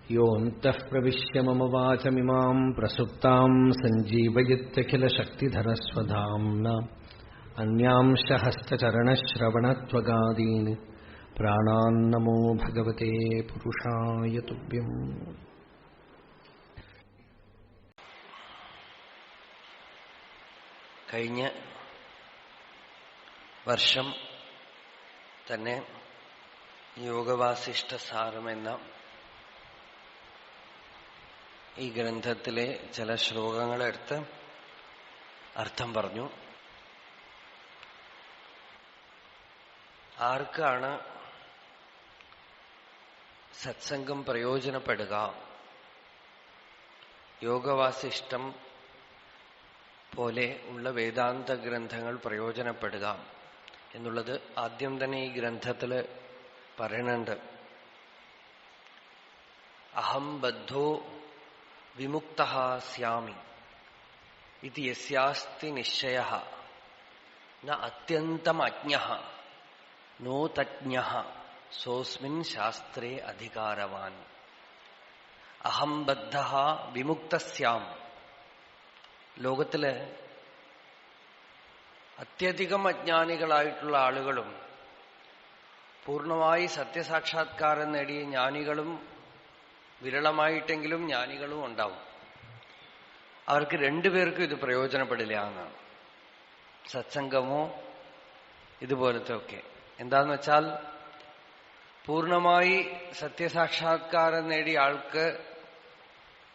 योऽन्तः प्रविश्य मम वाचमिमाम् प्रसुप्ताम् सञ्जीवयत्यखिलशक्तिधरस्वधाम्ना अन्यांश हस्तचरणश्रवणत्वगादीन् प्राणान्नमो भगवते पुरुषाय तुभ्यम्. കഴിഞ്ഞ വർഷം തന്നെ യോഗവാസിഷ്ഠസാരമെന്ന ഈ ഗ്രന്ഥത്തിലെ ചില ശ്ലോകങ്ങളെടുത്ത് അർത്ഥം പറഞ്ഞു. ആർക്കാണ് സത്സംഗം പ്രയോജനപ്പെടുക, യോഗവാസിഷ്ടം പോലെ ഉള്ള വേദാന്ത ഗ്രന്ഥങ്ങൾ പ്രയോജനപ്പെടുക എന്നുള്ളത് ആദ്യം തന്നെ ഈ ഗ്രന്ഥത്തിൽ പറയുന്നുണ്ട്. അഹം ബദ്ധോ വിമുക്തഃ സ്യാമി ഇതി യസ്യാസ്തി നിശ്ചയഃ ന അത്യന്തം അജ്ഞഃ നോ തജ്ഞഃ സോസ്മിൻ ശാസ്ത്രേ അധികാരവാൻ. അഹം ബദ്ധഃ വിമുക്തസ്യാം. ലോകത്തില് അത്യധികം അജ്ഞാനികളായിട്ടുള്ള ആളുകളും പൂർണ്ണമായി സത്യസാക്ഷാത്കാരം നേടിയ ജ്ഞാനികളും വിരളമായിട്ടെങ്കിലും ജ്ഞാനികളും ഉണ്ടാവും. അവർക്ക് രണ്ടുപേർക്കും ഇത് പ്രയോജനപ്പെടില്ല എന്നാണ്. സത്സംഗമോ ഇതുപോലത്തെ ഒക്കെ. എന്താന്ന് വെച്ചാൽ പൂർണ്ണമായി സത്യസാക്ഷാത്കാരം നേടിയ ആൾക്ക്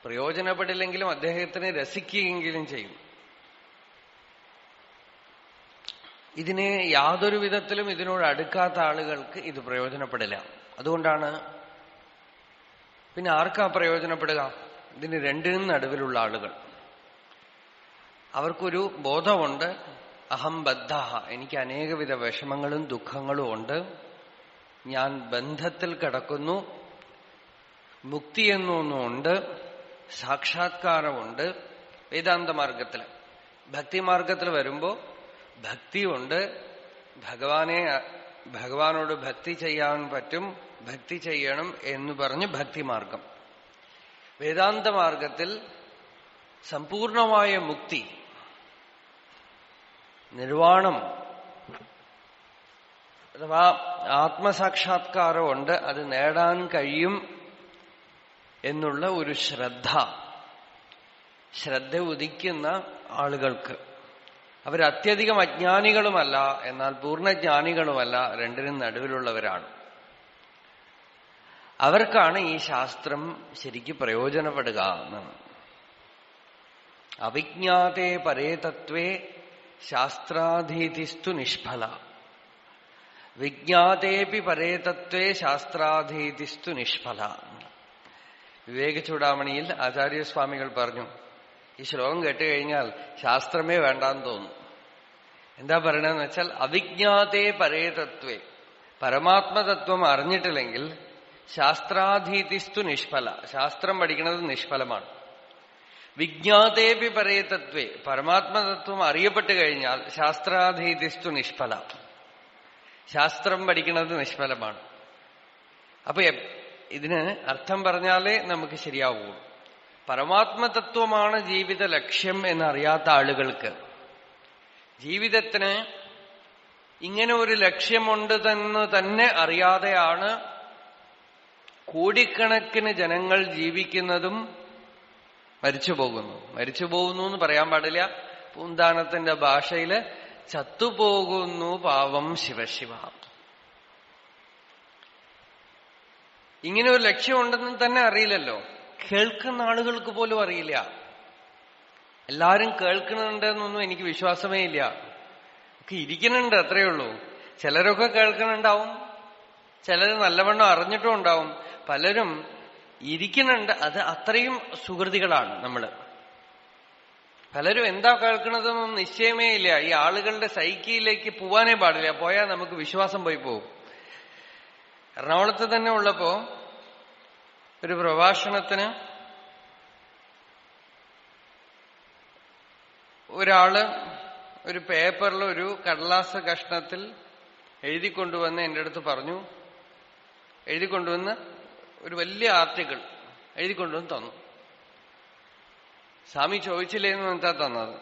പ്രയോജനപ്പെടില്ലെങ്കിലും അദ്ദേഹത്തിന് രസിക്കുകയെങ്കിലും ചെയ്യും. ഇതിനെ യാതൊരു വിധത്തിലും ഇതിനോട് അടുക്കാത്ത ആളുകൾക്ക് ഇത് പ്രയോജനപ്പെടില്ല. അതുകൊണ്ടാണ് പിന്നെ ആർക്കാ പ്രയോജനപ്പെടുക? ഇതിന് രണ്ടിനും നടുവിലുള്ള ആളുകൾ. അവർക്കൊരു ബോധമുണ്ട്, അഹം ബദ്ധഃ, എനിക്ക് അനേകവിധ വിഷമങ്ങളും ദുഃഖങ്ങളും ഉണ്ട്, ഞാൻ ബന്ധത്തിൽ കിടക്കുന്നു, മുക്തി എന്നൊന്നുമുണ്ട്, സാക്ഷാത്കാരമുണ്ട്. വേദാന്ത മാർഗത്തിൽ, ഭക്തിമാർഗത്തിൽ വരുമ്പോ ഭക്തിയുണ്ട്, ഭഗവാനോട് ഭക്തി ചെയ്യാൻ പറ്റും, ഭക്തി ചെയ്യണം എന്ന് പറഞ്ഞ് ഭക്തിമാർഗം. വേദാന്ത മാർഗത്തിൽ സമ്പൂർണമായ മുക്തി, നിർവാണം അഥവാ ആത്മസാക്ഷാത്കാരമുണ്ട്, അത് നേടാൻ കഴിയും എന്നുള്ള ഒരു ശ്രദ്ധ ഉദിക്കുന്ന ആളുകൾക്ക്, അവരത്യധികം അജ്ഞാനികളുമല്ല എന്നാൽ പൂർണ്ണജ്ഞാനികളുമല്ല, രണ്ടിനും നടുവിലുള്ളവരാണ്. അവർക്കാണ് ഈ ശാസ്ത്രം ശരിക്ക് പ്രയോജനപ്പെടുക എന്നാണ്. അവിജ്ഞാതേ പരേ തത്വേ ശാസ്ത്രാധീതിസ്തു നിഷ്ഫല. വിജ്ഞാതേപി പരേ തത്വേ ശാസ്ത്രാധീതിസ്തു നിഷ്ഫല. വിവേക ചൂടാമണിയിൽ ആചാര്യസ്വാമികൾ പറഞ്ഞു, ഈ ശ്ലോകം കേട്ടുകഴിഞ്ഞാൽ ശാസ്ത്രമേ വേണ്ടാന്ന് തോന്നും. എന്താ പറയണെന്ന് വെച്ചാൽ, അവിജ്ഞാതേ പരേ തത്വേ, പരമാത്മതത്വം അറിഞ്ഞിട്ടില്ലെങ്കിൽ ശാസ്ത്രാധീതിസ്തു നിഷ്ഫല, ശാസ്ത്രം പഠിക്കുന്നത് നിഷ്ഫലമാണ്. വിജ്ഞാതേപി പരേ തത്വേ, പരമാത്മതത്വം അറിയപ്പെട്ടു കഴിഞ്ഞാൽ ശാസ്ത്രാധീതിസ്തു നിഷ്ഫല, ശാസ്ത്രം പഠിക്കുന്നത് നിഷ്ഫലമാണ്. അപ്പൊ ഇതിന് അർത്ഥം പറഞ്ഞാലേ നമുക്ക് ശരിയാവൂ. പരമാത്മതത്വമാണ് ജീവിത ലക്ഷ്യം എന്നറിയാത്ത ആളുകൾക്ക്, ജീവിതത്തിന് ഇങ്ങനെ ഒരു ലക്ഷ്യമുണ്ടെന്ന് തന്നെ അറിയാതെയാണ് കോടിക്കണക്കിന് ജനങ്ങൾ ജീവിക്കുന്നതും മരിച്ചു പോകുന്നു എന്ന് പറയാൻ പാടില്ല. പൂന്താനത്തിന്റെ ഭാഷയില് ചത്തുപോകുന്നു പാവം ശിവശിവ. ഇങ്ങനെ ഒരു ലക്ഷ്യമുണ്ടെന്ന് തന്നെ അറിയില്ലല്ലോ. കേൾക്കുന്ന ആളുകൾക്ക് പോലും അറിയില്ല. എല്ലാരും കേൾക്കുന്നുണ്ടെന്നൊന്നും എനിക്ക് വിശ്വാസമേ ഇല്ല. ഒക്കെ ഇരിക്കുന്നുണ്ട്, അത്രയേ ഉള്ളൂ. ചിലരൊക്കെ കേൾക്കുന്നുണ്ടാവും, ചിലർ നല്ലവണ്ണം അറിഞ്ഞിട്ടും ഉണ്ടാവും. പലരും ഇരിക്കുന്നുണ്ട്, അത് അത്രയും സുഹൃതികളാണ് നമ്മള്. പലരും എന്താ കേൾക്കണതെന്നും നിശ്ചയമേ ഇല്ല. ഈ ആളുകളുടെ സൈക്കിയിലേക്ക് പോവാനേ പാടില്ല, പോയാൽ നമുക്ക് വിശ്വാസം പോയി പോകും. എറണാകുളത്ത് തന്നെ ഉള്ളപ്പോ ഒരു പ്രഭാഷണത്തിന് ഒരാള് ഒരു പേപ്പറിൽ ഒരു കടലാസ കഷ്ണത്തിൽ എഴുതിക്കൊണ്ടുവന്ന് എന്റെ അടുത്ത് പറഞ്ഞു, എഴുതിക്കൊണ്ടുവന്ന് ഒരു വലിയ ആർട്ടിക്കിൾ എഴുതിക്കൊണ്ടുവന്ന് തന്നു. സ്വാമി ചോദിച്ചില്ലേന്ന് എന്താ തന്നത്.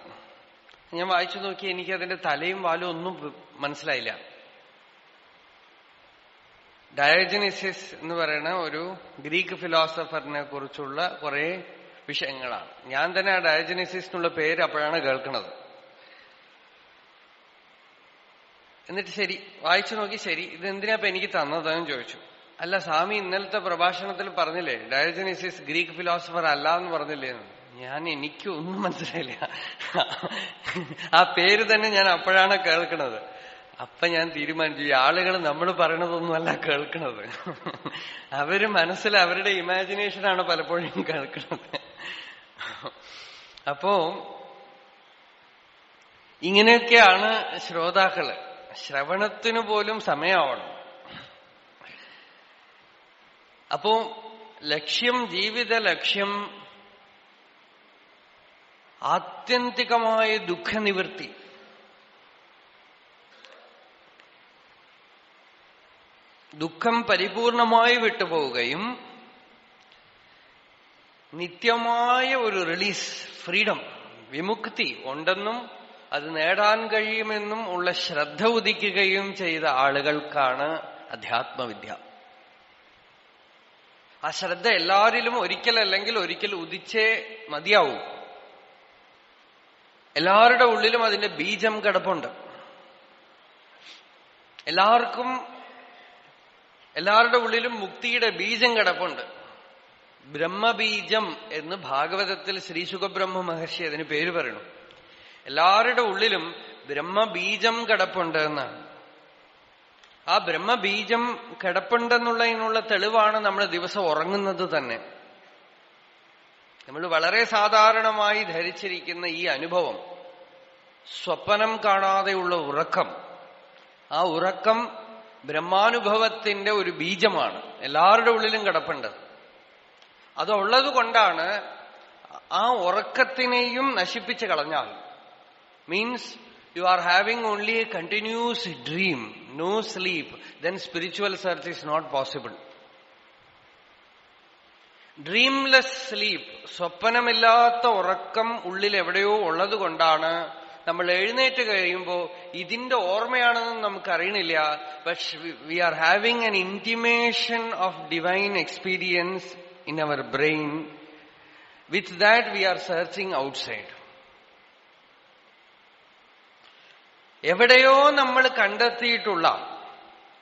ഞാൻ വായിച്ചു നോക്കി, എനിക്കതിന്റെ തലയും വാലും ഒന്നും മനസ്സിലായില്ല. ഡയോജനീസിസ് എന്ന് പറയുന്ന ഒരു ഗ്രീക്ക് ഫിലോസഫറിനെ കുറിച്ചുള്ള കുറെ വിഷയങ്ങളാണ്. ഞാൻ തന്നെ ആ ഡയോജനീസിസ് എന്നുള്ള പേര് അപ്പോഴാണ് കേൾക്കുന്നത്. എന്നിട്ട് ശരി വായിച്ചു നോക്കി, ശരി ഇതെന്തിനാ എനിക്ക് തന്നതെന്ന് ചോദിച്ചു. അല്ല സ്വാമി ഇന്നലത്തെ പ്രഭാഷണത്തിൽ പറഞ്ഞില്ലേ ഡയോജനീസിസ് ഗ്രീക്ക് ഫിലോസഫർ അല്ല എന്ന് പറഞ്ഞില്ലേന്ന്. എനിക്കൊന്നും മനസ്സിലായില്ല. ആ പേര് തന്നെ ഞാൻ അപ്പോഴാണ് കേൾക്കുന്നത്. അപ്പൊ ഞാൻ തീരുമാനിച്ചു, ഈ ആളുകൾ നമ്മൾ പറയണതൊന്നുമല്ല കേൾക്കണത്, അവര് മനസ്സിൽ അവരുടെ ഇമാജിനേഷനാണ് പലപ്പോഴും കേൾക്കുന്നത്. അപ്പോ ഇങ്ങനെയൊക്കെയാണ് ശ്രോതാക്കള്. ശ്രവണത്തിനു പോലും സമയമാവണം. അപ്പോ ലക്ഷ്യം, ജീവിത ലക്ഷ്യം ആത്യന്തികമായ ദുഃഖനിവൃത്തി. ദുഃഖം പരിപൂർണമായി വിട്ടുപോവുകയും നിത്യമായ ഒരു റിലീസ്, ഫ്രീഡം, വിമുക്തി ഉണ്ടെന്നും അത് നേടാൻ കഴിയുമെന്നും ഉള്ള ശ്രദ്ധ ഉദിക്കുകയും ചെയ്ത ആളുകൾക്കാണ് അധ്യാത്മവിദ്യ. ആ ശ്രദ്ധ എല്ലാവരിലും ഒരിക്കലല്ലെങ്കിൽ ഒരിക്കൽ ഉദിച്ചേ മതിയാവൂ. എല്ലാവരുടെ ഉള്ളിലും അതിന്റെ ബീജം കിടപ്പുണ്ട്. എല്ലാവരുടെ ഉള്ളിലും മുക്തിയുടെ ബീജം കിടപ്പുണ്ട്. ബ്രഹ്മബീജം എന്ന് ഭാഗവതത്തിൽ ശ്രീ സുഖബ്രഹ്മ മഹർഷി അതിന് പേര് പറയണു. എല്ലാവരുടെ ഉള്ളിലും ബ്രഹ്മബീജം കിടപ്പുണ്ട് എന്നാണ്. ആ ബ്രഹ്മബീജം കിടപ്പുണ്ടെന്നുള്ളതിനുള്ള തെളിവാണ് നമ്മൾ ദിവസം ഉറങ്ങുന്നത് തന്നെ. നമ്മൾ വളരെ സാധാരണമായി ധരിച്ചിരിക്കുന്ന ഈ അനുഭവം, സ്വപ്നം കാണാതെയുള്ള ഉറക്കം, ആ ഉറക്കം ബ്രഹ്മാനുഭവത്തിന്റെ ഒരു ബീജമാണ്. എല്ലാവരുടെ ഉള്ളിലും കിടപ്പുണ്ട്. അതുള്ളത് കൊണ്ടാണ് ആ ഉറക്കത്തിനെയും നശിപ്പിച്ച് കളഞ്ഞാൽ, means you are having only a continuous dream, no sleep, then spiritual search is not possible. Dreamless sleep, സ്വപ്നമില്ലാത്ത ഉറക്കം ഉള്ളിൽ എവിടെയോ ഉള്ളത് കൊണ്ടാണ് നമ്മൾ എഴുന്നേറ്റ് കഴിയുമ്പോൾ ഇതിന്റെ ഓർമ്മയാണെന്ന് നമുക്കറിയണില്ല. but we are having an intimation of divine experience in our brain. With that we are searching outside. എവിടെയോ നമ്മൾ കണ്ടെത്തിയിട്ടുള്ള,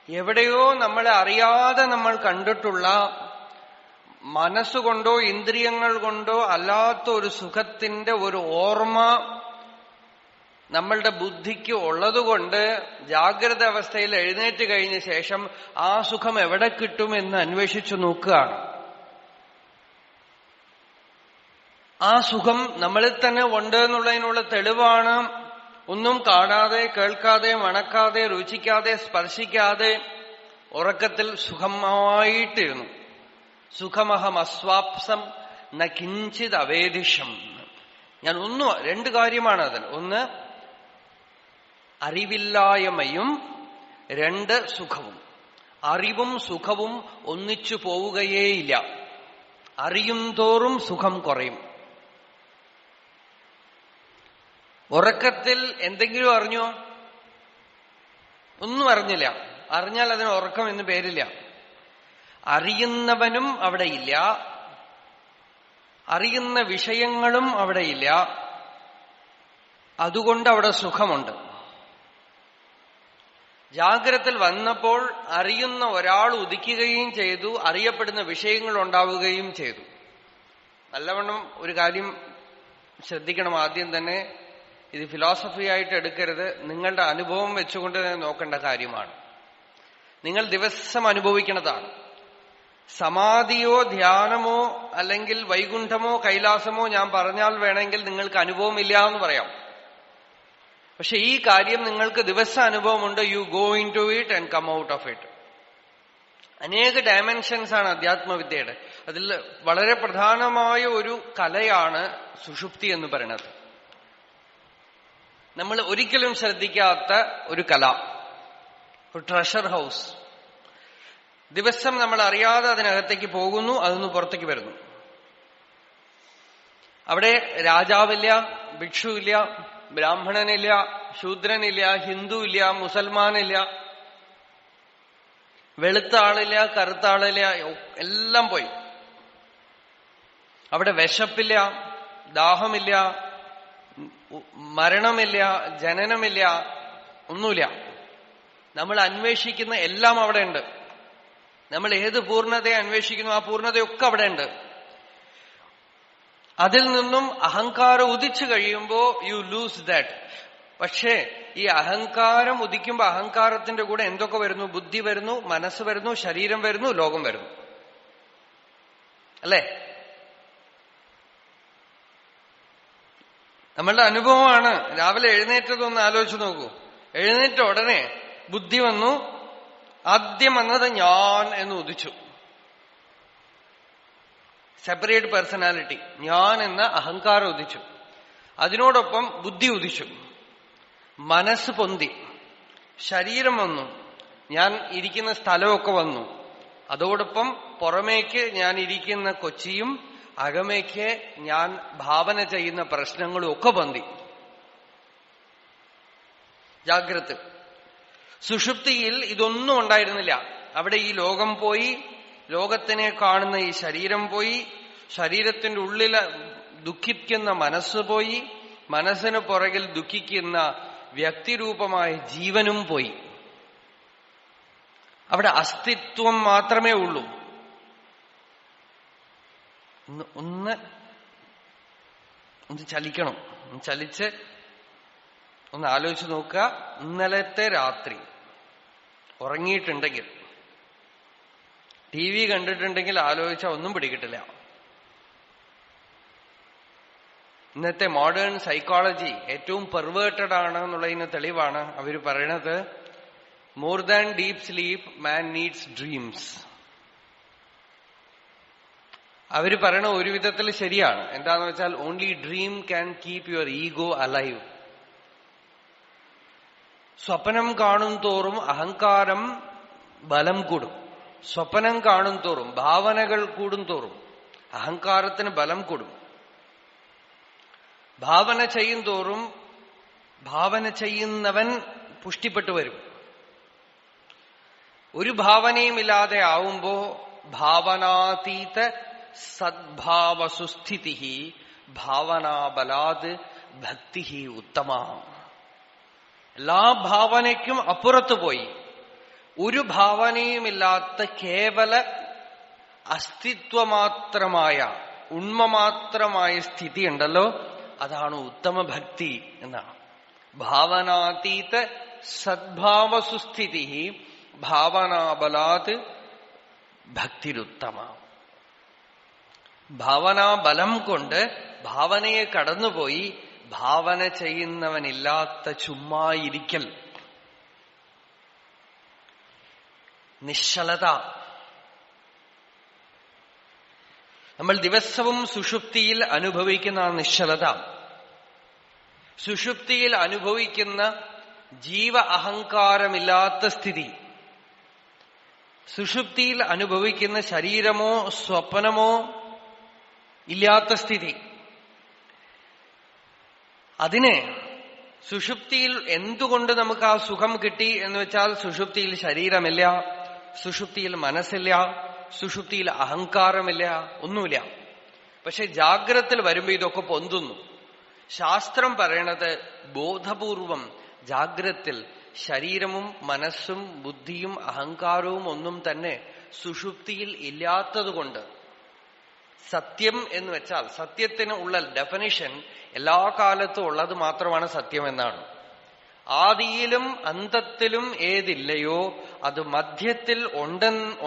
എവിടെയോ നമ്മളെ അറിയാതെ നമ്മൾ കണ്ടിട്ടുള്ള, മനസ്സുകൊണ്ടോ ഇന്ദ്രിയങ്ങൾ കൊണ്ടോ അല്ലാത്ത ഒരു സുഖത്തിന്റെ ഒരു ഓർമ്മ നമ്മളുടെ ബുദ്ധിക്ക് ഉള്ളതുകൊണ്ട് ജാഗ്രത അവസ്ഥയിൽ എഴുന്നേറ്റ് കഴിഞ്ഞ ശേഷം ആ സുഖം എവിടെ കിട്ടുമെന്ന് അന്വേഷിച്ചു നോക്കുകയാണ്. ആ സുഖം നമ്മളിൽ തന്നെ ഉണ്ട് എന്നുള്ളതിനുള്ള തെളിവാണ് ഒന്നും കാണാതെ, കേൾക്കാതെ, മണക്കാതെ, രുചിക്കാതെ, സ്പർശിക്കാതെ ഉറക്കത്തിൽ സുഖമായിട്ടിരുന്നു. സുഖമഹം അസ്വാപ്സം ന കിഞ്ചിത് അവേദിഷം. ഞാൻ രണ്ട് കാര്യമാണ് അതിൽ. ഒന്ന് അറിവില്ലായ്മയും, രണ്ട് സുഖവും. അറിവും സുഖവും ഒന്നിച്ചു പോവുകയേയില്ല. അറിയും തോറും സുഖം കുറയും. ഉറക്കത്തിൽ എന്തെങ്കിലും അറിഞ്ഞോ? ഒന്നും അറിഞ്ഞില്ല. അറിഞ്ഞാൽ അതിന് ഉറക്കം എന്ന് പേരില്ല. അറിയുന്നവനും അവിടെയില്ല, അറിയുന്ന വിഷയങ്ങളും അവിടെയില്ല. അതുകൊണ്ട് അവിടെ സുഖമുണ്ട്. ജാഗ്രതത്തിൽ വന്നപ്പോൾ അറിയുന്ന ഒരാൾ ഉദിക്കുകയും ചെയ്തു, അറിയപ്പെടുന്ന വിഷയങ്ങൾ ഉണ്ടാവുകയും ചെയ്തു. നല്ലവണ്ണം ഒരു കാര്യം ശ്രദ്ധിക്കണം. ആദ്യം തന്നെ ഇത് ഫിലോസഫിയായിട്ട് എടുക്കരുത്, നിങ്ങളുടെ അനുഭവം വെച്ചുകൊണ്ട് തന്നെ നോക്കേണ്ട കാര്യമാണ്. നിങ്ങൾ ദിവസം അനുഭവിക്കുന്നതാണ്. സമാധിയോ ധ്യാനമോ അല്ലെങ്കിൽ വൈകുണ്ഠമോ കൈലാസമോ ഞാൻ പറഞ്ഞാൽ വേണമെങ്കിൽ നിങ്ങൾക്ക് അനുഭവമില്ല എന്ന് പറയാം. പക്ഷെ ഈ കാര്യം നിങ്ങൾക്ക് ദിവസം അനുഭവമുണ്ട്. You go in to it and come out of it. അനേക ഡയമെൻഷൻസ് ആണ് അധ്യാത്മവിദ്യയുടെ. അതിൽ വളരെ പ്രധാനമായ ഒരു കലയാണ് സുഷുപ്തി എന്ന് പറയുന്നത്. നമ്മൾ ഒരിക്കലും ശ്രദ്ധിക്കാത്ത ഒരു കല, ഒരു ട്രഷർ ഹൗസ്. ദിവസം നമ്മൾ അറിയാതെ അതിനകത്തേക്ക് പോകുന്നു, അതൊന്ന് പുറത്തേക്ക് വരുന്നു. അവിടെ രാജാവില്ല, ഭിക്ഷുവില്ല, ബ്രാഹ്മണനില്ല, ശൂദ്രനില്ല, ഹിന്ദു ഇല്ല, മുസൽമാനില്ല, വെളുത്ത ആളില്ല, കറുത്ത ആളില്ല, എല്ലാം പോയി. അവിടെ വിശപ്പില്ല, ദാഹമില്ല, മരണമില്ല, ജനനമില്ല, ഒന്നുമില്ല. നമ്മൾ അന്വേഷിക്കുന്ന എല്ലാം അവിടെ ഉണ്ട്. നമ്മൾ ഏത് പൂർണ്ണതയെ അന്വേഷിക്കുന്നു ആ പൂർണ്ണതയൊക്കെ അവിടെ ഉണ്ട്. അതിൽ നിന്നും അഹങ്കാരം ഉദിച്ചു കഴിയുമ്പോ യു ലൂസ് ദാറ്റ്. പക്ഷേ ഈ അഹങ്കാരം ഉദിക്കുമ്പോ അഹങ്കാരത്തിന്റെ കൂടെ എന്തൊക്കെ വരുന്നു? ബുദ്ധി വരുന്നു, മനസ്സ് വരുന്നു, ശരീരം വരുന്നു, ലോകം വരുന്നു. അല്ലേ? നമ്മളുടെ അനുഭവമാണ്. രാവിലെ എഴുന്നേറ്റതൊന്ന് ആലോചിച്ച് നോക്കൂ. എഴുന്നേറ്റ ഉടനെ ബുദ്ധി വന്നു. ആദ്യം വന്നത് ഞാൻ എന്ന് ഉദിച്ചു. സെപ്പറേറ്റ് പേഴ്സണാലിറ്റി, ഞാൻ എന്ന അഹങ്കാരം ഉദിച്ചു. അതിനോടൊപ്പം ബുദ്ധി ഉദിച്ചു, മനസ്സ് പൊന്തി, ശരീരം വന്നു, ഞാൻ ഇരിക്കുന്ന സ്ഥലമൊക്കെ വന്നു. അതോടൊപ്പം പുറമേക്ക് ഞാൻ ഇരിക്കുന്ന കൊച്ചിയും അകമേക്ക് ഞാൻ ഭാവന ചെയ്യുന്ന പ്രശ്നങ്ങളും ഒക്കെ പൊന്തി. ജാഗ്രത. സുഷുപ്തിയിൽ ഇതൊന്നും ഉണ്ടായിരുന്നില്ല. അവിടെ ഈ ലോകം പോയി, ലോകത്തിനെ കാണുന്ന ഈ ശരീരം പോയി, ശരീരത്തിന്റെ ഉള്ളിൽ ദുഃഖിക്കുന്ന മനസ്സ് പോയി, മനസ്സിന് പുറകിൽ ദുഃഖിക്കുന്ന വ്യക്തിരൂപമായ ജീവനും പോയി. അവിടെ അസ്തിത്വം മാത്രമേ ഉള്ളൂ. ഒന്ന് ചലിക്കണം. ചലിച്ച് ഒന്ന് ആലോചിച്ച് നോക്കുക. ഇന്നലത്തെ രാത്രി ഉറങ്ങിയിട്ടുണ്ടെങ്കിൽ, TV കണ്ടിട്ടുണ്ടെങ്കിൽ ആലോചിച്ചാൽ ഒന്നും പിടികിട്ടില്ല. ഇന്നത്തെ മോഡേൺ സൈക്കോളജി ഏറ്റവും പെർവേർട്ടഡ് ആണ് എന്നുള്ളതിന് തെളിവാണ് അവർ പറയണത്, മോർ ദാൻ ഡീപ് സ്ലീപ്പ് മാൻ നീഡ്സ് ഡ്രീംസ്. അവര് പറയണ ഒരു വിധത്തിൽ ശരിയാണ്. എന്താന്ന് വെച്ചാൽ only dream can keep your ego alive. സ്വപ്നം കാണും തോറും അഹങ്കാരം ബലം കൂടും. സ്വപ്നം കാണും തോറും, ഭാവനകൾ കൂടും തോറും അഹങ്കാരത്തിന് ബലം കൂടും. ഭാവന ചെയ്യും തോറും ഭാവന ചെയ്യുന്നവൻ പുഷ്ടിപ്പെട്ടു വരും. ഒരു ഭാവനയുമില്ലാതെ ആവുമ്പോ ഭാവനാതീത സദ്ഭാവസുസ്ഥിതി ഭാവനാബലാത് ഭക്തി ഉത്തമ. എല്ലാ ഭാവനയ്ക്കും അപ്പുറത്തു പോയി ഒരു ഭാവനയുമില്ലാത്ത കേവല അസ്തിത്വമാത്രമായ ഉണ്മമാത്രമായ സ്ഥിതി ഉണ്ടല്ലോ, അതാണ് ഉത്തമ ഭക്തി എന്നാണ്. ഭാവനാതീത സദ്ഭാവസുസ്ഥിതി ഭാവനാബലാത് ഭക്തിരുത്തമ. ഭാവനാബലം കൊണ്ട് ഭാവനയെ കടന്നുപോയി ഭാവന ചെയ്യുന്നവനില്ലാത്ത ചുമ്മായിരിക്കൽ, നിശ്ചലത. നമ്മൾ ദിവസവും സുഷുപ്തിയിൽ അനുഭവിക്കുന്ന ആ നിശ്ചലത, സുഷുപ്തിയിൽ അനുഭവിക്കുന്ന ജീവ അഹങ്കാരമില്ലാത്ത സ്ഥിതി, സുഷുപ്തിയിൽ അനുഭവിക്കുന്ന ശരീരമോ സ്വപ്നമോ ഇല്ലാത്ത സ്ഥിതി, അതിനെ സുഷുപ്തിയിൽ എന്തുകൊണ്ട് നമുക്ക് ആ സുഖം കിട്ടി എന്ന് വെച്ചാൽ സുഷുപ്തിയിൽ ശരീരമില്ല, സുഷുപ്തിയിൽ മനസ്സില്ല, സുഷുപ്തിയിൽ അഹങ്കാരമില്ല, ഒന്നുമില്ല. പക്ഷെ ജാഗ്രതയിൽ വരുമ്പോ ഇതൊക്കെ പൊന്തുന്നു. ശാസ്ത്രം പറയണത് ബോധപൂർവം ജാഗ്രതയിൽ ശരീരവും മനസ്സും ബുദ്ധിയും അഹങ്കാരവും ഒന്നും തന്നെ സുഷുപ്തിയിൽ ഇല്ലാത്തതുകൊണ്ട്, സത്യം എന്ന് വെച്ചാൽ സത്യത്തിന് ഉള്ള ഡെഫിനിഷൻ എല്ലാ കാലത്തും ഉള്ളത് മാത്രമാണ് സത്യം എന്നാണ്. ആദിയിലും അന്തത്തിലും ഏതില്ലയോ അത് മധ്യത്തിൽ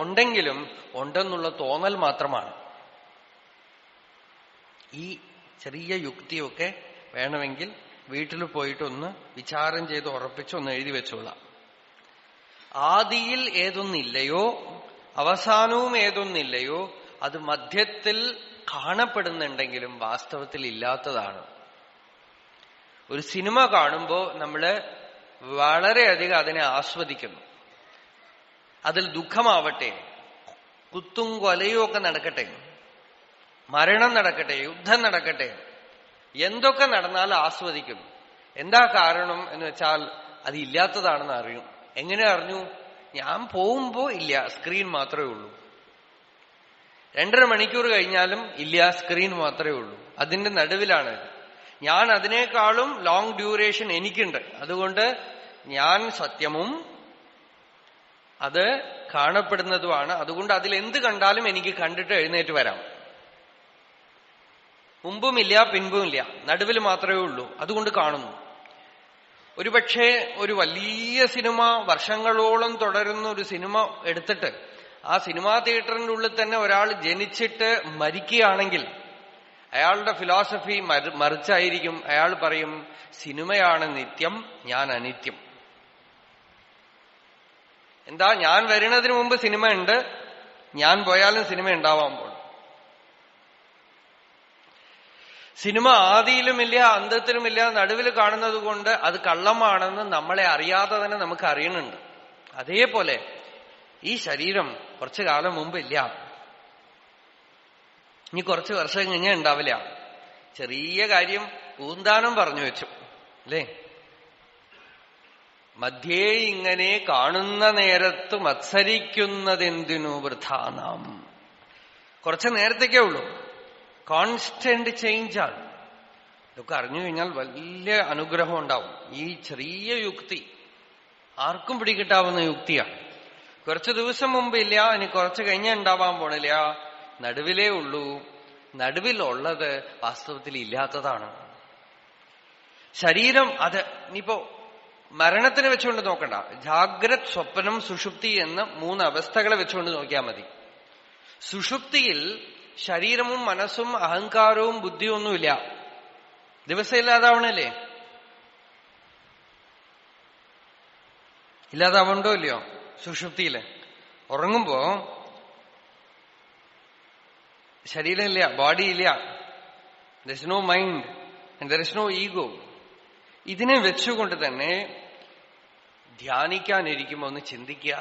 ഉണ്ടെങ്കിലും ഉണ്ടെന്നുള്ള തോന്നൽ മാത്രമാണ്. ഈ ചെറിയ യുക്തിയൊക്കെ വേണമെങ്കിൽ വീട്ടിൽ പോയിട്ടൊന്ന് വിചാരം ചെയ്ത് ഉറപ്പിച്ചൊന്ന് എഴുതി വെച്ചോളാം. ആദിയിൽ ഏതൊന്നില്ലയോ അവസാനവും ഏതൊന്നില്ലയോ അത് മധ്യത്തിൽ കാണപ്പെടുന്നുണ്ടെങ്കിലും വാസ്തവത്തിൽ ഇല്ലാത്തതാണ്. ഒരു സിനിമ കാണുമ്പോൾ നമ്മള് വളരെയധികം അതിനെ ആസ്വദിക്കുന്നു. അതിൽ ദുഃഖമാവട്ടെ, കുത്തും കൊലയും ഒക്കെ നടക്കട്ടെ, മരണം നടക്കട്ടെ, യുദ്ധം നടക്കട്ടെ, എന്തൊക്കെ നടന്നാലും ആസ്വദിക്കും. എന്താ കാരണം എന്ന് വെച്ചാൽ അത് ഇല്ലാത്തതാണെന്ന് അറിയും. എങ്ങനെ അറിഞ്ഞു? ഞാൻ പോകുമ്പോ ഇല്ല, സ്ക്രീൻ മാത്രമേ ഉള്ളൂ. 2.5 മണിക്കൂർ കഴിഞ്ഞാലും ഇല്ല, സ്ക്രീൻ മാത്രമേ ഉള്ളൂ. അതിന്റെ നടുവിലാണ് ഞാൻ. അതിനേക്കാളും ലോങ് ഡ്യൂറേഷൻ എനിക്കുണ്ട്. അതുകൊണ്ട് ഞാൻ സത്യമും അത് കാണപ്പെടുന്നതുമാണ്. അതുകൊണ്ട് അതിലെന്ത് കണ്ടാലും എനിക്ക് കണ്ടിട്ട് എഴുന്നേറ്റ് വരാം. മുമ്പുമില്ല പിൻപുമില്ല, നടുവിൽ മാത്രമേ ഉള്ളൂ. അതുകൊണ്ട് കാണുന്നു. ഒരുപക്ഷെ ഒരു വലിയ സിനിമ, വർഷങ്ങളോളം തുടരുന്ന ഒരു സിനിമ എടുത്തിട്ട് ആ സിനിമാ തിയേറ്ററിന്റെ ഉള്ളിൽ തന്നെ ഒരാൾ ജനിച്ചിട്ട് മരിക്കുകയാണെങ്കിൽ അയാളുടെ ഫിലോസഫി മറിച്ചായിരിക്കും. അയാൾ പറയും, സിനിമയാണ് നിത്യം, ഞാൻ അനിത്യം. എന്താ, ഞാൻ വരുന്നതിന് മുമ്പ് സിനിമ ഉണ്ട്, ഞാൻ പോയാലും സിനിമ ഉണ്ടാവാൻ പോകും. സിനിമ ആദിയിലുമില്ല അന്തത്തിലുമില്ല, നടുവിൽ കാണുന്നത് കൊണ്ട് അത് കള്ളമാണെന്ന് നമ്മളെ അറിയാതെ തന്നെ നമുക്ക് അറിയുന്നുണ്ട്. അതേപോലെ ഈ ശരീരം കുറച്ചു കാലം മുമ്പ് ഇല്ല, ഇനി കുറച്ച് വർഷം കഴിഞ്ഞാൽ ഉണ്ടാവില്ല. ചെറിയ കാര്യം പൂന്താനം പറഞ്ഞു വെച്ചു അല്ലേ? മധ്യേ ഇങ്ങനെ കാണുന്ന നേരത്ത് മത്സരിക്കുന്നതെന്തിനു വൃഥാനാം. കുറച്ച് നേരത്തേക്കേ ഉള്ളൂ. കോൺസ്റ്റന്റ് ചേഞ്ചാണ്. ഇതൊക്കെ അറിഞ്ഞു കഴിഞ്ഞാൽ വലിയ അനുഗ്രഹം ഉണ്ടാവും. ഈ ചെറിയ യുക്തി ആർക്കും പിടികിട്ടാവുന്ന യുക്തിയാണ്. കുറച്ചു ദിവസം മുമ്പ് ഇല്ല, ഇനി കുറച്ച് കഴിഞ്ഞാൽ ഉണ്ടാവാൻ പോണില്ല, നടുവിലേ ഉള്ളൂ. നടുവിലുള്ളത് വാസ്തവത്തിൽ ഇല്ലാത്തതാണ് ശരീരം. അത് ഇനിയിപ്പോ മരണത്തിന് വെച്ചുകൊണ്ട് നോക്കണ്ട, ജാഗ്രത്, സ്വപ്നം, സുഷുപ്തി എന്ന 3 അവസ്ഥകളെ വെച്ചുകൊണ്ട് നോക്കിയാൽ മതി. സുഷുപ്തിയിൽ ശരീരവും മനസ്സും അഹങ്കാരവും ബുദ്ധിയും ഒന്നുമില്ല. ദിവസം ഇല്ലാതാവണല്ലേ? ഇല്ലാതാവണ്ടോ ഇല്ലയോ? സുഷുപ്തിയില് ഉറങ്ങുമ്പോ ശരീരമില്ല, ബോഡി ഇല്ല, there is no mind and there is no ego. ഇതിനെ വെച്ചുകൊണ്ട് തന്നെ ധ്യാനിക്കാനിരിക്കുമ്പോ ഒന്ന് ചിന്തിക്കുക,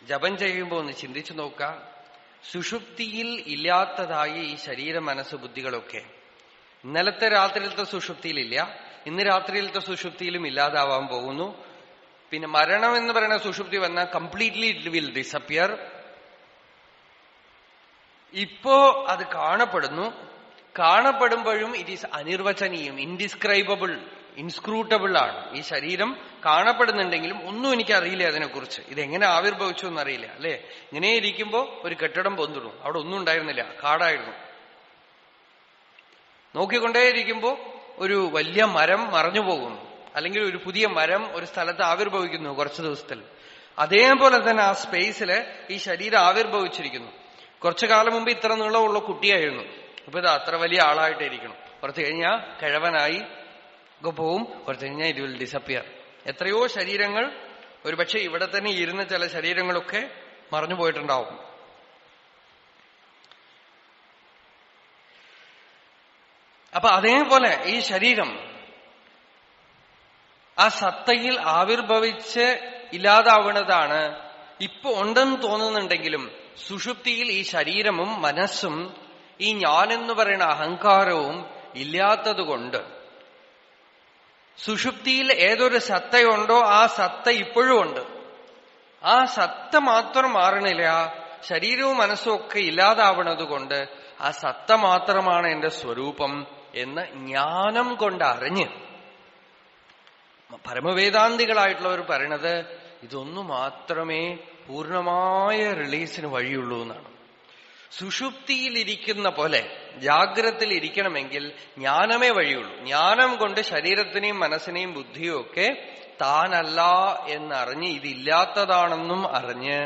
ജപം ചെയ്യുമ്പോ ഒന്ന് ചിന്തിച്ചു നോക്കുക. സുഷുപ്തിയിൽ ഇല്ലാത്തതായി ഈ ശരീര മനസ്സ് ബുദ്ധികളൊക്കെ ഇന്നലത്തെ രാത്രിയിലത്തെ സുഷുപ്തിയിലില്ല, ഇന്ന് രാത്രിയിലത്തെ സുഷുപ്തിയിലും ഇല്ലാതാവാൻ പോകുന്നു. പിന്നെ മരണം എന്ന് പറയുന്ന സുഷുപ്തി വന്നാൽ കംപ്ലീറ്റ്ലി ഇറ്റ് വിൽ ഡിസപ്പിയർ. ഇപ്പോ അത് കാണപ്പെടുന്നു. കാണപ്പെടുമ്പോഴും ഇറ്റ് ഈസ് അനിർവചനീയം, ഇൻഡിസ്ക്രൈബിൾ, ഇൻസ്ക്രൂട്ടബിൾ ആണ്. ഈ ശരീരം കാണപ്പെടുന്നുണ്ടെങ്കിലും ഒന്നും എനിക്കറിയില്ല അതിനെക്കുറിച്ച്. ഇതെങ്ങനെ ആവിർഭവിച്ചു എന്നറിയില്ല അല്ലെ? ഇങ്ങനെ ഇരിക്കുമ്പോ ഒരു കെട്ടിടം പൊന്തിടും, അവിടെ ഒന്നും ഉണ്ടായിരുന്നില്ല, കാടായിരുന്നു. നോക്കിക്കൊണ്ടേയിരിക്കുമ്പോ ഒരു വലിയ മരം മറഞ്ഞു പോകുന്നു, അല്ലെങ്കിൽ ഒരു പുതിയ മരം ഒരു സ്ഥലത്ത് ആവിർഭവിക്കുന്നു കുറച്ചു ദിവസത്തിൽ. അതേപോലെ തന്നെ ആ സ്പേസില് ഈ ശരീരം ആവിർഭവിച്ചിരിക്കുന്നു. കുറച്ചു കാലം മുമ്പ് ഇത്ര നീളമുള്ള കുട്ടിയായിരുന്നു, ഇപ്പൊ ഇത് അത്ര വലിയ ആളായിട്ടിരിക്കണം. കുറച്ച് കഴിഞ്ഞാൽ കിഴവനായി ഒക്കെ പോവും, കുറച്ച് കഴിഞ്ഞാൽ ഇറ്റ് വിൽ ഡിസപ്പിയർ. എത്രയോ ശരീരങ്ങൾ, ഒരുപക്ഷെ ഇവിടെ തന്നെ ഇരുന്ന ചില ശരീരങ്ങളൊക്കെ മറഞ്ഞു പോയിട്ടുണ്ടാവും. അപ്പൊ അതേപോലെ ഈ ശരീരം ആ സത്തയിൽ ആവിർഭവിച്ച് ഇല്ലാതാവുന്നതാണ്. ഇപ്പൊ ഉണ്ടെന്ന് തോന്നുന്നുണ്ടെങ്കിലും സുഷുപ്തിയിൽ ഈ ശരീരവും മനസ്സും ഈ ഞാനെന്ന് പറയുന്ന അഹങ്കാരവും ഇല്ലാത്തതുകൊണ്ട് സുഷുപ്തിയിൽ ഏതൊരു സത്തയുണ്ടോ ആ സത്ത ഇപ്പോഴും ഉണ്ട്. ആ സത്ത മാത്രം മാറണില്ല. ശരീരവും മനസ്സും ഒക്കെ ഇല്ലാതാവണത് കൊണ്ട് ആ സത്ത മാത്രമാണ് എന്റെ സ്വരൂപം എന്ന് ജ്ഞാനം കൊണ്ട് അറിഞ്ഞ് പരമവേദാന്തികളായിട്ടുള്ളവർ പറയണത് ഇതൊന്നു മാത്രമേ പൂർണ്ണമായ റിലീസിന് വഴിയുള്ളൂ എന്നാണ്. സുഷുപ്തിയിലിരിക്കുന്ന പോലെ ജാഗ്രതയിൽ ഇരിക്കണമെങ്കിൽ ജ്ഞാനമേ വഴിയുള്ളൂ. ജ്ഞാനം കൊണ്ട് ശരീരത്തിനെയും മനസ്സിനെയും ബുദ്ധിയും ഒക്കെ താനല്ല എന്നറിഞ്ഞ് ഇതില്ലാത്തതാണെന്നും അറിഞ്ഞ്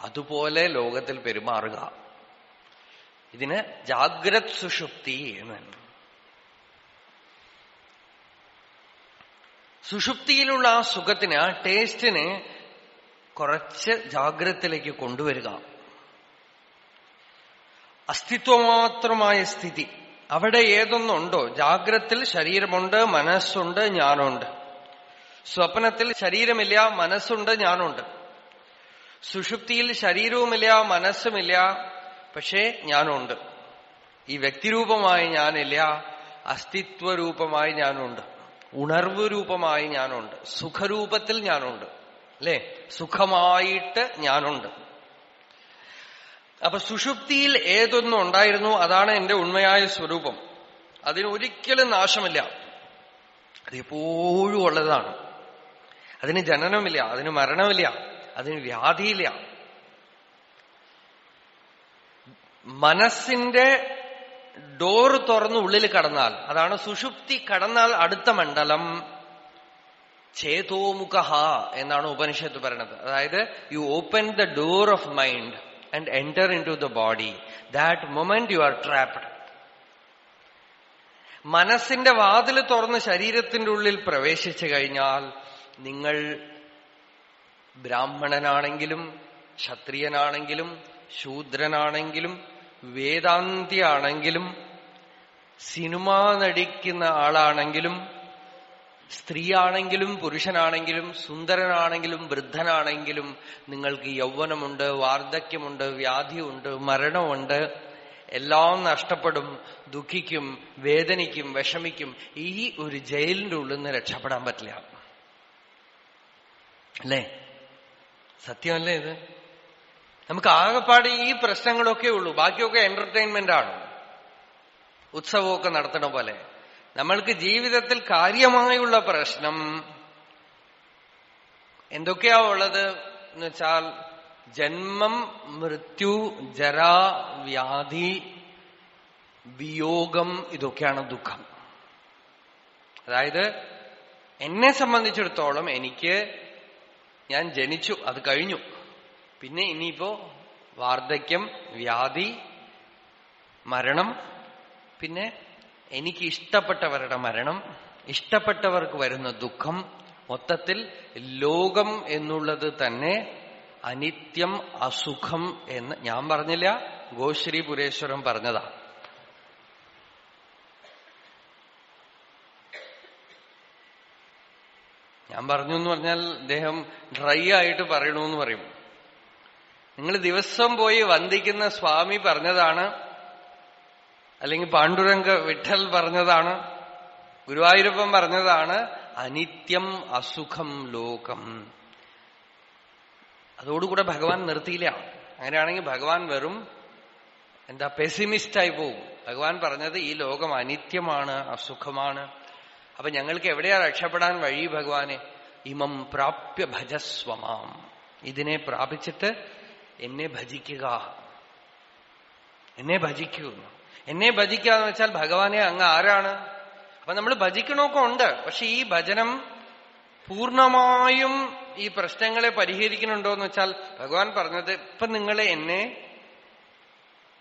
അതുപോലെ ലോകത്തിൽ പെരുമാറുക. ഇതിന് ജാഗ്രത് സുഷുപ്തി എന്നാണ്. സുഷുപ്തിയിലുള്ള ആ സുഖത്തിന്, ആ ടേസ്റ്റിന് കുറച്ച് ജാഗ്രതത്തിലേക്ക് കൊണ്ടുവരിക. അസ്തിത്വമാത്രമായ സ്ഥിതി, അവിടെ ഏതൊന്നുണ്ടോ, ജാഗ്രത്തിൽ ശരീരമുണ്ട്, മനസ്സുണ്ട്, ഞാനുണ്ട്. സ്വപ്നത്തിൽ ശരീരമില്ല, മനസ്സുണ്ട്, ഞാനുണ്ട്. സുഷുപ്തിയിൽ ശരീരവുമില്ല, മനസ്സുമില്ല, പക്ഷേ ഞാനുണ്ട്. ഈ വ്യക്തിരൂപമായ ഞാനില്ല, അസ്തിത്വരൂപമായി ഞാനുണ്ട്, ഉണർവ് രൂപമായി ഞാനുണ്ട്, സുഖരൂപത്തിൽ ഞാനുണ്ട്, അല്ലേ? സുഖമായിട്ട് ഞാനുണ്ട്. അപ്പൊ സുഷുപ്തിയിൽ ഏതൊന്നും ഉണ്ടായിരുന്നു അതാണ് എന്റെ ഉണ്മയായ സ്വരൂപം. അതിനൊരിക്കലും നാശമില്ല, അതെപ്പോഴും ഉള്ളതാണ്. അതിന് ജനനമില്ല, അതിന് മരണമില്ല, അതിന് വ്യാധിയില്ല. മനസ്സിന്റെ ഡോറ് തുറന്ന് ഉള്ളിൽ കടന്നാൽ, അതാണ് സുഷുപ്തി കടന്നാൽ അടുത്ത മണ്ഡലം ചേതോമുഖ എന്നാണ് ഉപനിഷത്ത് പറയുന്നത്. അതായത് you open the door of mind and enter in to the body. That moment you are trapped. മനസ്സിന്റെ വാതിൽ തുറന്ന് ശരീരത്തിന്റെ ഉള്ളിൽ പ്രവേശിച്ചു കഴിഞ്ഞാൽ നിങ്ങൾ ബ്രാഹ്മണനാണെങ്കിലും ക്ഷത്രിയനാണെങ്കിലും ശൂദ്രനാണെങ്കിലും വേദാന്തിയാണെങ്കിലും സിനിമ നടിക്കുന്ന ആളാണെങ്കിലും സ്ത്രീയാണെങ്കിലും പുരുഷനാണെങ്കിലും സുന്ദരനാണെങ്കിലും വൃദ്ധനാണെങ്കിലും നിങ്ങൾക്ക് യൗവനമുണ്ട്, വാർദ്ധക്യമുണ്ട്, വ്യാധിയുണ്ട്, മരണമുണ്ട്. എല്ലാം നഷ്ടപ്പെടും, ദുഃഖിക്കും, വേദനിക്കും, വിഷമിക്കും. ഈ ഒരു ജയിലിന്റെ ഉള്ളിൽ നിന്ന് രക്ഷപ്പെടാൻ പറ്റില്ല, അല്ലേ? സത്യമല്ലേ ഇത്? നമുക്ക് ആകെപ്പാട് ഈ പ്രശ്നങ്ങളൊക്കെ ഉള്ളൂ, ബാക്കിയൊക്കെ എന്റർടൈൻമെന്റ് ആണ്, ഉത്സവമൊക്കെ നടത്തണ പോലെ. നമ്മൾക്ക് ജീവിതത്തിൽ കാര്യമായുള്ള പ്രശ്നം എന്തൊക്കെയാ ഉള്ളത് എന്ന് വെച്ചാൽ ജന്മം, മൃത്യു, ജരാ, വ്യാധി, വിയോഗം, ഇതൊക്കെയാണ് ദുഃഖം. അതായത് എന്നെ സംബന്ധിച്ചിടത്തോളം ഞാൻ ജനിച്ചു, അത് കഴിഞ്ഞു. പിന്നെ ഇനിയിപ്പോ വാർദ്ധക്യം, വ്യാധി, മരണം, പിന്നെ എനിക്ക് ഇഷ്ടപ്പെട്ടവരുടെ മരണം, ഇഷ്ടപ്പെട്ടവർക്ക് വരുന്ന ദുഃഖം. മൊത്തത്തിൽ ലോകം എന്നുള്ളത് തന്നെ അനിത്യം, അസുഖം എന്ന് ഞാൻ പറഞ്ഞില്ല, ഗോശ്രീ പുരേശ്വരം പറഞ്ഞതാ. ഞാൻ പറഞ്ഞു എന്ന് പറഞ്ഞാൽ അദ്ദേഹം ഡ്രൈ ആയിട്ട് പറയണമെന്ന് പറയും. നിങ്ങൾ ദിവസം പോയി വന്ദിക്കുന്ന സ്വാമി പറഞ്ഞതാണ്, അല്ലെങ്കിൽ പാണ്ഡുരംഗ വിഠൽ പറഞ്ഞതാണ്, ഗുരുവായൂരപ്പൻ പറഞ്ഞതാണ്, അനിത്യം അസുഖം ലോകം. അതോടുകൂടെ ഭഗവാൻ നിർത്തിയില്ല. അങ്ങനെയാണെങ്കിൽ ഭഗവാൻ വെറും പെസിമിസ്റ്റായി പോകും. ഭഗവാൻ പറഞ്ഞത് ഈ ലോകം അനിത്യമാണ്, അസുഖമാണ്. അപ്പൊ ഞങ്ങൾക്ക് എവിടെയാ രക്ഷപ്പെടാൻ വഴി ഭഗവാനെ? ഇമം പ്രാപ്യ ഭജസ്വമാം. ഇതിനെ പ്രാപിച്ചിട്ട് എന്നെ ഭജിക്കുക, എന്നെ ഭജിക്കൂ. എന്നെ ഭജിക്കുക എന്ന് വെച്ചാൽ ഭഗവാനെ അങ്ങ് ആരാണ്? അപ്പൊ നമ്മൾ ഭജിക്കണമൊക്കെ ഉണ്ട്, പക്ഷെ ഈ ഭജനം പൂർണ്ണമായും ഈ പ്രശ്നങ്ങളെ പരിഹരിക്കുന്നുണ്ടോ എന്ന് വെച്ചാൽ ഭഗവാൻ പറഞ്ഞത്, ഇപ്പൊ നിങ്ങളെ എന്നെ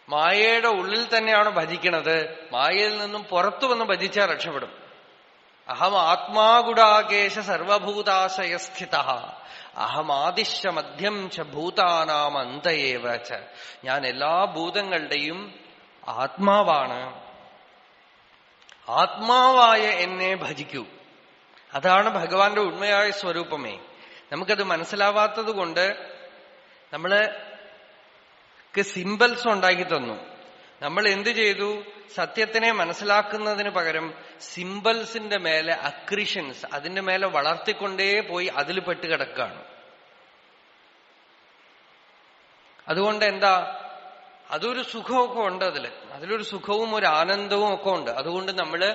മായയുടെ ഉള്ളിൽ തന്നെയാണ് ഭജിക്കണത്, മായയിൽ നിന്നും പുറത്തു വന്ന് ഭജിച്ചാൽ രക്ഷപ്പെടും. അഹം ആത്മാഗുഡാകേശ സർവഭൂതാശയസ്ഥിത അഹമാദിശ്യ മധ്യം ച ഭൂതാനാം അന്തയേവ ച. ഞാൻ എല്ലാ ഭൂതങ്ങളുടെയും ആത്മാവാണ്. ആത്മാവായ എന്നെ ഭജിക്കൂ. അതാണ് ഭഗവാന്റെ ഉണ്മയായ സ്വരൂപമേ. നമുക്കത് മനസ്സിലാവാത്തത് കൊണ്ട് നമ്മൾക്ക് സിംബൽസ് ഉണ്ടാക്കി തന്നു. നമ്മൾ എന്ത് ചെയ്തു? സത്യത്തിനെ മനസ്സിലാക്കുന്നതിന് പകരം സിംബൽസിന്റെ മേലെ അക്രിഷൻസ്, അതിന്റെ മേലെ വളർത്തിക്കൊണ്ടേ പോയി അതിൽ പെട്ട് കിടക്കുകയാണ്. അതുകൊണ്ട് എന്താ, അതൊരു സുഖമൊക്കെ ഉണ്ട്, അതിലൊരു സുഖവും ഒരു ആനന്ദവും ഒക്കെ ഉണ്ട്. അതുകൊണ്ട് നമ്മള്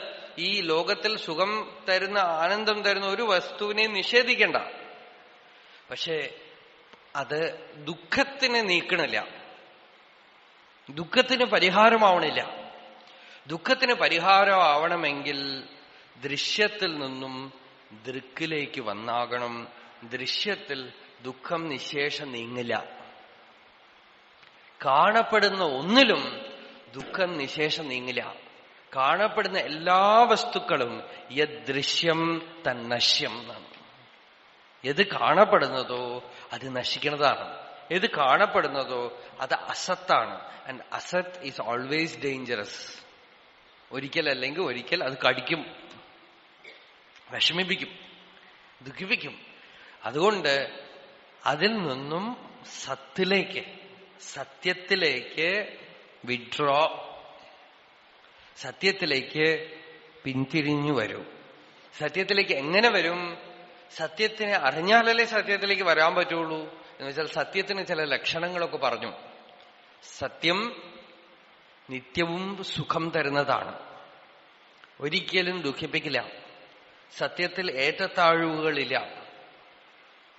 ഈ ലോകത്തിൽ സുഖം തരുന്ന, ആനന്ദം തരുന്ന ഒരു വസ്തുവിനെ നിഷേധിക്കണ്ട. പക്ഷെ അത് ദുഃഖത്തിന് നീക്കണില്ല, ദുഃഖത്തിന് പരിഹാരമാവണില്ല. ദുഃഖത്തിന് പരിഹാരമാവണമെങ്കിൽ ദൃശ്യത്തിൽ നിന്നും ദൃക്കിലേക്ക് വന്നാകണം. ദൃശ്യത്തിൽ ദുഃഖം നിശേഷം നീങ്ങില്ല. കാണപ്പെടുന്ന ഒന്നിലും ദുഃഖം നിശേഷം നീങ്ങില്ല. കാണപ്പെടുന്ന എല്ലാ വസ്തുക്കളും യദൃശ്യം തന്നശ്യം എന്നാണ്. ഏത് കാണപ്പെടുന്നതോ അത് നശിക്കുന്നതാണ്, ഏത് കാണപ്പെടുന്നതോ അത് അസത്താണ്. ആൻഡ് അസത് ഈസ് ഓൾവേസ് ഡേഞ്ചറസ്. ഒരിക്കലല്ലെങ്കിൽ ഒരിക്കൽ അത് കടിക്കും, വിഷമിപ്പിക്കും, ദുഃഖിപ്പിക്കും. അതുകൊണ്ട് അതിൽ നിന്നും സത്യത്തിലേക്ക് വിഡ്രോ, സത്യത്തിലേക്ക് പിന്തിരിഞ്ഞു വരും. സത്യത്തിലേക്ക് എങ്ങനെ വരും? സത്യത്തിനെ അറിഞ്ഞാലല്ലേ സത്യത്തിലേക്ക് വരാൻ പറ്റുള്ളൂ. എന്ന് വെച്ചാൽ സത്യത്തിന് ചില ലക്ഷണങ്ങളൊക്കെ പറഞ്ഞു. സത്യം നിത്യവും സുഖം തരുന്നതാണ്, ഒരിക്കലും ദുഃഖിപ്പിക്കില്ല. സത്യത്തിൽ ഏറ്റത്താഴ്വുകളില്ല.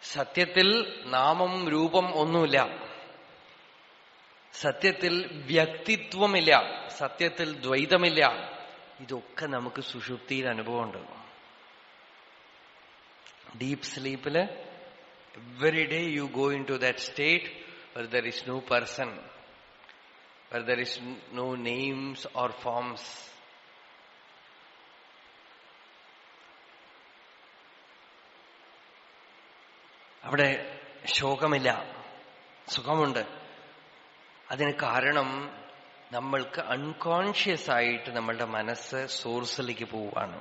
സത്യത്തിൽ നാമം രൂപം ഒന്നുമില്ല. സത്യത്തിൽ വ്യക്തിത്വമില്ല. സത്യത്തിൽ ദ്വൈതമില്ല. ഇതൊക്കെ നമുക്ക് സുഷുപ്തിയിൽ അനുഭവമുണ്ട്. ഡീപ് സ്ലീപ്പില് every day you go into that state where there is no person, where there is no names or forms. അവിടെ ശോകമില്ല, സുഖമുണ്ട്. അതിന് കാരണം നമ്മൾക്ക് അൺകോൺഷ്യസ് ആയിട്ട് നമ്മളുടെ മനസ്സ് സോഴ്സിലേക്ക് പോവുകയാണ്.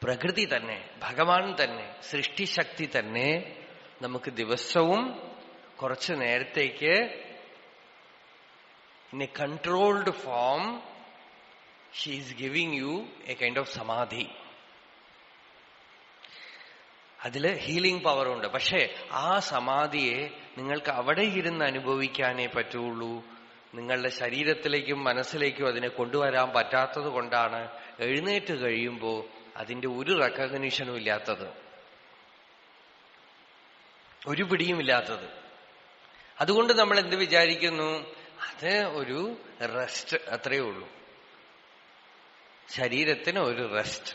പ്രകൃതി തന്നെ, ഭഗവാൻ തന്നെ, സൃഷ്ടിശക്തി തന്നെ നമുക്ക് ദിവസവും കുറച്ചു നേരത്തേക്ക് in A controlled form she is giving you A kind of സമാധി. അതില് ഹീലിംഗ് പവറുണ്ട്. പക്ഷേ ആ സമാധിയെ നിങ്ങൾക്ക് അവിടെ ഇരുന്ന് അനുഭവിക്കാനേ പറ്റുള്ളൂ. നിങ്ങളുടെ ശരീരത്തിലേക്കും മനസ്സിലേക്കും അതിനെ കൊണ്ടുവരാൻ പറ്റാത്തത് കൊണ്ടാണ് എഴുന്നേറ്റ് കഴിയുമ്പോൾ അതിന്റെ ഒരു റെക്കഗ്നിഷനും ഇല്ലാത്തത്, ഒരു പിടിയുമില്ലാത്തത്. അതുകൊണ്ട് നമ്മൾ എന്ത് വിചാരിക്കുന്നു? അത് ഒരു റെസ്റ്റ്, അത്രയേ ഉള്ളൂ. ശരീരത്തിന് ഒരു റെസ്റ്റ്,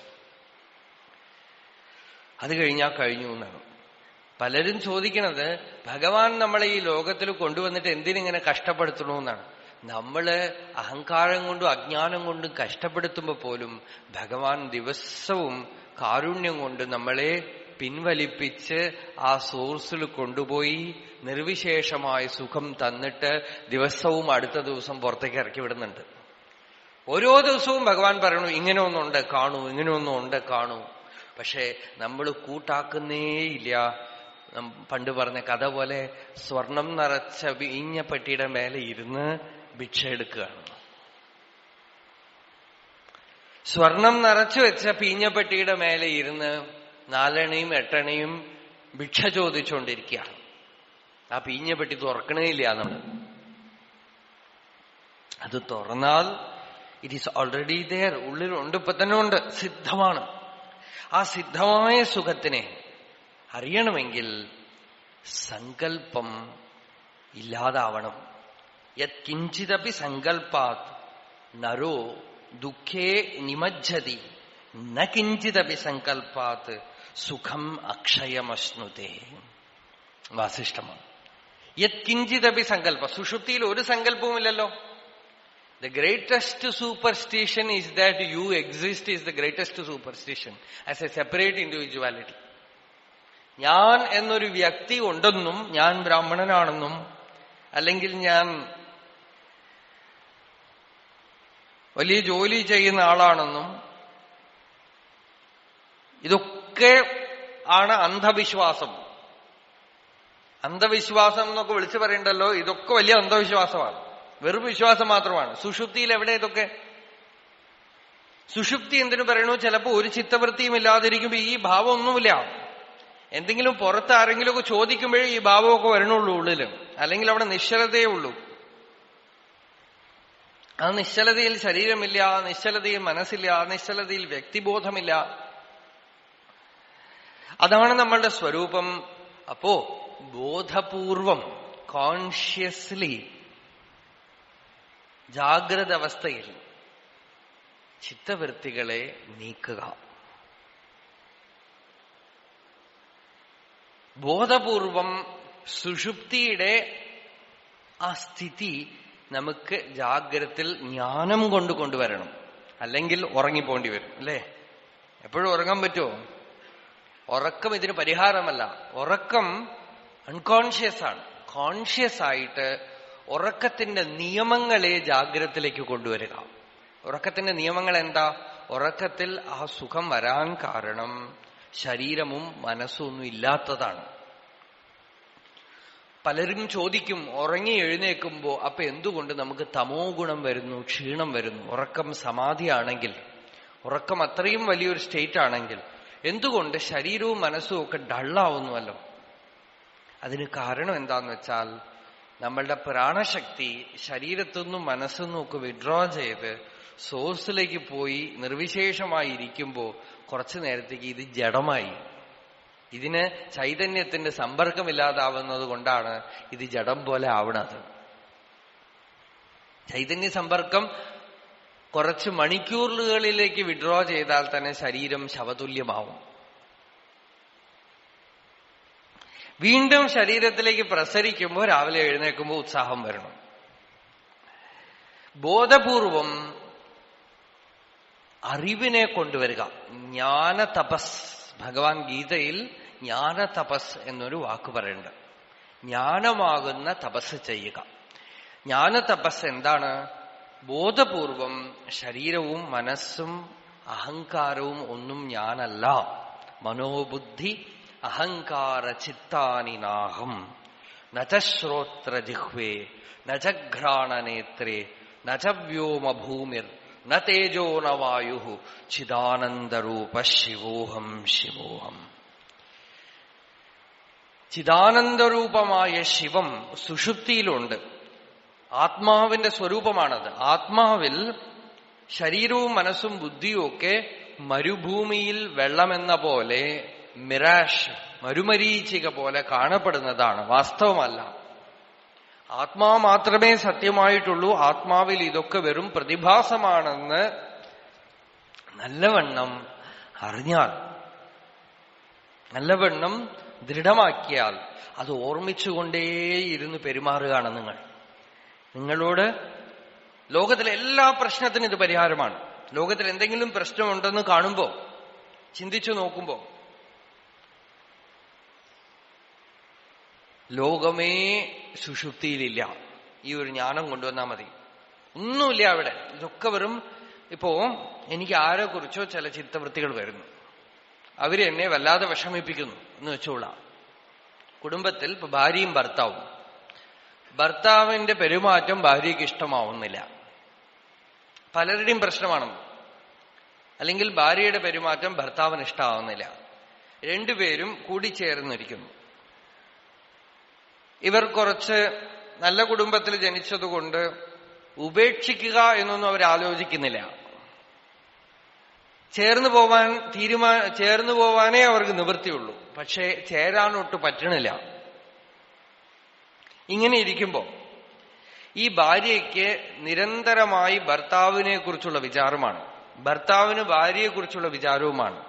അത് കഴിഞ്ഞാൽ കഴിഞ്ഞു എന്നാണ്. പലരും ചോദിക്കണത് ഭഗവാൻ നമ്മളെ ഈ ലോകത്തിൽ കൊണ്ടുവന്നിട്ട് എന്തിനിങ്ങനെ കഷ്ടപ്പെടുത്തണമെന്നാണ്. നമ്മള് അഹങ്കാരം കൊണ്ടും അജ്ഞാനം കൊണ്ടും കഷ്ടപ്പെടുത്തുമ്പോ പോലും ഭഗവാൻ ദിവസവും കാരുണ്യം കൊണ്ട് നമ്മളെ പിൻവലിപ്പിച്ച് ആ സോഴ്സിൽ കൊണ്ടുപോയി നിർവിശേഷമായ സുഖം തന്നിട്ട് ദിവസവും അടുത്ത ദിവസം പുറത്തേക്ക് ഇറക്കി വിടുന്നുണ്ട്. ഓരോ ദിവസവും ഭഗവാൻ പറയണു ഇങ്ങനെ ഒന്നുണ്ട് കാണൂ, ഇങ്ങനെ ഒന്നുണ്ട് കാണൂ. പക്ഷെ നമ്മൾ കൂട്ടാക്കുന്നേയില്ല. പണ്ട് പറഞ്ഞ കഥ പോലെ സ്വർണം നിറച്ച വീഞ്ഞപ്പെട്ടിയുടെ മേലെ ഇരുന്ന് ഭിക്ഷ എടുക്കുകയാണ്. സ്വർണം നിറച്ചു വെച്ച പീഞ്ഞപ്പെട്ടിയുടെ മേലെ ഇരുന്ന് 4 അണയും 8 അണയും ഭിക്ഷ ചോദിച്ചുകൊണ്ടിരിക്കുകയാണ്. ആ പീഞ്ഞപ്പെട്ടി തുറക്കണേയില്ല നമ്മൾ. അത് തുറന്നാൽ ഇറ്റ് ഈസ് ഓൾറെഡി ദെയർ, ഉള്ളിലുണ്ട്, ഇപ്പൊ തന്നെ ഉണ്ട്, സിദ്ധമാണ്. ആ സിദ്ധമായ സുഖത്തിനെ അറിയണമെങ്കിൽ സങ്കല്പം ഇല്ലാതാവണം. യത് കിഞ്ചിതപി സങ്കല്പാത് നരോ ദുഃഖേ നിമജ്ജതി ന കിഞ്ചിതപി സങ്കല്പാത് സുഖം അക്ഷയമശ്നുതേ. വാസിഷ്ഠമാണ്. യത് കിഞ്ചിതപി സങ്കല്പ. സുഷുപ്തിയിൽ ഒരു സങ്കല്പവുമില്ലല്ലോ. The greatest superstition is that you exist is the greatest superstition as a separate individuality. ഞാൻ എന്നൊരു വ്യക്തി ഉണ്ടെന്നും ഞാൻ ബ്രാഹ്മണനാണെന്നും അല്ലെങ്കിൽ ഞാൻ വലിയ ജോലി ചെയ്യുന്ന ആളാണെന്നും ഇതൊക്കെ ആണ് അന്ധവിശ്വാസം. അന്ധവിശ്വാസം എന്നൊക്കെ വിളിച്ചു പറയണ്ടല്ലോ, ഇതൊക്കെ വലിയ അന്ധവിശ്വാസമാണ്, വെറും വിശ്വാസം മാത്രമാണ്. സുഷുപ്തിയിൽ എവിടെ ഇതൊക്കെ? സുഷുപ്തി എന്തിനു പറയണു? ചിലപ്പോ ഒരു ചിത്തവൃത്തിയും ഇല്ലാതിരിക്കുമ്പോ ഈ ഭാവം ഒന്നുമില്ല. എന്തെങ്കിലും പുറത്ത് ആരെങ്കിലുമൊക്കെ ചോദിക്കുമ്പോഴേ ഈ ഭാവമൊക്കെ വരണുള്ളൂ ഉള്ളില്. അല്ലെങ്കിൽ അവിടെ നിശ്ചലതയേ ഉള്ളൂ. ആ നിശ്ചലതയിൽ ശരീരമില്ല, ആ നിശ്ചലതയിൽ മനസ്സില്ല, ആ നിശ്ചലതയിൽ വ്യക്തിബോധമില്ല. അതാണ് നമ്മളുടെ സ്വരൂപം. അപ്പോ ബോധപൂർവം കോൺഷ്യസ്ലി ജാഗ്രത അവസ്ഥയിൽ ചിത്തവൃത്തികളെ നീക്കുക. ബോധപൂർവം സുഷുപ്തിയുടെ ആ സ്ഥിതി നമുക്ക് ജാഗ്രതയിൽ ജ്ഞാനം കൊണ്ട് കൊണ്ടുവരണം. അല്ലെങ്കിൽ ഉറങ്ങിപ്പോണ്ടി വരും, അല്ലേ? എപ്പോഴും ഉറങ്ങാൻ പറ്റുമോ? ഉറക്കം ഇതിന് പരിഹാരമല്ല. ഉറക്കം അൺകോൺഷ്യസ് ആണ്. കോൺഷ്യസ് ആയിട്ട് ഉറക്കത്തിന്റെ നിയമങ്ങളെ ജാഗ്രതത്തിലേക്ക് കൊണ്ടുവരിക. ഉറക്കത്തിന്റെ നിയമങ്ങൾ എന്താ? ഉറക്കത്തിൽ ആ സുഖം വരാൻ കാരണം ശരീരവും മനസ്സും ഒന്നും ഇല്ലാത്തതാണ്. പലരും ചോദിക്കും, ഉറങ്ങി എഴുന്നേൽക്കുമ്പോ അപ്പൊ എന്തുകൊണ്ട് നമുക്ക് തമോ ഗുണം വരുന്നു, ക്ഷീണം വരുന്നു? ഉറക്കം സമാധിയാണെങ്കിൽ ഉറക്കം അത്രയും വലിയൊരു സ്റ്റേറ്റ് ആണെങ്കിൽ എന്തുകൊണ്ട് ശരീരവും മനസ്സും ഒക്കെ ഡള്ളാവുന്നുവല്ലോ? അതിന് കാരണം എന്താന്ന് വെച്ചാൽ നമ്മളുടെ പ്രാണശക്തി ശരീരത്തുനിന്നും മനസ്സുനിന്നും ഒക്കെ വിഡ്രോ ചെയ്ത് സോഴ്സിലേക്ക് പോയി നിർവിശേഷമായി ഇരിക്കുമ്പോൾ കുറച്ചു നേരത്തേക്ക് ഇത് ജഡമായി. ഇതിന് ചൈതന്യത്തിന്റെ സമ്പർക്കമില്ലാതാവുന്നത് കൊണ്ടാണ് ഇത് ജഡം പോലെ ആവണത്. ചൈതന്യ സമ്പർക്കം കുറച്ച് മണിക്കൂറുകളിലേക്ക് വിഡ്രോ ചെയ്താൽ തന്നെ ശരീരം ശവതുല്യമാവും. വീണ്ടും ശരീരത്തിലേക്ക് പ്രസരിക്കുമ്പോൾ രാവിലെ എഴുന്നേൽക്കുമ്പോൾ ഉത്സാഹം വരണം. ബോധപൂർവം അറിവിനെ കൊണ്ടുവരിക. ജ്ഞാന തപസ്. ഭഗവാൻ ഗീതയിൽ ജ്ഞാന തപസ് എന്നൊരു വാക്ക് പറയുന്നുണ്ട്. ജ്ഞാനമാകുന്ന തപസ് ചെയ്യുക. ജ്ഞാന തപസ് എന്താണ്? ബോധപൂർവം ശരീരവും മനസ്സും അഹങ്കാരവും ഒന്നും ഞാനല്ല. മനോബുദ്ധി അഹങ്കാര ചിത്താനി നാഹം നച ശ്രോത്ര ജിഹ്വേ നച ഘ്രാണനേത്രേ നച വ്യോമഭൂമിർ ന തേജോ ന വായു ചിദാനന്ദരൂപ ശിവോഹം ശിവോഹം. ചിദാനന്ദരൂപമായ ശിവം സുഷുപ്തിയിലുണ്ട്. ആത്മാവിന്റെ സ്വരൂപമാണത്. ആത്മാവിൽ ശരീരവും മനസ്സും ബുദ്ധിയും ഒക്കെ മരുഭൂമിയിൽ വെള്ളമെന്ന പോലെ, മിറാഷ് മരുമരീചിക പോലെ കാണപ്പെടുന്നതാണ്, വാസ്തവമല്ല. ആത്മാവ് മാത്രമേ സത്യമായിട്ടുള്ളൂ. ആത്മാവിൽ ഇതൊക്കെ വെറും പ്രതിഭാസമാണെന്ന് നല്ലവണ്ണം അറിഞ്ഞാൽ, നല്ലവണ്ണം ദൃഢമാക്കിയാൽ, അത് ഓർമ്മിച്ചുകൊണ്ടേയിരുന്ന് പെരുമാറുകയാണ് നിങ്ങൾ. നിങ്ങളോട് ലോകത്തിലെ എല്ലാ പ്രശ്നത്തിനും ഇത് പരിഹാരമാണ്. ലോകത്തിൽ എന്തെങ്കിലും പ്രശ്നമുണ്ടെന്ന് കാണുമ്പോ, ചിന്തിച്ചു നോക്കുമ്പോ, ലോകമേ സുഷുപ്തിയിലില്ല. ഈ ഒരു ജ്ഞാനം കൊണ്ടുവന്നാൽ മതി. ഒന്നുമില്ല അവിടെ. ഇതൊക്കെ വെറും, ഇപ്പോ എനിക്ക് ആരെക്കുറിച്ചോ ചില ചിത്തവൃത്തികൾ വരുന്നു, അവരെന്നെ വല്ലാതെ വിഷമിപ്പിക്കുന്നു എന്ന് വെച്ചോളാം. കുടുംബത്തിൽ ഇപ്പൊ ഭാര്യയും ഭർത്താവും, ഭർത്താവിന്റെ പെരുമാറ്റം ഭാര്യയ്ക്ക് ഇഷ്ടമാവുന്നില്ല. പലരുടെയും പ്രശ്നമാണ്. അല്ലെങ്കിൽ ഭാര്യയുടെ പെരുമാറ്റം ഭർത്താവിന് ഇഷ്ടമാവുന്നില്ല. രണ്ടുപേരും കൂടിച്ചേർന്നിരിക്കുന്നു. ഇവർ കുറച്ച് നല്ല കുടുംബത്തിൽ ജനിച്ചതുകൊണ്ട് ഉപേക്ഷിക്കുക എന്നൊന്നും അവർ ആലോചിക്കുന്നില്ല. ചേർന്നു പോവാനേ അവർക്ക് നിവൃത്തിയുള്ളൂ. പക്ഷേ ചേരാനൊട്ട് പറ്റണില്ല. ഇങ്ങനെ ഇരിക്കുമ്പോ ഈ ഭാര്യയ്ക്ക് നിരന്തരമായി ഭർത്താവിനെ കുറിച്ചുള്ള വിചാരമാണ്, ഭർത്താവിന് ഭാര്യയെക്കുറിച്ചുള്ള വിചാരവുമാണ്.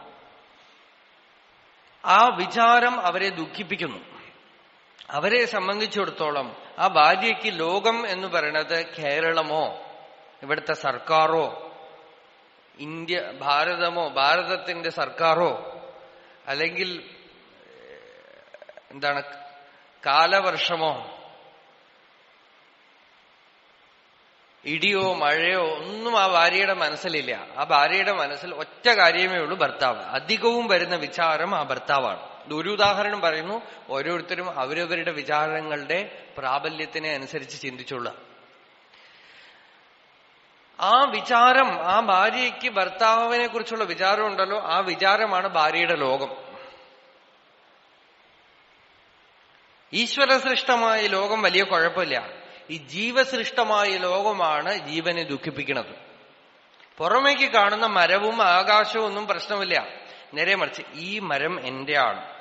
ആ വിചാരം അവരെ ദുഃഖിപ്പിക്കുന്നു. അവരെ സംബന്ധിച്ചിടത്തോളം ആ ഭാര്യയ്ക്ക് ലോകം എന്ന് പറയുന്നത് കേരളമോ ഇവിടുത്തെ സർക്കാരോ ഭാരതമോ ഭാരതത്തിന്റെ സർക്കാരോ അല്ലെങ്കിൽ എന്താണ് കാലവർഷമോ ഇടിയോ മഴയോ ഒന്നും ആ ഭാര്യയുടെ മനസ്സിലില്ല. ആ ഭാര്യയുടെ മനസ്സിൽ ഒറ്റ കാര്യമേ ഉള്ളൂ, ഭർത്താവ്. അധികവും വരുന്ന വിചാരം ആ ഭർത്താവാണ്. ഒരു ഉദാഹരണം പറയുന്നു. ഓരോരുത്തരും അവരവരുടെ വിചാരങ്ങളുടെ പ്രാബല്യത്തിനെ അനുസരിച്ച് ചിന്തിച്ചുള്ള ആ വിചാരം, ആ ഭാര്യയ്ക്ക് ഭർത്താവിനെ കുറിച്ചുള്ള വിചാരം ഉണ്ടല്ലോ, ആ വിചാരമാണ് ഭാര്യയുടെ ലോകം. ഈശ്വരസൃഷ്ടമായ ലോകം വലിയ കുഴപ്പമില്ല. ഈ ജീവസൃഷ്ടമായ ലോകമാണ് ജീവനെ ദുഃഖിപ്പിക്കുന്നത്. പുറമേക്ക് കാണുന്ന മരവും ആകാശവും ഒന്നും പ്രശ്നമില്ല. നേരെ മറിച്ച് ഈ മരം എന്റെയാണ്,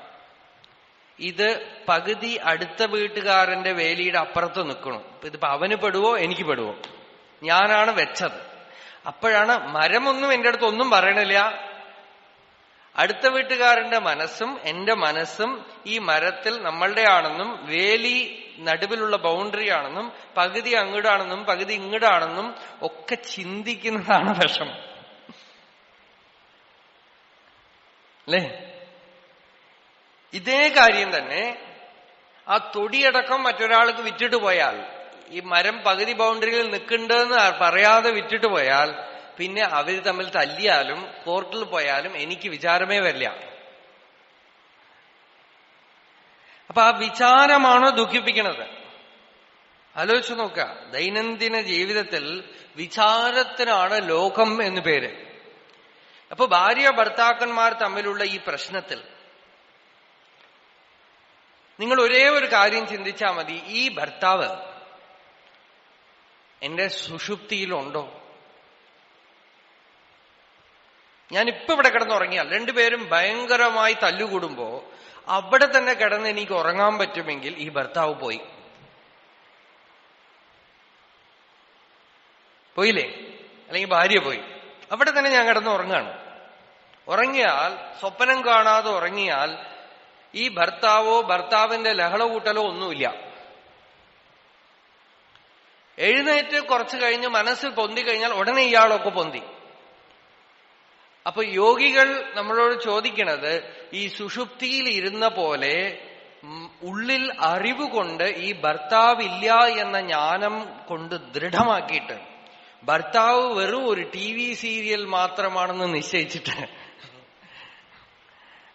ഇത് പകുതി അടുത്ത വീട്ടുകാരന്റെ വേലിയുടെ അപ്പുറത്ത് നിൽക്കണം. ഇതിപ്പോ അവന് പെടുവോ എനിക്ക് പെടുവോ, ഞാനാണ് വെച്ചത്. അപ്പോഴാണ് മരമൊന്നും എന്റെ അടുത്ത് ഒന്നും പറയണില്ല. അടുത്ത വീട്ടുകാരന്റെ മനസ്സും എന്റെ മനസ്സും ഈ മരത്തിൽ നമ്മളുടെ ആണെന്നും വേലി നടുവിലുള്ള ബൗണ്ടറി ആണെന്നും പകുതി അങ്ങോട്ടാണെന്നും പകുതി ഇങ്ങോട്ടാണെന്നും ഒക്കെ ചിന്തിക്കുന്നതാണ് വിഷമം, അല്ലേ? ഇതേ കാര്യം തന്നെ ആ തൊടിയടക്കം മറ്റൊരാൾക്ക് വിറ്റിട്ട് പോയാൽ, ഈ മരം പകുതി ബൗണ്ടറിയിൽ നിൽക്കണ്ടെന്ന് പറയാതെ വിറ്റിട്ട് പോയാൽ, പിന്നെ അവര് തമ്മിൽ തല്ലിയാലും കോർട്ടിൽ പോയാലും എനിക്ക് വിചാരമേ വരില്ല. അപ്പൊ ആ വിചാരമാണോ ദുഃഖിപ്പിക്കുന്നത്? ആലോചിച്ചു നോക്കുക. ദൈനംദിന ജീവിതത്തിൽ വിചാരത്തിനാണ് ലോകം എന്ന് പേര്. അപ്പൊ ഭാര്യ ഭർത്താക്കന്മാർ തമ്മിലുള്ള ഈ പ്രശ്നത്തിൽ നിങ്ങൾ ഒരേ ഒരു കാര്യം ചിന്തിച്ചാൽ മതി. ഈ ഭർത്താവ് എന്റെ സുഷുപ്തിയിലുണ്ടോ? ഞാനിപ്പോ ഇവിടെ കിടന്നുറങ്ങിയാൽ രണ്ടുപേരും ഭയങ്കരമായി തല്ലുകൂടുമ്പോ അവിടെ തന്നെ കിടന്ന് എനിക്ക് ഉറങ്ങാൻ പറ്റുമെങ്കിൽ ഈ ഭർത്താവ് പോയില്ലേ? അല്ലെങ്കിൽ ഭാര്യ പോയി. അവിടെ തന്നെ ഞാൻ കിടന്ന് ഉറങ്ങാണ്. ഉറങ്ങിയാൽ, സ്വപ്നം കാണാതെ ഉറങ്ങിയാൽ ഈ ഭർത്താവോ ഭർത്താവിന്റെ ലഹള കൂട്ടലോ ഒന്നുമില്ല. എഴുന്നേറ്റ് കുറച്ചു കഴിഞ്ഞ് മനസ്സിൽ പൊന്തി കഴിഞ്ഞാൽ ഉടനെ ഇയാളൊക്കെ പൊന്തി. അപ്പൊ യോഗികൾ നമ്മളോട് ചോദിക്കണത്, ഈ സുഷുപ്തിയിൽ ഇരുന്ന പോലെ ഉള്ളിൽ അറിവ് കൊണ്ട് ഈ ഭർത്താവില്ല എന്ന ജ്ഞാനം കൊണ്ട് ദൃഢമാക്കിയിട്ട്, ഭർത്താവ് വെറും ഒരു TV സീരിയൽ മാത്രമാണെന്ന് നിശ്ചയിച്ചിട്ട്,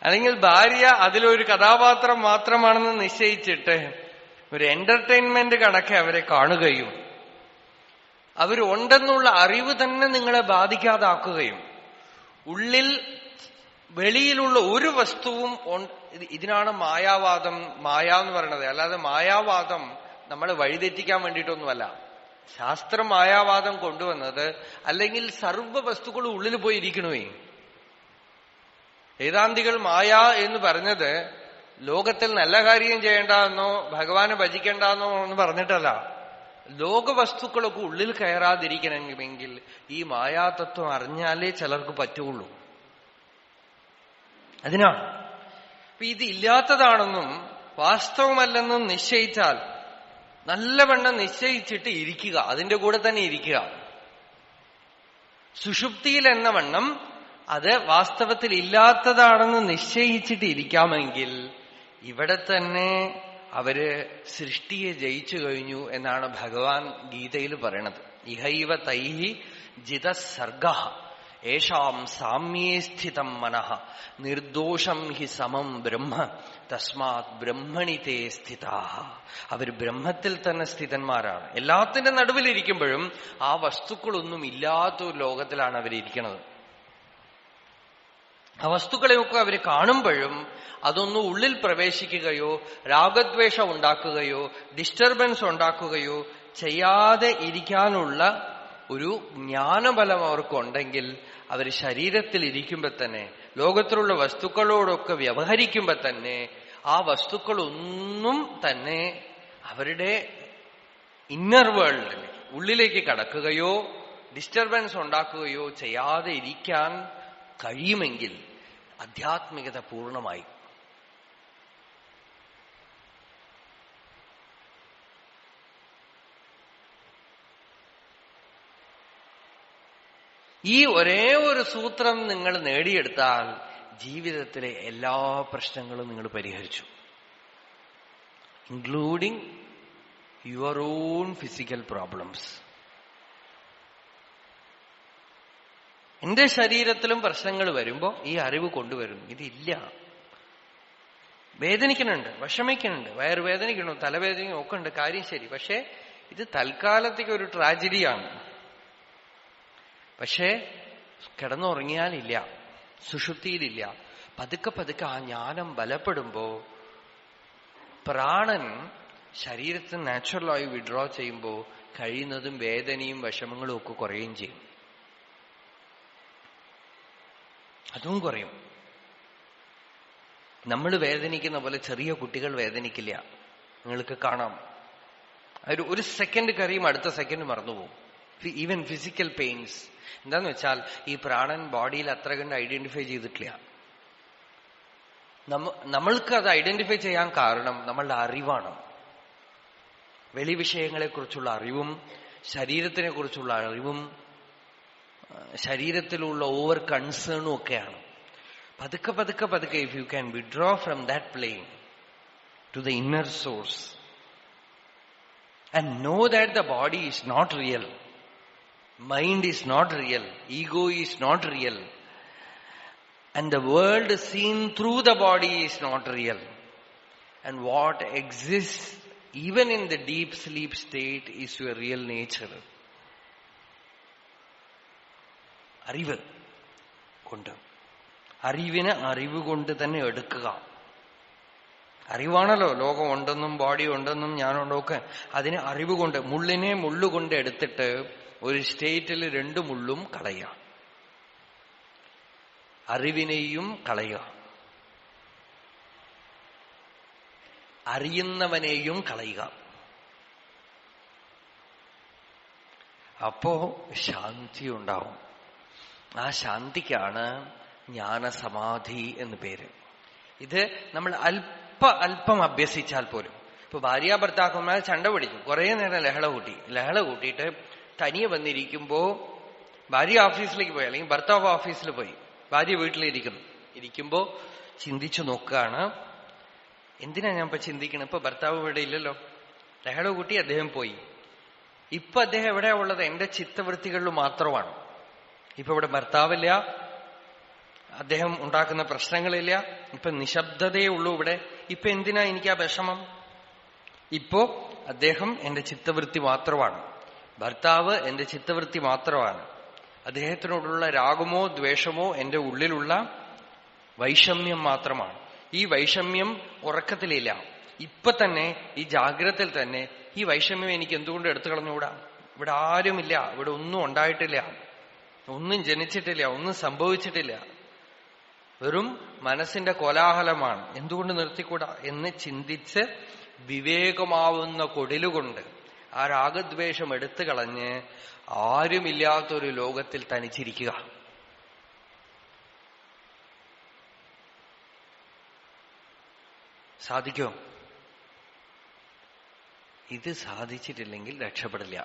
അല്ലെങ്കിൽ ഭാര്യ അതിലൊരു കഥാപാത്രം മാത്രമാണെന്ന് നിശ്ചയിച്ചിട്ട് ഒരു എന്റർടൈൻമെന്റ് കണക്കെ അവരെ കാണുകയും അവരുണ്ടെന്നുള്ള അറിവ് തന്നെ നിങ്ങളെ ബാധിക്കാതാക്കുകയും ഉള്ളിൽ വെളിയിലുള്ള ഒരു വസ്തുവും ഇതിനാണ് മായാവാദം, മായ എന്ന് പറയണത്. അല്ലാതെ മായാവാദം നമ്മളെ വഴിതെറ്റിക്കാൻ വേണ്ടിയിട്ടൊന്നുമല്ല. ശാസ്ത്രം മായാവാദം കൊണ്ടുവന്നത് അല്ലെങ്കിൽ സർവ്വ വസ്തുക്കളും ഉള്ളിൽ പോയിരിക്കണമേ. വേദാന്തികൾ മായ എന്ന് പറഞ്ഞത് ലോകത്തിൽ നല്ല കാര്യം ചെയ്യേണ്ടെന്നോ ഭഗവാനെ ഭജിക്കേണ്ടെന്നോ എന്ന് പറഞ്ഞിട്ടല്ല. ലോകവസ്തുക്കളൊക്കെ ഉള്ളിൽ കയറാതിരിക്കണമെങ്കിൽ ഈ മായാതത്വം അറിഞ്ഞാലേ ചിലർക്ക് പറ്റുള്ളൂ. അതിനാണ് ഇത് ഇല്ലാത്തതാണെന്നും വാസ്തവമല്ലെന്നും നിശ്ചയിച്ചാൽ നല്ലവണ്ണം നിശ്ചയിച്ചിട്ട് ഇരിക്കുക, അതിന്റെ കൂടെ തന്നെ ഇരിക്കുക. സുഷുപ്തിയിൽ എന്ന വണ്ണം അത് വാസ്തവത്തിൽ ഇല്ലാത്തതാണെന്ന് നിശ്ചയിച്ചിട്ട് ഇരിക്കാമെങ്കിൽ ഇവിടെ തന്നെ അവര് സൃഷ്ടിയെ ജയിച്ചു കഴിഞ്ഞു എന്നാണ് ഭഗവാൻ ഗീതയിൽ പറയണത്. ഇഹൈവ തൈഹി ജിതസർഗഃ ഏഷാം സാമ്യേ സ്ഥിതം മനഃ നിർദോഷം ഹി സമം ബ്രഹ്മ തസ്മാത് ബ്രഹ്മണി തേ സ്ഥിതാഃ. അവർ ബ്രഹ്മത്തിൽ തന്നെ സ്ഥിതന്മാരാണ്. എല്ലാത്തിന്റെ നടുവിലിരിക്കുമ്പോഴും ആ വസ്തുക്കളൊന്നും ഇല്ലാത്തൊരു ലോകത്തിലാണ് അവരിയ്ക്കുന്നത്. ആ വസ്തുക്കളെയൊക്കെ അവർ കാണുമ്പോഴും അതൊന്നും ഉള്ളിൽ പ്രവേശിക്കുകയോ രാഗദ്വേഷം ഉണ്ടാക്കുകയോ ഡിസ്റ്റർബൻസ് ഉണ്ടാക്കുകയോ ചെയ്യാതെ ഇരിക്കാനുള്ള ഒരു ജ്ഞാനബലം അവർക്കുണ്ടെങ്കിൽ അവർ ശരീരത്തിൽ ഇരിക്കുമ്പോൾ തന്നെ, ലോകത്തിലുള്ള വസ്തുക്കളോടൊക്കെ വ്യവഹരിക്കുമ്പോൾ തന്നെ ആ വസ്തുക്കളൊന്നും തന്നെ അവരുടെ ഇന്നർ വേൾഡിൽ ഉള്ളിലേക്ക് കടക്കുകയോ ഡിസ്റ്റർബൻസ് ഉണ്ടാക്കുകയോ ചെയ്യാതെ ഇരിക്കാൻ കഴിയുമെങ്കിൽ ആധ്യാത്മികത പൂർണ്ണമായി. ഈ ഒരേ ഒരു സൂത്രം നിങ്ങൾ നേടിയെടുത്താൽ ജീവിതത്തിലെ എല്ലാ പ്രശ്നങ്ങളും നിങ്ങൾ പരിഹരിച്ചു, including your own physical problems. എന്റെ ശരീരത്തിലും പ്രശ്നങ്ങൾ വരുമ്പോ ഈ അറിവ് കൊണ്ടുവരുന്നു. ഇതില്ല, വേദനിക്കുന്നുണ്ട്, വിഷമിക്കുന്നുണ്ട്, വയറുവേദനിക്കണം, തലവേദനയും ഒക്കെ ഉണ്ട്, കാര്യം ശരി. പക്ഷെ ഇത് തൽക്കാലത്തേക്ക് ഒരു ട്രാജഡിയാണ്. പക്ഷേ കിടന്നുറങ്ങിയാലില്ല, സുഷുപ്തിയിലില്ല. പതുക്കെ പതുക്കെ ആ ജ്ഞാനം ബലപ്പെടുമ്പോ പ്രാണൻ ശരീരത്തിൽ നാച്ചുറലായി വിഡ്രോ ചെയ്യുമ്പോൾ കഴിയുന്നതും വേദനയും വിഷമങ്ങളും ഒക്കെ കുറയുകയും ചെയ്യും. അതും കുറയും. നമ്മൾ വേദനിക്കുന്ന പോലെ ചെറിയ കുട്ടികൾ വേദനിക്കില്ല. നിങ്ങൾക്ക് കാണാം, ഒരു സെക്കൻഡ് കറിയും അടുത്ത സെക്കൻഡ് മറന്നുപോകും. Even physical pains. എന്താന്ന് വെച്ചാൽ ഈ പ്രാണൻ ബോഡിയിൽ അത്ര കണ്ട് ഐഡന്റിഫൈ ചെയ്തിട്ടില്ല. നമ്മൾക്ക് അത് ഐഡന്റിഫൈ ചെയ്യാൻ കാരണം നമ്മളുടെ അറിവാണ്. വെളി വിഷയങ്ങളെക്കുറിച്ചുള്ള അറിവും ശരീരത്തിനെ കുറിച്ചുള്ള അറിവും ശരീരത്തിലുള്ള ഓവർ കൺസേണും ഒക്കെയാണ്. പതുക്കെ പതുക്കെ പതുക്കെ if you can withdraw from that plane to the inner source and know that the body is not real, mind is not real, ego is not real, and the world seen through the body is not real, and what exists even in the deep sleep state is your real nature. അറിവ് കൊണ്ട്. അറിവിന് അറിവ് കൊണ്ട് തന്നെ എടുക്കുക. അറിവാണല്ലോ ലോകം ഉണ്ടെന്നും body ഉണ്ടെന്നും ഞാനുണ്ടോ ഒക്കെ. അതിന് അറിവ് കൊണ്ട്, മുള്ളിനെ മുള്ളുകൊണ്ട് എടുത്തിട്ട് ഒരു സ്റ്റേറ്റിൽ 2 മുള്ളും കളയുക. അറിവിനെയും കളയുക, അറിയുന്നവനെയും കളയുക. അപ്പോ ശാന്തി ഉണ്ടാവും. ആ ശാന്തിക്കാണ് ജ്ഞാനസമാധി എന്ന് പേര്. ഇത് നമ്മൾ അല്പം അഭ്യസിച്ചാൽ പോലും. ഇപ്പൊ ഭാര്യാഭർത്താക്കന്മാർ ചണ്ട പിടിക്കും, കുറെ നേരം ലഹള കൂട്ടിയിട്ട് തനിയെ വന്നിരിക്കുമ്പോ ഭാര്യ ഓഫീസിലേക്ക് പോയി, അല്ലെങ്കിൽ ഭർത്താവ് ഓഫീസിൽ പോയി, ഭാര്യ വീട്ടിലിരിക്കുമ്പോ ചിന്തിച്ചു നോക്കുകയാണ്, എന്തിനാ ഞാൻ ഇപ്പൊ ചിന്തിക്കണം? ഇപ്പൊ ഭർത്താവ് ഇവിടെ ഇല്ലല്ലോ, ലഹള കൂട്ടി അദ്ദേഹം പോയി. ഇപ്പൊ അദ്ദേഹം എവിടെയാ ഉള്ളത്? എന്റെ ചിത്തവൃത്തികളിൽ മാത്രമാണ്. ഇപ്പൊ ഇവിടെ ഭർത്താവില്ല, അദ്ദേഹം ഉണ്ടാക്കുന്ന പ്രശ്നങ്ങളില്ല, ഇപ്പൊ നിശബ്ദതയേ ഉള്ളൂ ഇവിടെ. ഇപ്പൊ എന്തിനാ എനിക്ക് ആ വിഷമം? ഇപ്പോ അദ്ദേഹം എന്റെ ചിത്തവൃത്തി മാത്രമാണ്, ഭർത്താവ് എന്റെ ചിത്തവൃത്തി മാത്രമാണ്. അദ്ദേഹത്തിനോടുള്ള രാഗമോ ദ്വേഷമോ എന്റെ ഉള്ളിലുള്ള വൈഷമ്യം മാത്രമാണ്. ഈ വൈഷമ്യം ഉറക്കത്തിലില്ല. ഇപ്പൊ തന്നെ ഈ ജാഗ്രതയിൽ തന്നെ ഈ വൈഷമ്യം എനിക്ക് എന്തുകൊണ്ട് എടുത്തു കളഞ്ഞുകൂടാ? ഇവിടെ ആരുമില്ല, ഇവിടെ ഒന്നും ഉണ്ടായിട്ടില്ല, ഒന്നും ജനിച്ചിട്ടില്ല, ഒന്നും സംഭവിച്ചിട്ടില്ല, വെറും മനസ്സിന്റെ കോലാഹലമാണ്, എന്തുകൊണ്ട് നിർത്തിക്കൂടാ എന്ന് ചിന്തിച്ച് വിവേകമാവുന്ന കൊടിലുകൊണ്ട് ആ രാഗദ്വേഷം എടുത്തു കളഞ്ഞ് ആരുമില്ലാത്തൊരു ലോകത്തിൽ തനിച്ചിരിക്കുക. സാധിക്കോ? ഇത് സാധിച്ചിട്ടില്ലെങ്കിൽ രക്ഷപ്പെടില്ല.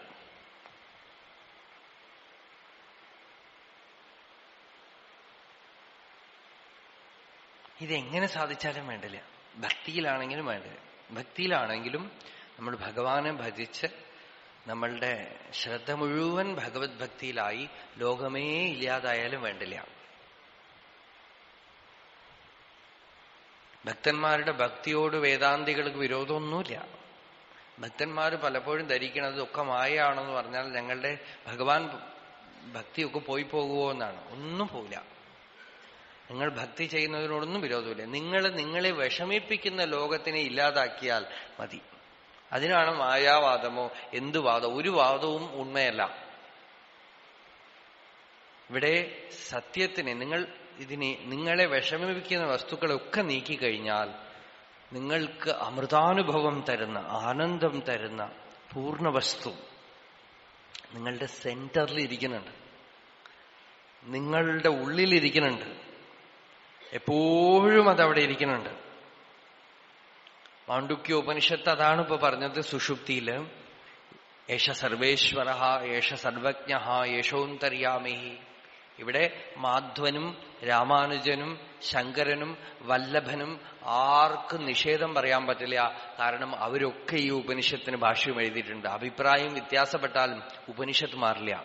ഇതെങ്ങനെ സാധിച്ചാലും വേണ്ടില്ല. ഭക്തിയിലാണെങ്കിലും വേണ്ടില്ല. ഭക്തിയിലാണെങ്കിലും നമ്മൾ ഭഗവാനെ ഭജിച്ച് നമ്മളുടെ ശ്രദ്ധ മുഴുവൻ ഭഗവത് ഭക്തിയിലായി ലോകമേ ഇല്ലാതായാലും വേണ്ടില്ല. ഭക്തന്മാരുടെ ഭക്തിയോട് വേദാന്തികൾക്ക് വിരോധമൊന്നുമില്ല. ഭക്തന്മാർ പലപ്പോഴും ധരിക്കണത് ഒക്കെ മായയാണെന്ന് പറഞ്ഞാൽ ഞങ്ങളുടെ ഭഗവാൻ ഭക്തിയൊക്കെ പോയി പോകുമോ എന്നാണ്. ഒന്നും പോവില്ല. നിങ്ങൾ ഭക്തി ചെയ്യുന്നതിനോടൊന്നും വിരോധമില്ല. നിങ്ങളെ വിഷമിപ്പിക്കുന്ന ലോകത്തിനെ ഇല്ലാതാക്കിയാൽ മതി. അതിനാണ് മായാവാദമോ എന്ത് വാദം. ഒരു വാദവും ഉണ്മയല്ല. ഇവിടെ സത്യത്തിനെ നിങ്ങളെ വിഷമിപ്പിക്കുന്ന വസ്തുക്കളൊക്കെ നീക്കിക്കഴിഞ്ഞാൽ നിങ്ങൾക്ക് അമൃതാനുഭവം തരുന്ന, ആനന്ദം തരുന്ന പൂർണ്ണ വസ്തു നിങ്ങളുടെ സെന്ററിൽ ഇരിക്കുന്നുണ്ട്, നിങ്ങളുടെ ഉള്ളിലിരിക്കുന്നുണ്ട്. എപ്പോഴും അതവിടെ ഇരിക്കുന്നുണ്ട്. മാണ്ഡുക്യോപനിഷത്ത് അതാണ് ഇപ്പൊ പറഞ്ഞത്. സുഷുപ്തിയില് ഏഷ സർവേശ്വര ഏഷ സർവജ്ഞ യേശോന്തര്യാമി. ഇവിടെ മാധ്വനും രാമാനുജനും ശങ്കരനും വല്ലഭനും ആർക്കും നിഷേധം പറയാൻ പറ്റില്ല. കാരണം അവരൊക്കെ ഈ ഉപനിഷത്തിന് ഭാഷ്യം എഴുതിയിട്ടുണ്ട്. അഭിപ്രായം വ്യത്യാസപ്പെട്ടാലും ഉപനിഷത്ത് മാറില്ല.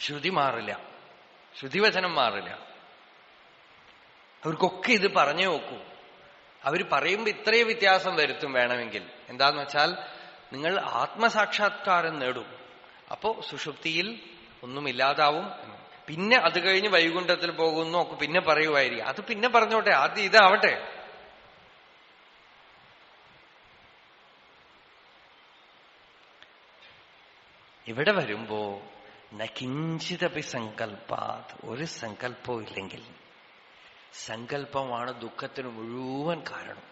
ശ്രുതി മാറില്ല, ശ്രുതിവചനം മാറില്ല. അവർക്കൊക്കെ ഇത് പറഞ്ഞു നോക്കൂ. അവർ പറയുമ്പോൾ ഇത്രയേ വ്യത്യാസം വരുത്തും വേണമെങ്കിൽ. എന്താന്ന് വെച്ചാൽ നിങ്ങൾ ആത്മസാക്ഷാത്കാരം നേടും. അപ്പോ സുഷുപ്തിയിൽ ഒന്നുമില്ലാതാവും. പിന്നെ അത് കഴിഞ്ഞ് വൈകുണ്ഠത്തിൽ പോകുന്നു ഒക്കെ പിന്നെ പറയുമായിരിക്കും. അത് പിന്നെ പറഞ്ഞോട്ടെ, ആദ്യം ഇതാവട്ടെ. ഇവിടെ വരുമ്പോ നകിഞ്ചിതപി സങ്കൽപ്പാത്, ഒരു സങ്കല്പവും ഇല്ലെങ്കിൽ. സങ്കല്പമാണ് ദുഃഖത്തിന് മുഴുവൻ കാരണം.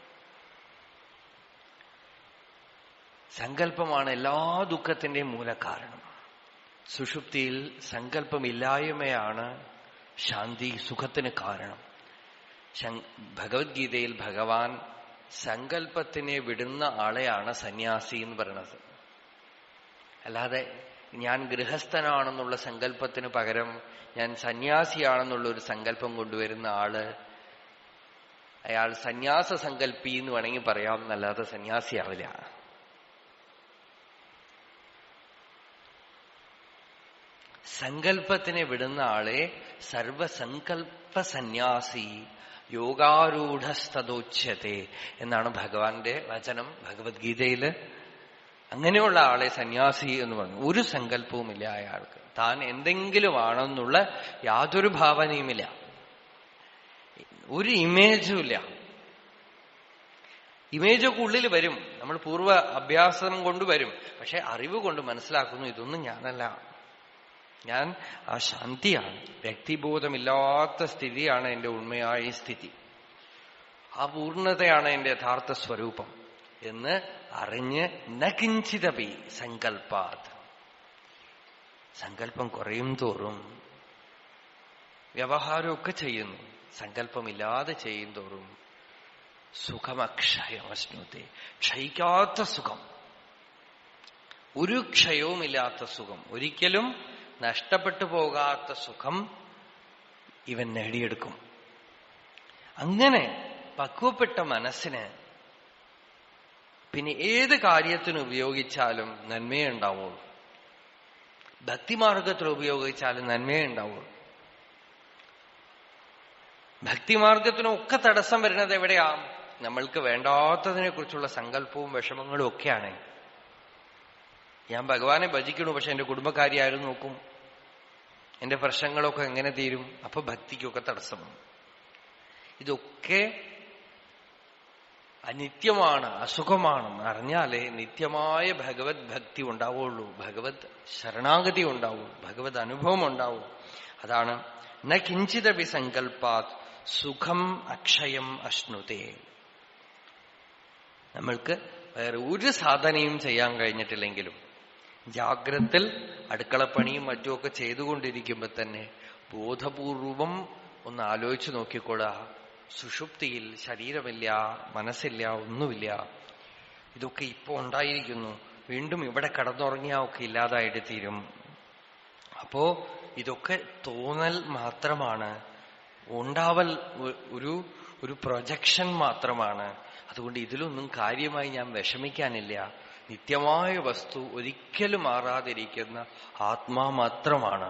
സങ്കല്പമാണ് എല്ലാ ദുഃഖത്തിന്റെയും മൂലകാരണം. സുഷുപ്തിയിൽ സങ്കല്പമില്ലായ്മയാണ് ശാന്തി സുഖത്തിന് കാരണം. ഭഗവത്ഗീതയിൽ ഭഗവാൻ സങ്കല്പത്തിനെ വിടുന്ന ആളെയാണ് സന്യാസി എന്ന് പറയുന്നത്. അല്ലാതെ ഞാൻ ഗൃഹസ്ഥനാണെന്നുള്ള സങ്കല്പത്തിന് പകരം ഞാൻ സന്യാസിയാണെന്നുള്ള ഒരു സങ്കല്പം കൊണ്ടുവരുന്ന ആള്, അയാൾ സന്യാസ സങ്കല്പി എന്ന് വേണമെങ്കിൽ പറയാം, എന്നല്ലാതെ സന്യാസിയാവില്ല. സങ്കല്പത്തിനെ വിടുന്ന ആളെ സർവസങ്കല്പ സന്യാസി, യോഗാരൂഢസ്തദോച്യത്തെ എന്നാണ് ഭഗവാന്റെ വചനം ഭഗവത്ഗീതയില്. അങ്ങനെയുള്ള ആളെ സന്യാസി എന്ന് പറഞ്ഞു. ഒരു സങ്കല്പവുമില്ല അയാൾക്ക്. താൻ എന്തെങ്കിലും ആണെന്നുള്ള യാതൊരു ഭാവനയുമില്ല, ഒരു ഇമേജുമില്ല. ഇമേജൊക്കെ ഉള്ളിൽ വരും, നമ്മൾ പൂർവ്വ അഭ്യാസം കൊണ്ട് വരും. പക്ഷെ അറിവ് കൊണ്ട് മനസ്സിലാക്കുന്നു ഇതൊന്നും ഞാനല്ല, ഞാൻ ആ ശാന്തിയാണ്, വ്യക്തിബോധമില്ലാത്ത സ്ഥിതിയാണ് എന്റെ ഉണ്മയായ സ്ഥിതി, ആ പൂർണ്ണതയാണ് എന്റെ യഥാർത്ഥ സ്വരൂപം എന്ന് അറിഞ്ഞ് നകിഞ്ചിതപി സങ്കൽപ്പാത്. സങ്കല്പം കുറയും തോറും വ്യവഹാരമൊക്കെ ചെയ്യുന്നു, സങ്കല്പമില്ലാതെ ചെയ്യും തോറും സുഖമക്ഷയമശ്നുതേ, ക്ഷയിക്കാത്ത സുഖം, ഒരു ക്ഷയവുമില്ലാത്ത സുഖം, ഒരിക്കലും നഷ്ടപ്പെട്ടു പോകാത്ത സുഖം ഇവൻ നേടിയെടുക്കും. അങ്ങനെ പക്വപ്പെട്ട മനസ്സിന് പിന്നെ ഏത് കാര്യത്തിന് ഉപയോഗിച്ചാലും നന്മയേ ഉണ്ടാവുള്ളൂ, ഭക്തിമാർഗത്തിൽ ഉപയോഗിച്ചാലും നന്മയേ ഉണ്ടാവുള്ളൂ. ഭക്തിമാർഗത്തിനൊക്കെ തടസ്സം വരുന്നത് എവിടെയാ? നമ്മൾക്ക് വേണ്ടാത്തതിനെ കുറിച്ചുള്ള സങ്കല്പവും വിഷമങ്ങളും ഒക്കെയാണ്. ഞാൻ ഭഗവാനെ ഭജിക്കണു, പക്ഷെ എന്റെ കുടുംബക്കാരിയാരും നോക്കും, എന്റെ പ്രശ്നങ്ങളൊക്കെ എങ്ങനെ തീരും? അപ്പൊ ഭക്തിക്കൊക്കെ തടസ്സമാണ്. ഇതൊക്കെ അനിത്യമാണ്, അസുഖമാണെന്ന് അറിഞ്ഞാലേ നിത്യമായ ഭഗവത് ഭക്തി ഉണ്ടാവുള്ളൂ, ഭഗവത് ശരണാഗതി ഉണ്ടാവുള്ളൂ, ഭഗവത് അനുഭവം ഉണ്ടാവുള്ളൂ. അതാണ് ന കിഞ്ചിതപി സങ്കൽപ്പാത് സുഖം അക്ഷയം അശ്നുതേ. നമ്മൾക്ക് വേറെ ഒരു സാധനയും ചെയ്യാൻ കഴിഞ്ഞിട്ടില്ലെങ്കിലും ജാഗ്രത്തിൽ അടുക്കളപ്പണിയും മറ്റുമൊക്കെ ചെയ്തുകൊണ്ടിരിക്കുമ്പോ തന്നെ ബോധപൂർവം ഒന്ന് ആലോചിച്ചു നോക്കിക്കൊള്ളുക, സുഷുപ്തിയിൽ ശരീരമില്ല, മനസ്സില്ല, ഒന്നുമില്ല, ഇതൊക്കെ ഇപ്പൊ ഉണ്ടായിരിക്കുന്നു, വീണ്ടും ഇവിടെ കടന്നുറങ്ങിയാ ഒക്കെ ഇല്ലാതായിട്ട് തീരും. അപ്പോ ഇതൊക്കെ തോന്നൽ മാത്രമാണ്, ഉണ്ടാവൽ ഒരു പ്രൊജക്ഷൻ മാത്രമാണ്. അതുകൊണ്ട് ഇതിലൊന്നും കാര്യമായി ഞാൻ വിഷമിക്കാനില്ല. നിത്യമായ വസ്തു ഒരിക്കലും മാറാതിരിക്കുന്ന ആത്മാ മാത്രമാണ്,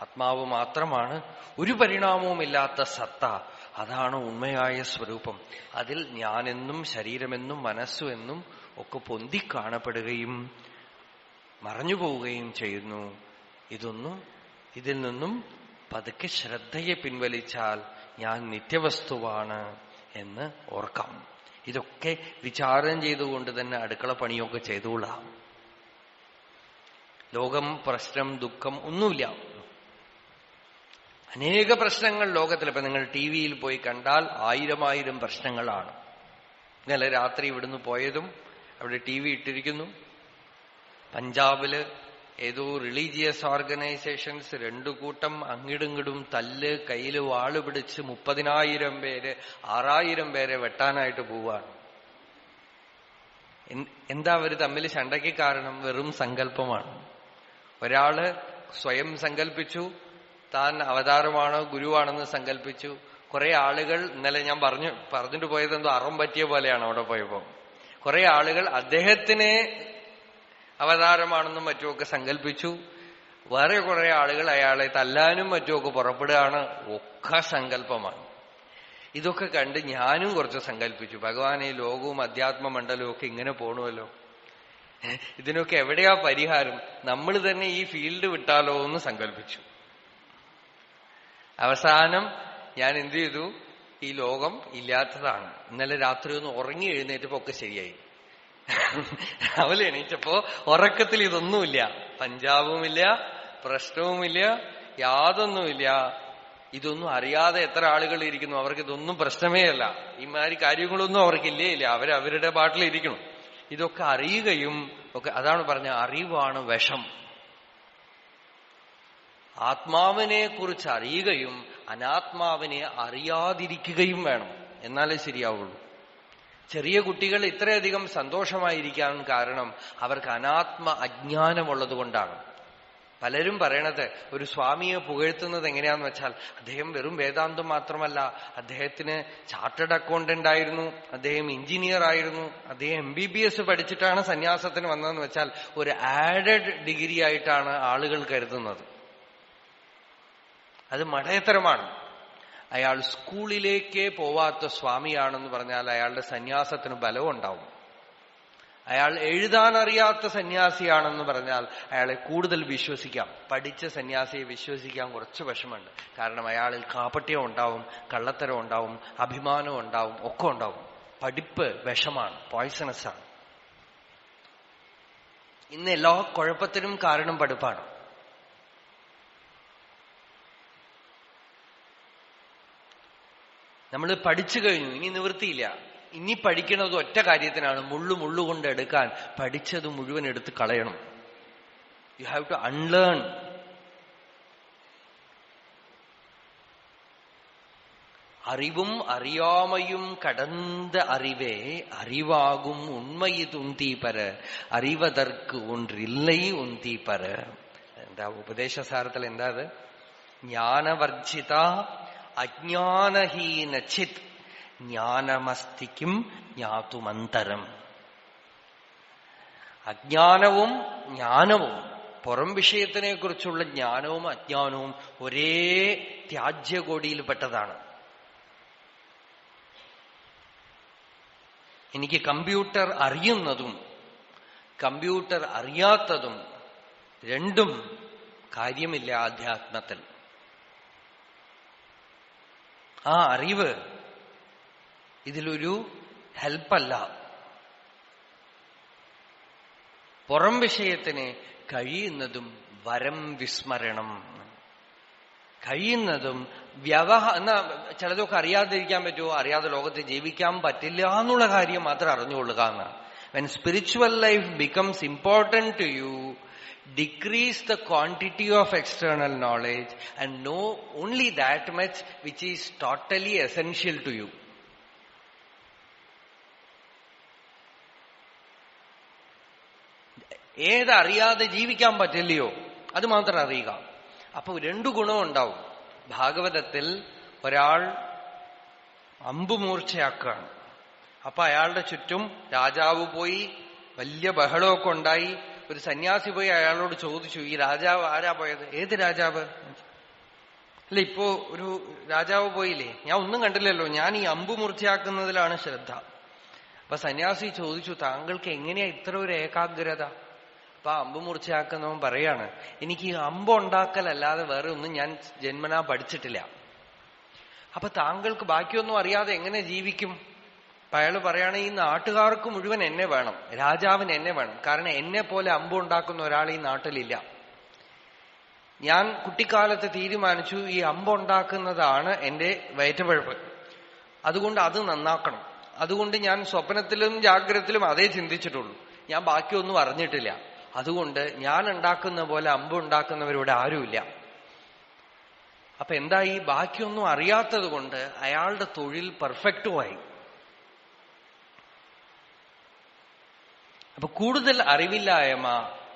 ആത്മാവ് മാത്രമാണ്, ഒരു പരിണാമവുമില്ലാത്ത സത്ത. അതാണ് ഉണ്മയായ സ്വരൂപം. അതിൽ ഞാനെന്നും ശരീരമെന്നും മനസ്സുമെന്നും ഒക്കെ പൊന്തിക്കാണപ്പെടുകയും മറഞ്ഞു പോവുകയും ചെയ്യുന്നു. ഇതിൽ നിന്നും പതുക്കെ ശ്രദ്ധയെ പിൻവലിച്ചാൽ ഞാൻ നിത്യവസ്തുവാണ് എന്ന് ഓർക്കാം. ഇതൊക്കെ വിചാരം ചെയ്തുകൊണ്ട് തന്നെ അടുക്കള പണിയൊക്കെ ചെയ്തുകൊള്ളാം. ലോകം, പ്രശ്നം, ദുഃഖം ഒന്നുമില്ല. അനേക പ്രശ്നങ്ങൾ ലോകത്തിൽ. ഇപ്പൊ നിങ്ങൾ ടി വിയിൽ പോയി കണ്ടാൽ 1000 പ്രശ്നങ്ങളാണ്. ഇന്നലെ രാത്രി ഇവിടുന്ന് പോയതും അവിടെ ടി വി ഇട്ടിരിക്കുന്നു. പഞ്ചാബില് ഏതോ റിലീജിയസ് ഓർഗനൈസേഷൻസ് 2 കൂട്ടം അങ്ങിടുങ്ങിടും തല്ല്, കയ്യില് വാള് പിടിച്ച് 30,000 പേര് 6,000 പേരെ വെട്ടാനായിട്ട് പോവാണ്. എന്താ അവര് തമ്മിൽ ശണ്ടയ്ക്ക് കാരണം? വെറും സങ്കല്പമാണ്. ഒരാള് സ്വയം സങ്കല്പിച്ചു താൻ അവതാരമാണോ ഗുരുവാണെന്ന് സങ്കല്പിച്ചു. കുറെ ആളുകൾ, ഇന്നലെ ഞാൻ പറഞ്ഞിട്ട് പോയത് എന്തോ അറം പറ്റിയ പോലെയാണ് അവിടെ പോയപ്പോ. കുറെ ആളുകൾ അദ്ദേഹത്തിനെ അവതാരമാണെന്നും മറ്റുമൊക്കെ സങ്കല്പിച്ചു. വേറെ കുറെ ആളുകൾ അയാളെ തല്ലാനും മറ്റുമൊക്കെ പുറപ്പെടുകയാണ്. ഒക്കെ സങ്കല്പമാണ്. ഇതൊക്കെ കണ്ട് ഞാനും കുറച്ച് സങ്കല്പിച്ചു, ഭഗവാനെ ലോകവും അധ്യാത്മ മണ്ഡലവും ഒക്കെ ഇങ്ങനെ പോണുമല്ലോ, ഇതിനൊക്കെ എവിടെയാ പരിഹാരം? നമ്മൾ തന്നെ ഈ ഫീൽഡ് വിട്ടാലോ എന്ന് സങ്കല്പിച്ചു. അവസാനം ഞാൻ എന്ത് ചെയ്തു? ഈ ലോകം ഇല്ലാത്തതാണ്. ഇന്നലെ രാത്രി ഒന്ന് ഉറങ്ങി എഴുന്നേറ്റപ്പോ ഒക്കെ ശരിയായി. രാവിലെ എണീറ്റപ്പോ ഉറക്കത്തിൽ ഇതൊന്നുമില്ല, പഞ്ചാബുമില്ല, പ്രശ്നവുമില്ല, യാതൊന്നുമില്ല. ഇതൊന്നും അറിയാതെ എത്ര ആളുകൾ ഇരിക്കുന്നു, അവർക്ക് ഇതൊന്നും പ്രശ്നമേ അല്ല. ഇമാതിരി കാര്യങ്ങളൊന്നും അവർക്കില്ലേ ഇല്ല, അവരവരുടെ പാട്ടിലിരിക്കണം. ഇതൊക്കെ അറിയുകയും ഒക്കെ, അതാണ് പറഞ്ഞ അറിവാണ് വിഷം. ആത്മാവിനെ കുറിച്ച് അറിയുകയും അനാത്മാവിനെ അറിയാതിരിക്കുകയും വേണം, എന്നാലേ ശരിയാവുള്ളൂ. ചെറിയ കുട്ടികൾ ഇത്രയധികം സന്തോഷമായിരിക്കാൻ കാരണം അവർക്ക് അനാത്മ അജ്ഞാനമുള്ളത് കൊണ്ടാണ്. പലരും പറയണത്, ഒരു സ്വാമിയെ പുകഴ്ത്തുന്നത് എങ്ങനെയാന്ന് വെച്ചാൽ, അദ്ദേഹം വെറും വേദാന്തം മാത്രമല്ല, അദ്ദേഹത്തിന് ചാർട്ടേഡ് അക്കൗണ്ടന്റ് ആയിരുന്നു, അദ്ദേഹം എഞ്ചിനീയർ ആയിരുന്നു, അദ്ദേഹം MBBS പഠിച്ചിട്ടാണ് സന്യാസത്തിന് വന്നതെന്ന് വെച്ചാൽ ഒരു ആഡഡ് ഡിഗ്രി ആയിട്ടാണ് ആളുകൾ കരുതുന്നത്. അത് മടയത്തരമാണ്. അയാൾ സ്കൂളിലേക്കേ പോവാത്ത സ്വാമിയാണെന്ന് പറഞ്ഞാൽ അയാളുടെ സന്യാസത്തിന് ബലവും ഉണ്ടാവും. അയാൾ എഴുതാനറിയാത്ത സന്യാസിയാണെന്ന് പറഞ്ഞാൽ അയാളെ കൂടുതൽ വിശ്വസിക്കാം. പഠിച്ച സന്യാസിയെ വിശ്വസിക്കാൻ കുറച്ച് വിഷമമുണ്ട്. കാരണം അയാളിൽ കാപട്യം ഉണ്ടാവും, കള്ളത്തരം ഉണ്ടാവും, അഭിമാനം ഉണ്ടാവും, ഒക്കെ ഉണ്ടാവും. പഠിപ്പ് വിഷമാണ്, പോയ്സണസ് ആണ്. ഇന്ന് എല്ലാ കുഴപ്പത്തിനും കാരണം പഠിപ്പാണ്. നമ്മൾ പഠിച്ചു കഴിഞ്ഞു, ഇനി നിവൃത്തിയില്ല. ഇനി പഠിക്കുന്നത് ഒറ്റ കാര്യത്തിനാണ്, മുള്ളുകൊണ്ട് എടുക്കാൻ പഠിച്ചത് മുഴുവൻ എടുത്ത് കളയണം. You have to unlearn. அறிவும் அறியாமையும் கடந்த அறிவே அறிவாகும் உண்மையிது உந்தீபர அறிவதற்கு ஒன்றில்லை உந்தீபர. എന്താ ഉപദേശസാരത്തിൽ എന്താ അത്? ജ്ഞാനവർജിത അജ്ഞാനഹീനചിത് ജ്ഞാനമസ്തിക്കും ജ്ഞാതുമന്തരം. അജ്ഞാനവും ജ്ഞാനവും, പുറം വിഷയത്തിനെ കുറിച്ചുള്ള ജ്ഞാനവും അജ്ഞാനവും ഒരേ ത്യാജ്യകോടിയിൽപ്പെട്ടതാണ്. എനിക്ക് കമ്പ്യൂട്ടർ അറിയുന്നതും കമ്പ്യൂട്ടർ അറിയാത്തതും രണ്ടും കാര്യമില്ല ആധ്യാത്മത്തിൽ. ആ അറിവ് ഇതിലൊരു ഹെൽപ്പല്ല. പുറം വിഷയത്തിന് കഴിയുന്നതും വരം വിസ്മരണം, കഴിയുന്നതും എന്നാ ചിലതൊക്കെ അറിയാതിരിക്കാൻ പറ്റുമോ? അറിയാതെ ലോകത്ത് ജീവിക്കാൻ പറ്റില്ല എന്നുള്ള കാര്യം മാത്രം അറിഞ്ഞുകൊള്ളുക എന്നാണ്. When spiritual life becomes important to you, decrease the quantity of external knowledge and know only that much which is totally essential to you. ഏതറിയാതെ ജീവിക്കാൻ പറ്റില്ലയോ അത് മാത്രം അറിയുക. അപ്പൊ രണ്ടു ഗുണവും ഉണ്ടാവും. ഭാഗവതത്തിൽ ഒരാൾ അമ്പുമൂർച്ചയാക്കുകയാണ്. അപ്പൊ അയാളുടെ ചുറ്റും രാജാവ് പോയി, വലിയ ബഹളമൊക്കെ ഉണ്ടായി. ഒരു സന്യാസി പോയി അയാളോട് ചോദിച്ചു, ഈ രാജാവ് ആരാ പോയത്? ഏത് രാജാവ്? അല്ല, ഇപ്പോ ഒരു രാജാവ് പോയില്ലേ, ഞാൻ ഒന്നും കണ്ടില്ലല്ലോ, ഞാൻ ഈ അമ്പു മൂർച്ചയാക്കുന്നതിലാണ് ശ്രദ്ധ. അപ്പൊ സന്യാസി ചോദിച്ചു, താങ്കൾക്ക് എങ്ങനെയാ ഇത്ര ഒരു ഏകാഗ്രത? അപ്പൊ അമ്പ് മൂർച്ചയാക്കുന്നവൻ പറയാണ്, എനിക്ക് ഈ അമ്പുണ്ടാക്കലല്ലാതെ വേറെ ഒന്നും ഞാൻ ജന്മനാ പഠിച്ചിട്ടില്ല. അപ്പൊ താങ്കൾക്ക് ബാക്കിയൊന്നും അറിയാതെ എങ്ങനെ ജീവിക്കും? അപ്പൊ അയാൾ പറയാണ്, ഈ നാട്ടുകാർക്ക് മുഴുവൻ എന്നെ വേണം, രാജാവിന് എന്നെ വേണം. കാരണം എന്നെ പോലെ അമ്പുണ്ടാക്കുന്ന ഒരാൾ ഈ നാട്ടിലില്ല. ഞാൻ കുട്ടിക്കാലത്ത് തീരുമാനിച്ചു, ഈ അമ്പുണ്ടാക്കുന്നതാണ് എന്റെ വയറ്റുപഴപ്പ്. അതുകൊണ്ട് അത് നന്നാക്കണം. അതുകൊണ്ട് ഞാൻ സ്വപ്നത്തിലും ജാഗ്രതത്തിലും അതേ ചിന്തിച്ചിട്ടുള്ളൂ. ഞാൻ ബാക്കിയൊന്നും അറിഞ്ഞിട്ടില്ല. അതുകൊണ്ട് ഞാൻ ഉണ്ടാക്കുന്ന പോലെ അമ്പുണ്ടാക്കുന്നവരിവിടെ ആരുമില്ല. അപ്പൊ എന്തായി? ബാക്കിയൊന്നും അറിയാത്തത് കൊണ്ട് അയാളുടെ തൊഴിൽ പെർഫെക്റ്റുമായി. അപ്പൊ കൂടുതൽ അറിവില്ലായ്മ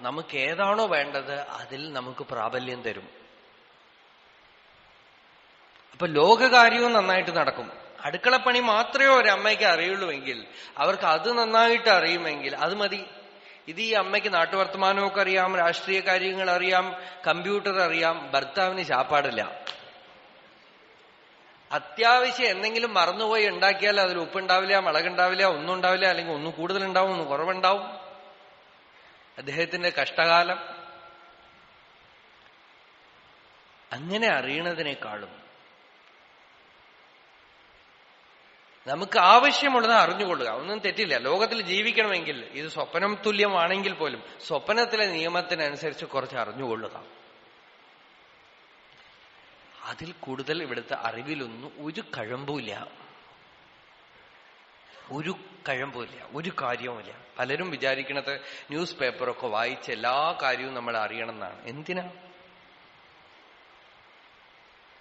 നമുക്ക് ഏതാണോ വേണ്ടത് അതിൽ നമുക്ക് പ്രാബല്യം തരും. അപ്പൊ ലോകകാര്യവും നന്നായിട്ട് നടക്കും. അടുക്കളപ്പണി മാത്രമേ ഒരമ്മയ്ക്ക് അറിയുള്ളൂവെങ്കിൽ, അവർക്ക് അത് നന്നായിട്ട് അറിയുമെങ്കിൽ അത് മതി. ഇത് ഈ അമ്മയ്ക്ക് നാട്ടുവർത്തമാനമൊക്കെ അറിയാം, രാഷ്ട്രീയ കാര്യങ്ങൾ അറിയാം, കമ്പ്യൂട്ടർ അറിയാം, ഭർത്താവിന് ശാപ്പാടില്ല. അത്യാവശ്യം എന്തെങ്കിലും മറന്നുപോയി ഉണ്ടാക്കിയാൽ അതിൽ ഉപ്പുണ്ടാവില്ല, മുളകുണ്ടാവില്ല, ഒന്നും ഉണ്ടാവില്ല, അല്ലെങ്കിൽ ഒന്നും കൂടുതലുണ്ടാവും, ഒന്നും കുറവുണ്ടാവും. അദ്ദേഹത്തിന്റെ കഷ്ടകാലം. അങ്ങനെ അറിയണതിനേക്കാളും നമുക്ക് ആവശ്യമുള്ളത് അറിഞ്ഞുകൊള്ളുക. ഒന്നും തെറ്റില്ല. ലോകത്തിൽ ജീവിക്കണമെങ്കിൽ ഇത് സ്വപ്നം തുല്യമാണെങ്കിൽ പോലും സ്വപ്നത്തിലെ നിയമത്തിനനുസരിച്ച് കുറച്ച് അറിഞ്ഞുകൊള്ളുക. അതിൽ കൂടുതൽ ഇവിടുത്തെ അറിവിലൊന്നും ഒരു കഴമ്പുമില്ല, ഒരു കഴമ്പുമില്ല, ഒരു കാര്യവുമില്ല. പലരും വിചാരിക്കണത് ന്യൂസ് പേപ്പറൊക്കെ വായിച്ച് എല്ലാ കാര്യവും നമ്മൾ അറിയണം എന്നാണ്. എന്തിനാ?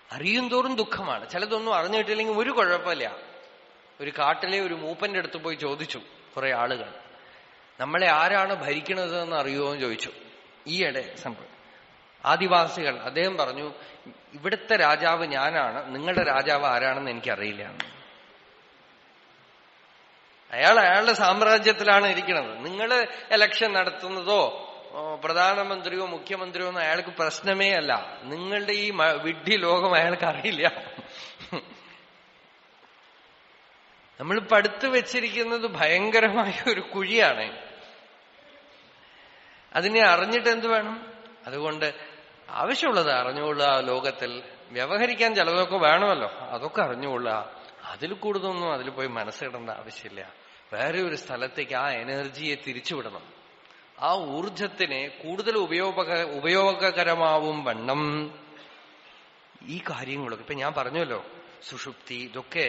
അറിയും തോറും ദുഃഖമാണ്. ചിലതൊന്നും അറിഞ്ഞിട്ടില്ലെങ്കിൽ ഒരു കുഴപ്പമില്ല. ഒരു കാട്ടിലെ ഒരു മൂപ്പന്റെ അടുത്ത് പോയി ചോദിച്ചു കുറെ ആളുകൾ, നമ്മളെ ആരാണ് ഭരിക്കണത് എന്ന് അറിയുമോ എന്ന് ചോദിച്ചു. ഈയിടെ സംഭവം ആദിവാസികൾ. അദ്ദേഹം പറഞ്ഞു, ഇവിടുത്തെ രാജാവ് ഞാനാണ്, നിങ്ങളുടെ രാജാവ് ആരാണെന്ന് എനിക്കറിയില്ല. അയാളുടെ സാമ്രാജ്യത്തിലാണ് ഇരിക്കുന്നത്. നിങ്ങൾ ഇലക്ഷൻ നടത്തുന്നതോ പ്രധാനമന്ത്രിയോ മുഖ്യമന്ത്രിയോ ഒന്നും അയാൾക്ക് പ്രശ്നമേ അല്ല. നിങ്ങളുടെ ഈ വിഡ്ഢി ലോകം അയാൾക്ക് അറിയില്ല. നമ്മൾ പടുത്തു വെച്ചിരിക്കുന്നത് ഭയങ്കരമായ ഒരു കുഴിയാണ്. അതിനെ അറിഞ്ഞിട്ട് എന്ത് വേണം? അതുകൊണ്ട് ആവശ്യമുള്ളത് അറിഞ്ഞുകൊള്ളുക. ലോകത്തിൽ വ്യവഹരിക്കാൻ ചിലതൊക്കെ വേണമല്ലോ, അതൊക്കെ അറിഞ്ഞുകൊള്ളുക. അതിൽ കൂടുതലൊന്നും അതിൽ പോയി മനസ്സിടേണ്ട ആവശ്യമില്ല. വേറെ ഒരു സ്ഥലത്തേക്ക് ആ എനർജിയെ തിരിച്ചുവിടണം. ആ ഊർജത്തിനെ കൂടുതൽ ഉപയോഗകരമാവും വണ്ണം ഈ കാര്യങ്ങളൊക്കെ ഇപ്പൊ ഞാൻ പറഞ്ഞല്ലോ, സുഷുപ്തി, ഇതൊക്കെ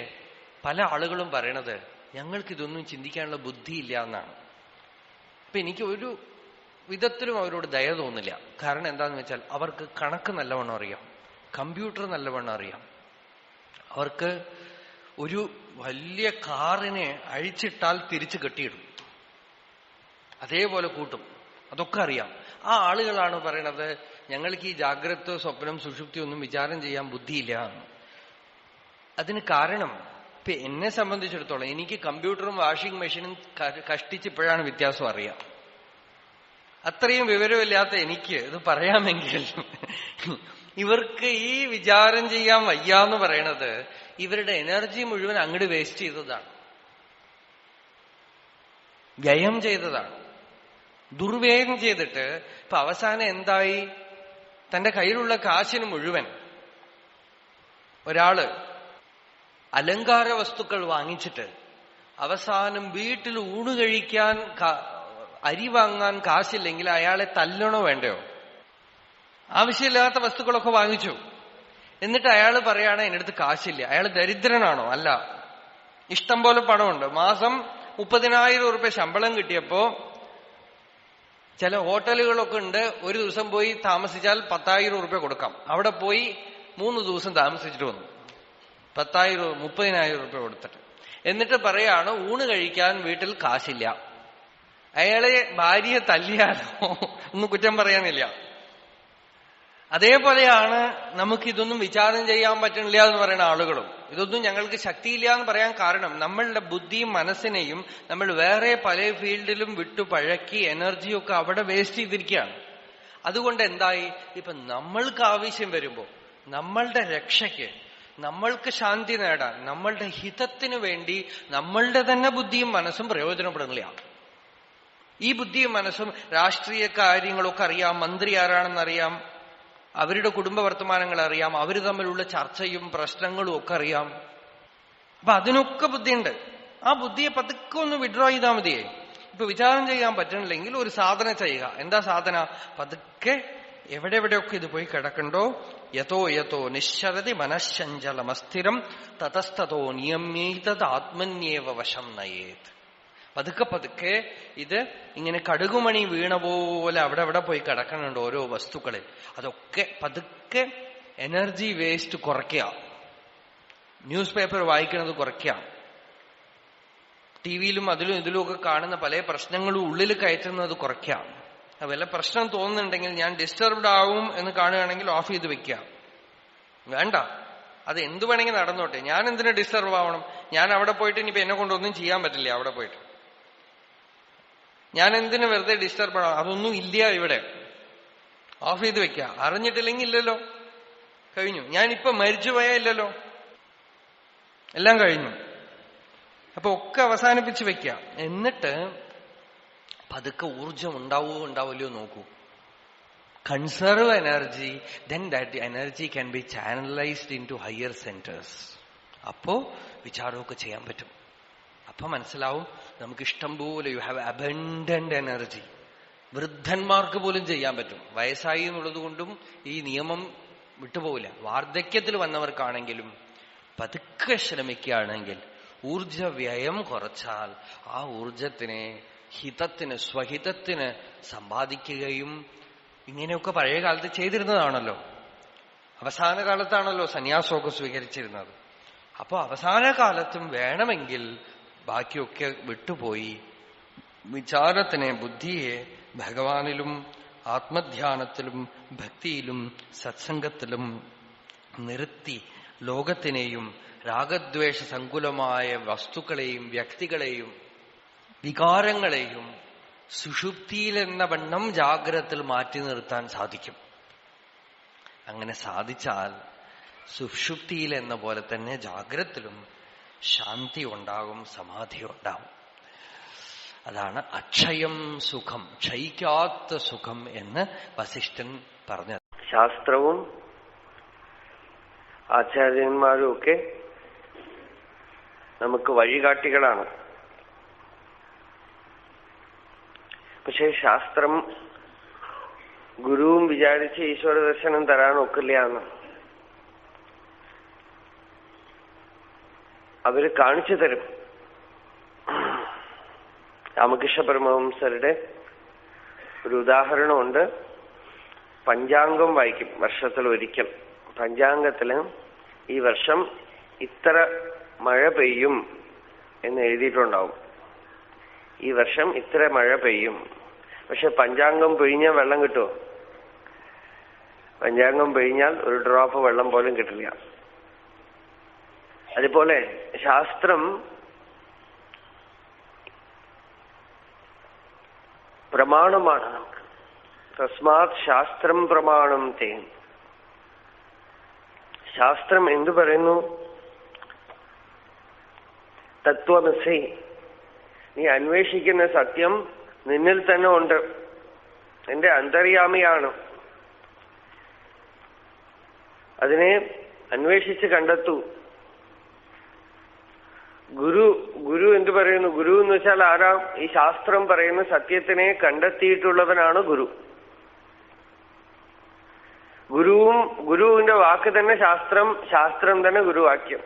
പല ആളുകളും പറയണത് ഞങ്ങൾക്കിതൊന്നും ചിന്തിക്കാനുള്ള ബുദ്ധിയില്ല എന്നാണ്. അപ്പൊ എനിക്ക് ഒരു വിധത്തിലും അവരോട് ദയ തോന്നില്ല. കാരണം എന്താന്ന് വെച്ചാൽ അവർക്ക് കണക്ക് നല്ലവണ്ണം അറിയാം, കമ്പ്യൂട്ടർ നല്ലവണ്ണം അറിയാം. അവർക്ക് ഒരു വലിയ കാറിനെ അഴിച്ചിട്ടാൽ തിരിച്ചു കെട്ടിയിടും, അതേപോലെ കൂട്ടും. അതൊക്കെ അറിയാം. ആ ആളുകളാണ് പറയണത് ഞങ്ങൾക്ക് ഈ ജാഗ്രത, സ്വപ്നം, സുഷുപ്തി ഒന്നും വിചാരം ചെയ്യാൻ ബുദ്ധിയില്ല. അതിന് കാരണം ഇപ്പൊ എന്നെ സംബന്ധിച്ചിടത്തോളം എനിക്ക് കമ്പ്യൂട്ടറും വാഷിംഗ് മെഷീനും കഷ്ടിച്ചിപ്പോഴാണ് വ്യത്യാസം അറിയാം. അത്രയും വിവരമില്ലാത്ത എനിക്ക് ഇത് പറയാമെങ്കിൽ ഇവർക്ക് ഈ വിചാരം ചെയ്യാൻ വയ്യാന്ന് പറയണത് ഇവരുടെ എനർജി മുഴുവൻ അങ്ങോട്ട് വേസ്റ്റ് ചെയ്തതാണ്, വ്യയം ചെയ്തതാണ്, ദുർവ്യയം ചെയ്തിട്ട് ഇപ്പൊ അവസാനം എന്തായി? തന്റെ കയ്യിലുള്ള കാശിന് മുഴുവൻ ഒരാള് അലങ്കാര വസ്തുക്കൾ വാങ്ങിച്ചിട്ട് അവസാനം വീട്ടിൽ ഊണ് കഴിക്കാൻ അരി വാങ്ങാൻ കാശില്ലെങ്കിൽ അയാളെ തല്ലണോ വേണ്ടയോ? ആവശ്യമില്ലാത്ത വസ്തുക്കളൊക്കെ വാങ്ങിച്ചു. എന്നിട്ട് അയാൾ പറയാണ് എന്റെ അടുത്ത് കാശില്ല. അയാൾ ദരിദ്രനാണോ? അല്ല, ഇഷ്ടം പോലെ പണമുണ്ട്. മാസം 30,000 രൂപ ശമ്പളം കിട്ടിയപ്പോ ചില ഹോട്ടലുകളൊക്കെ ഉണ്ട്, ഒരു ദിവസം പോയി താമസിച്ചാൽ 10,000 രൂപ കൊടുക്കാം. അവിടെ പോയി 3 ദിവസം താമസിച്ചിട്ട് വന്നു, 30,000 രൂപ കൊടുത്തിട്ട്. എന്നിട്ട് പറയാണ് ഊണ് കഴിക്കാൻ വീട്ടിൽ കാശില്ല. അയാളെ ഭാര്യയെ തല്ലിയാലോ ഒന്നും കുറ്റം പറയാനില്ല. അതേപോലെയാണ് നമുക്കിതൊന്നും വിചാരം ചെയ്യാൻ പറ്റണില്ല എന്ന് പറയുന്ന ആളുകളും. ഇതൊന്നും ഞങ്ങൾക്ക് ശക്തിയില്ല എന്ന് പറയാൻ കാരണം നമ്മളുടെ ബുദ്ധിയും മനസ്സിനെയും നമ്മൾ വേറെ പല ഫീൽഡിലും വിട്ടു പഴക്കി എനർജിയൊക്കെ അവിടെ വേസ്റ്റ് ചെയ്തിരിക്കുകയാണ്. അതുകൊണ്ട് എന്തായി? ഇപ്പൊ നമ്മൾക്ക് ആവശ്യം വരുമ്പോ നമ്മളുടെ രക്ഷയ്ക്ക്, നമ്മൾക്ക് ശാന്തി നേടാൻ, നമ്മളുടെ ഹിതത്തിനു വേണ്ടി നമ്മളുടെ തന്നെ ബുദ്ധിയും മനസ്സും പ്രയോജനപ്പെടുന്നില്ല. ഈ ബുദ്ധിയും മനസ്സും രാഷ്ട്രീയ കാര്യങ്ങളൊക്കെ അറിയാം, മന്ത്രി ആരാണെന്നറിയാം, അവരുടെ കുടുംബ വർത്തമാനങ്ങൾ അറിയാം, അവർ തമ്മിലുള്ള ചർച്ചയും പ്രശ്നങ്ങളും ഒക്കെ അറിയാം. അപ്പൊ അതിനൊക്കെ ബുദ്ധിയുണ്ട്. ആ ബുദ്ധിയെ പതുക്കെ ഒന്ന് വിഡ്രോ ചെയ്താൽ മതിയേ. ഇപ്പൊ വിചാരം ചെയ്യാൻ പറ്റണില്ലെങ്കിൽ ഒരു സാധന ചെയ്യുക. എന്താ സാധന? പതുക്കെ എവിടെയൊക്കെ ഇത് പോയി കിടക്കണ്ടോ, യഥോ യഥോ നിശ്ചരതി മനഃശഞ്ചലമസ്ഥിരം തതസ്തോ നിയമേതത് ആത്മന്യേവ വശം നയേത്. പതുക്കെ പതുക്കെ ഇത് ഇങ്ങനെ കടുകുമണി വീണ പോലെ അവിടെ പോയി കിടക്കണുണ്ട് ഓരോ വസ്തുക്കളിൽ. അതൊക്കെ പതുക്കെ എനർജി വേസ്റ്റ് കുറയ്ക്കുക. ന്യൂസ് പേപ്പർ വായിക്കുന്നത് കുറയ്ക്കുക. ടിവിയിലും അതിലും ഇതിലും ഒക്കെ കാണുന്ന പല പ്രശ്നങ്ങളും ഉള്ളിൽ കയറ്റുന്നത് കുറയ്ക്കുക. വല്ല പ്രശ്നം തോന്നുന്നുണ്ടെങ്കിൽ ഞാൻ ഡിസ്റ്റർബ്ഡ് ആവും എന്ന് കാണുകയാണെങ്കിൽ ഓഫ് ചെയ്ത് വെക്കുക. വേണ്ട, അത് എന്തു വേണമെങ്കിൽ നടന്നോട്ടെ, ഞാൻ എന്തിനു ഡിസ്റ്റർബ് ആവണം? ഞാൻ അവിടെ പോയിട്ട് ഇനിയിപ്പോ എന്നെ കൊണ്ടൊന്നും ചെയ്യാൻ പറ്റില്ല. അവിടെ പോയിട്ട് ഞാൻ എന്തിനു വെറുതെ ഡിസ്റ്റർബ് ആവണം? അതൊന്നും ഇല്ല ഇവിടെ. ഓഫ് ചെയ്ത് വെക്കുക. അറിഞ്ഞിട്ടില്ലെങ്കിൽ ഇല്ലല്ലോ, കഴിഞ്ഞു. ഞാനിപ്പോ മരിച്ചുപോയാ ഇല്ലല്ലോ, എല്ലാം കഴിഞ്ഞു. അപ്പൊ ഒക്കെ അവസാനിപ്പിച്ച് വെക്കുക. എന്നിട്ട് പതുക്കെ ഊർജം ഉണ്ടാവില്ലയോ നോക്കൂ. Conserve energy, then that energy can be channelized into higher centers. അപ്പോ വിചാരമൊക്കെ ചെയ്യാൻ പറ്റും. അപ്പൊ മനസ്സിലാവും നമുക്ക് ഇഷ്ടം പോലെ യു ഹാവ് അബൻഡന്റ് എനർജി. വൃദ്ധന്മാർക്ക് പോലും ചെയ്യാൻ പറ്റും. വയസ്സായി എന്നുള്ളത് കൊണ്ടും ഈ നിയമം വിട്ടുപോകില്ല. വാർദ്ധക്യത്തിൽ വന്നവർക്കാണെങ്കിലും പതുക്കെ ശ്രമിക്കുകയാണെങ്കിൽ ഊർജ വ്യയം കുറച്ചാൽ ആ ഊർജത്തിനെ ഹിതത്തിന്, സ്വഹിതത്തിന് സമ്പാദിക്കുകയും ഇങ്ങനെയൊക്കെ പഴയ കാലത്ത് ചെയ്തിരുന്നതാണല്ലോ. അവസാന കാലത്താണല്ലോ സന്യാസമൊക്കെ സ്വീകരിച്ചിരുന്നത്. അപ്പോ അവസാന കാലത്തും വേണമെങ്കിൽ ബാക്കിയൊക്കെ വിട്ടുപോയി വിചാരത്തിനെ, ബുദ്ധിയെ ഭഗവാനിലും ആത്മധ്യാനത്തിലും ഭക്തിയിലും സത്സംഗത്തിലും നിർത്തി ലോകത്തിനെയും രാഗദ്വേഷ സങ്കുലമായ വസ്തുക്കളെയും വ്യക്തികളെയും വികാരങ്ങളെയും സുഷുപ്തിയിലെന്ന വണ്ണം ജാഗ്രതത്തിൽ മാറ്റി നിർത്താൻ സാധിക്കും. അങ്ങനെ സാധിച്ചാൽ സുഷുപ്തിയിൽ എന്ന പോലെ തന്നെ ജാഗ്രതത്തിലും ശാന്തി ഉണ്ടാകും, സമാധി ഉണ്ടാകും. അതാണ് അക്ഷയം സുഖം, ക്ഷയിക്കാത്ത സുഖം എന്ന് വസിഷ്ഠൻ പറഞ്ഞത്. ശാസ്ത്രവും ആചാര്യന്മാരും ഒക്കെ നമുക്ക് വഴികാട്ടികളാണ്. പക്ഷെ ശാസ്ത്രം ഗുരുവും വിചാരിച്ച് ഈശ്വര ദർശനം തരാൻ ഒക്കില്ല എന്ന് അവര് കാണിച്ചു തരും. രാമകൃഷ്ണ പരമഹംസരുടെ ഒരു ഉദാഹരണമുണ്ട്. പഞ്ചാംഗം വായിക്കും വർഷത്തിൽ ഒരിക്കൽ. പഞ്ചാംഗത്തില് ഈ വർഷം ഇത്ര മഴ പെയ്യും എന്ന് എഴുതിയിട്ടുണ്ടാവും. ഈ വർഷം ഇത്ര മഴ പെയ്യും. പക്ഷെ പഞ്ചാംഗം പിഴിഞ്ഞാൽ വെള്ളം കിട്ടുമോ? പഞ്ചാംഗം പിഴിഞ്ഞാൽ ഒരു ഡ്രോപ്പ് വെള്ളം പോലും കിട്ടില്ല. അതുപോലെ ശാസ്ത്രം പ്രമാണമാണ് നമുക്ക്. തസ്മാത് ശാസ്ത്രം പ്രമാണം തേ. ശാസ്ത്രം എന്തു പറയുന്നു? തത്വമസി, നീ അന്വേഷിക്കുന്ന സത്യം നിന്നിൽ തന്നെ ഉണ്ട്, നിന്റെ അന്തര്യാമിയാണ്. അതിനെ അന്വേഷിച്ച് കണ്ടെത്തൂ. ഗുരു എന്തു പറയുന്നു? ഗുരു എന്ന് വെച്ചാൽ ആരാ? ഈ ശാസ്ത്രം പറയുന്ന സത്യത്തിനെ കണ്ടെത്തിയിട്ടുള്ളവനാണ് ഗുരു. ഗുരുവിന്റെ വാക്ക് തന്നെ ശാസ്ത്രം, ശാസ്ത്രം തന്നെ ഗുരുവാക്യം.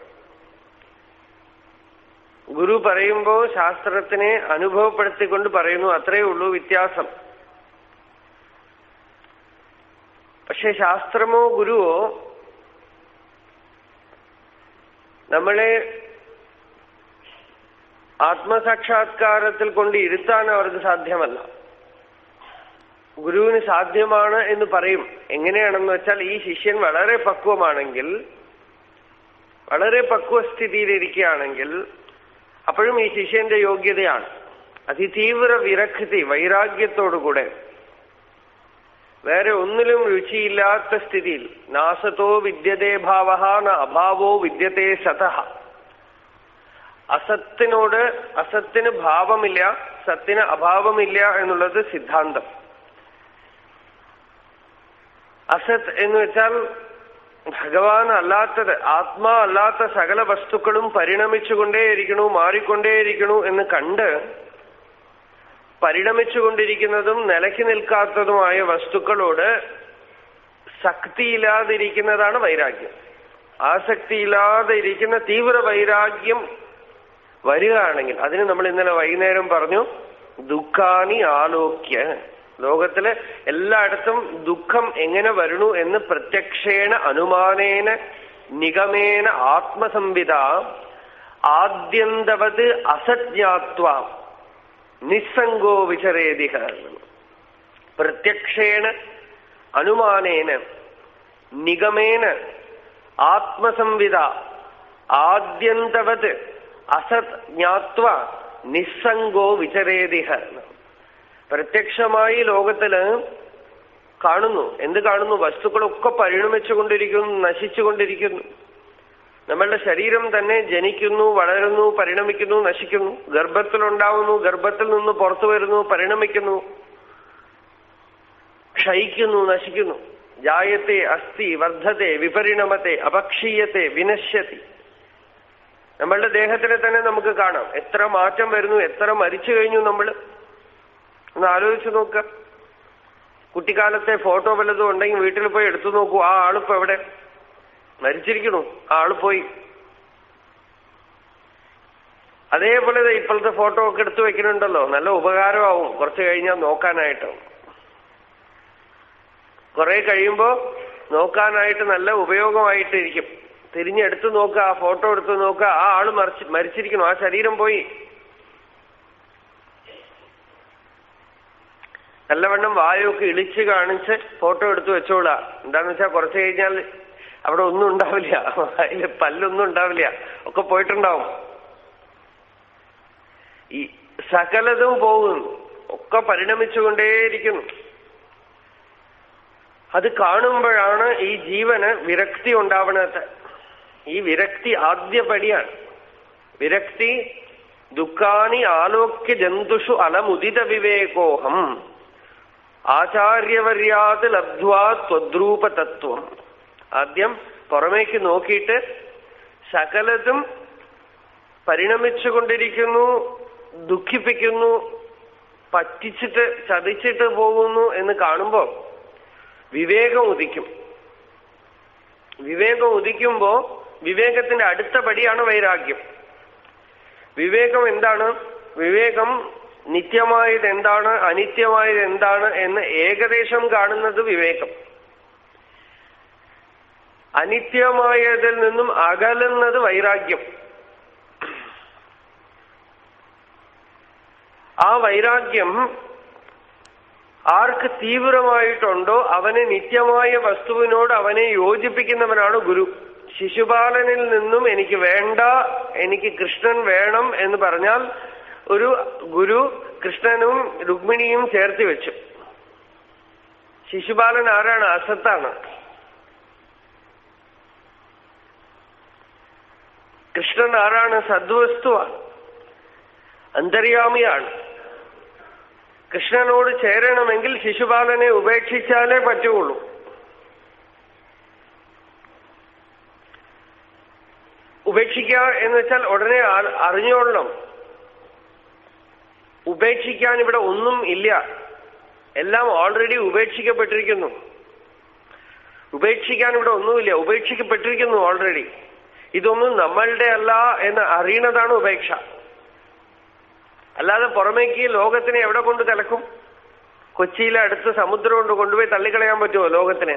ഗുരു പറയുമ്പോ ശാസ്ത്രത്തിനെ അനുഭവപ്പെടുത്തിക്കൊണ്ട് പറയുന്നു, അത്രയേ ഉള്ളൂ വ്യത്യാസം. പക്ഷെ ശാസ്ത്രമോ ഗുരുവോ നമ്മളെ ആത്മസാക്ഷാത്കാരത്തിൽ കൊണ്ട് ഇരുത്താൻ അവർക്ക് സാധ്യമല്ല. ഗുരുവിന് സാധ്യമാണ് എന്ന് പറയും. എങ്ങനെയാണെന്ന് വെച്ചാൽ, ഈ ശിഷ്യൻ വളരെ പക്വമാണെങ്കിൽ, വളരെ പക്വസ്ഥിതിയിലിരിക്കുകയാണെങ്കിൽ, അപ്പോഴും ഈ ശിഷ്യന്റെ യോഗ്യതയാണ്. അതിതീവ്ര വിരക്തി, വൈരാഗ്യത്തോടുകൂടെ, വേറെ ഒന്നിലും രുചിയില്ലാത്ത സ്ഥിതിയിൽ, നാസതോ വിദ്യതേ ഭാവഃ ന അഭാവോ വിദ്യതേ സതഃ. അസത്തിന് ഭാവമില്ല, സത്തിന് അഭാവമില്ല എന്നുള്ളത് സിദ്ധാന്തം. അസത് എന്ന് വെച്ചാൽ ഭഗവാൻ അല്ലാത്തത്, ആത്മാ അല്ലാത്ത സകല വസ്തുക്കളും പരിണമിച്ചുകൊണ്ടേയിരിക്കണു, മാറിക്കൊണ്ടേയിരിക്കണു എന്ന് കണ്ട് പരിണമിച്ചുകൊണ്ടിരിക്കുന്നതും നിലയ്ക്ക് നിൽക്കാത്തതുമായ വസ്തുക്കളോട് ശക്തിയില്ലാതിരിക്കുന്നതാണ് വൈരാഗ്യം. ആസക്തിയില്ലാതെ ഇരിക്കുന്ന തീവ്ര വൈരാഗ്യം വരികയാണെങ്കിൽ, അതിന് നമ്മൾ ഇന്നലെ വൈകുന്നേരം പറഞ്ഞു, ദുഃഖാനി ആലോക്യ. ലോകത്തില് എല്ലായിടത്തും ദുഃഖം എങ്ങനെ വരണു എന്ന് പ്രത്യക്ഷേണ അനുമാനേന നിഗമേന ആത്മസംവിദ ആദ്യന്തവത് അസജ്ഞാത്വ നിസ്സംഗോ വിചരേതിഹ. പ്രത്യക്ഷേണ അനുമാനേന നിഗമേന ആത്മസംവിദ ആദ്യന്തവത് അസത് ജ്ഞാത്വ നിസ്സംഗോ വിചരേതിഹ. പ്രത്യക്ഷമായി ലോകത്തില് കാണുന്നു. എന്ത് കാണുന്നു? വസ്തുക്കളൊക്കെ പരിണമിച്ചുകൊണ്ടിരിക്കുന്നു, നശിച്ചുകൊണ്ടിരിക്കുന്നു. നമ്മളുടെ ശരീരം തന്നെ ജനിക്കുന്നു, വളരുന്നു, പരിണമിക്കുന്നു, നശിക്കുന്നു. ഗർഭത്തിലുണ്ടാവുന്നു, ഗർഭത്തിൽ നിന്ന് പുറത്തു വരുന്നു, പരിണമിക്കുന്നു, ക്ഷയിക്കുന്നു, നശിക്കുന്നു. ജായത്തെ അസ്ഥി വർദ്ധത്തെ വിപരിണമത്തെ അപക്ഷീയത്തെ വിനശ്യതി. നമ്മളുടെ ദേഹത്തിനെ തന്നെ നമുക്ക് കാണാം എത്ര മാറ്റം വരുന്നു, എത്ര മരിച്ചു കഴിഞ്ഞു. നമ്മൾ ഒന്ന് ആലോചിച്ച് നോക്കുക. കുട്ടിക്കാലത്തെ ഫോട്ടോ വല്ലതും ഉണ്ടെങ്കിൽ വീട്ടിൽ പോയി എടുത്തു നോക്കൂ. ആ ആളിപ്പോ എവിടെ? മരിച്ചിരിക്കണു, ആ ആള് പോയി. അതേപോലെ ഇപ്പോഴത്തെ ഫോട്ടോ ഒക്കെ എടുത്തു വെക്കുന്നുണ്ടല്ലോ, നല്ല ഉപകാരമാവും കുറച്ച് കഴിഞ്ഞാൽ നോക്കാനായിട്ട്. കുറെ കഴിയുമ്പോ നോക്കാനായിട്ട് നല്ല ഉപയോഗമായിട്ടിരിക്കും. തിരിഞ്ഞെടുത്ത് നോക്കുക, ആ ഫോട്ടോ എടുത്ത് നോക്കുക, ആ ആള് മരിച്ചിരിക്കണു, ആ ശരീരം പോയി. നല്ലവണ്ണം വായൊക്കെ ഇളിച്ച് കാണിച്ച് ഫോട്ടോ എടുത്ത് വെച്ചോളാ. എന്താന്ന് വെച്ചാൽ കുറച്ച് കഴിഞ്ഞാൽ അവിടെ ഒന്നും ഉണ്ടാവില്ല, അതിൽ പല്ലൊന്നും ഉണ്ടാവില്ല, ഒക്കെ പോയിട്ടുണ്ടാവും. ഈ സകലതും പോകുന്നു, ഒക്കെ പരിണമിച്ചുകൊണ്ടേയിരിക്കുന്നു. അത് കാണുമ്പോഴാണ് ഈ ജീവന് വിരക്തി ഉണ്ടാവണത്. ഈ വിരക്തി ആദ്യപടിയാണ്. വിരക്തി ദുഃഖാനി ആലോക്യ ജന്തുഷു അലമുദിത വിവേകോഹം ആചാര്യവർയാത് ലബ്ധ്വാ ത്വദ്രൂപ തത്വം. ആദ്യം പുറമേക്ക് നോക്കിയിട്ട് സകലതും പരിണമിച്ചുകൊണ്ടിരിക്കുന്നു, ദുഃഖിപ്പിക്കുന്നു, പറ്റിച്ചിട്ട് ചതിച്ചിട്ട് പോകുന്നു എന്ന് കാണുമ്പോൾ വിവേകം ഉദിക്കും. വിവേകം ഉദിക്കുമ്പോ വിവേകത്തിന്റെ അടുത്ത പടിയാണ് വൈരാഗ്യം. വിവേകം എന്താണ്? വിവേകം നിത്യമായത് എന്താണ്, അനിത്യമായത് എന്താണ് എന്ന് ഏകദേശം കാണുന്നത് വിവേകം. അനിത്യമായതിൽ നിന്നും അകലുന്നത് വൈരാഗ്യം. ആ വൈരാഗ്യം ആർക്ക് തീവ്രമായിട്ടുണ്ടോ അവനെ നിത്യമായ വസ്തുവിനോട് അവനെ യോജിപ്പിക്കുന്നവനാണ് ഗുരു. ശിശുപാലനിൽ നിന്നും എനിക്ക് വേണ്ട, എനിക്ക് കൃഷ്ണൻ വേണം എന്ന് പറഞ്ഞാൽ ഒരു ഗുരു കൃഷ്ണനും രുക്മിണിയും ചേർത്ത് വെച്ചു. ശിശുപാലൻ ആരാണ്? അസത്താണ്. കൃഷ്ണൻ ആരാണ്? സദ്വസ്തുവാണ്, അന്തര്യാമിയാണ്. കൃഷ്ണനോട് ചേരണമെങ്കിൽ ശിശുപാലനെ ഉപേക്ഷിച്ചാലേ പറ്റുള്ളൂ. ഉപേക്ഷിക്കുക എന്ന് വെച്ചാൽ ഉടനെ അറിഞ്ഞോളണം. ഉപേക്ഷിക്കാൻ ഇവിടെ ഒന്നും ഇല്ല, എല്ലാം ഓൾറെഡി ഉപേക്ഷിക്കപ്പെട്ടിരിക്കുന്നു. ഉപേക്ഷിക്കാൻ ഇവിടെ ഒന്നുമില്ല, ഉപേക്ഷിക്കപ്പെട്ടിരിക്കുന്നു ഓൾറെഡി. ഇതൊന്നും നമ്മളുടെ അല്ല എന്ന് അറിയണതാണ് ഉപേക്ഷ. അല്ലാതെ പുറമേക്ക് ലോകത്തിനെ എവിടെ കൊണ്ട് കലക്കും? കൊച്ചിയിലെ അടുത്ത് സമുദ്രം കൊണ്ട് കൊണ്ടുപോയി തള്ളിക്കളയാൻ പറ്റുമോ ലോകത്തിനെ?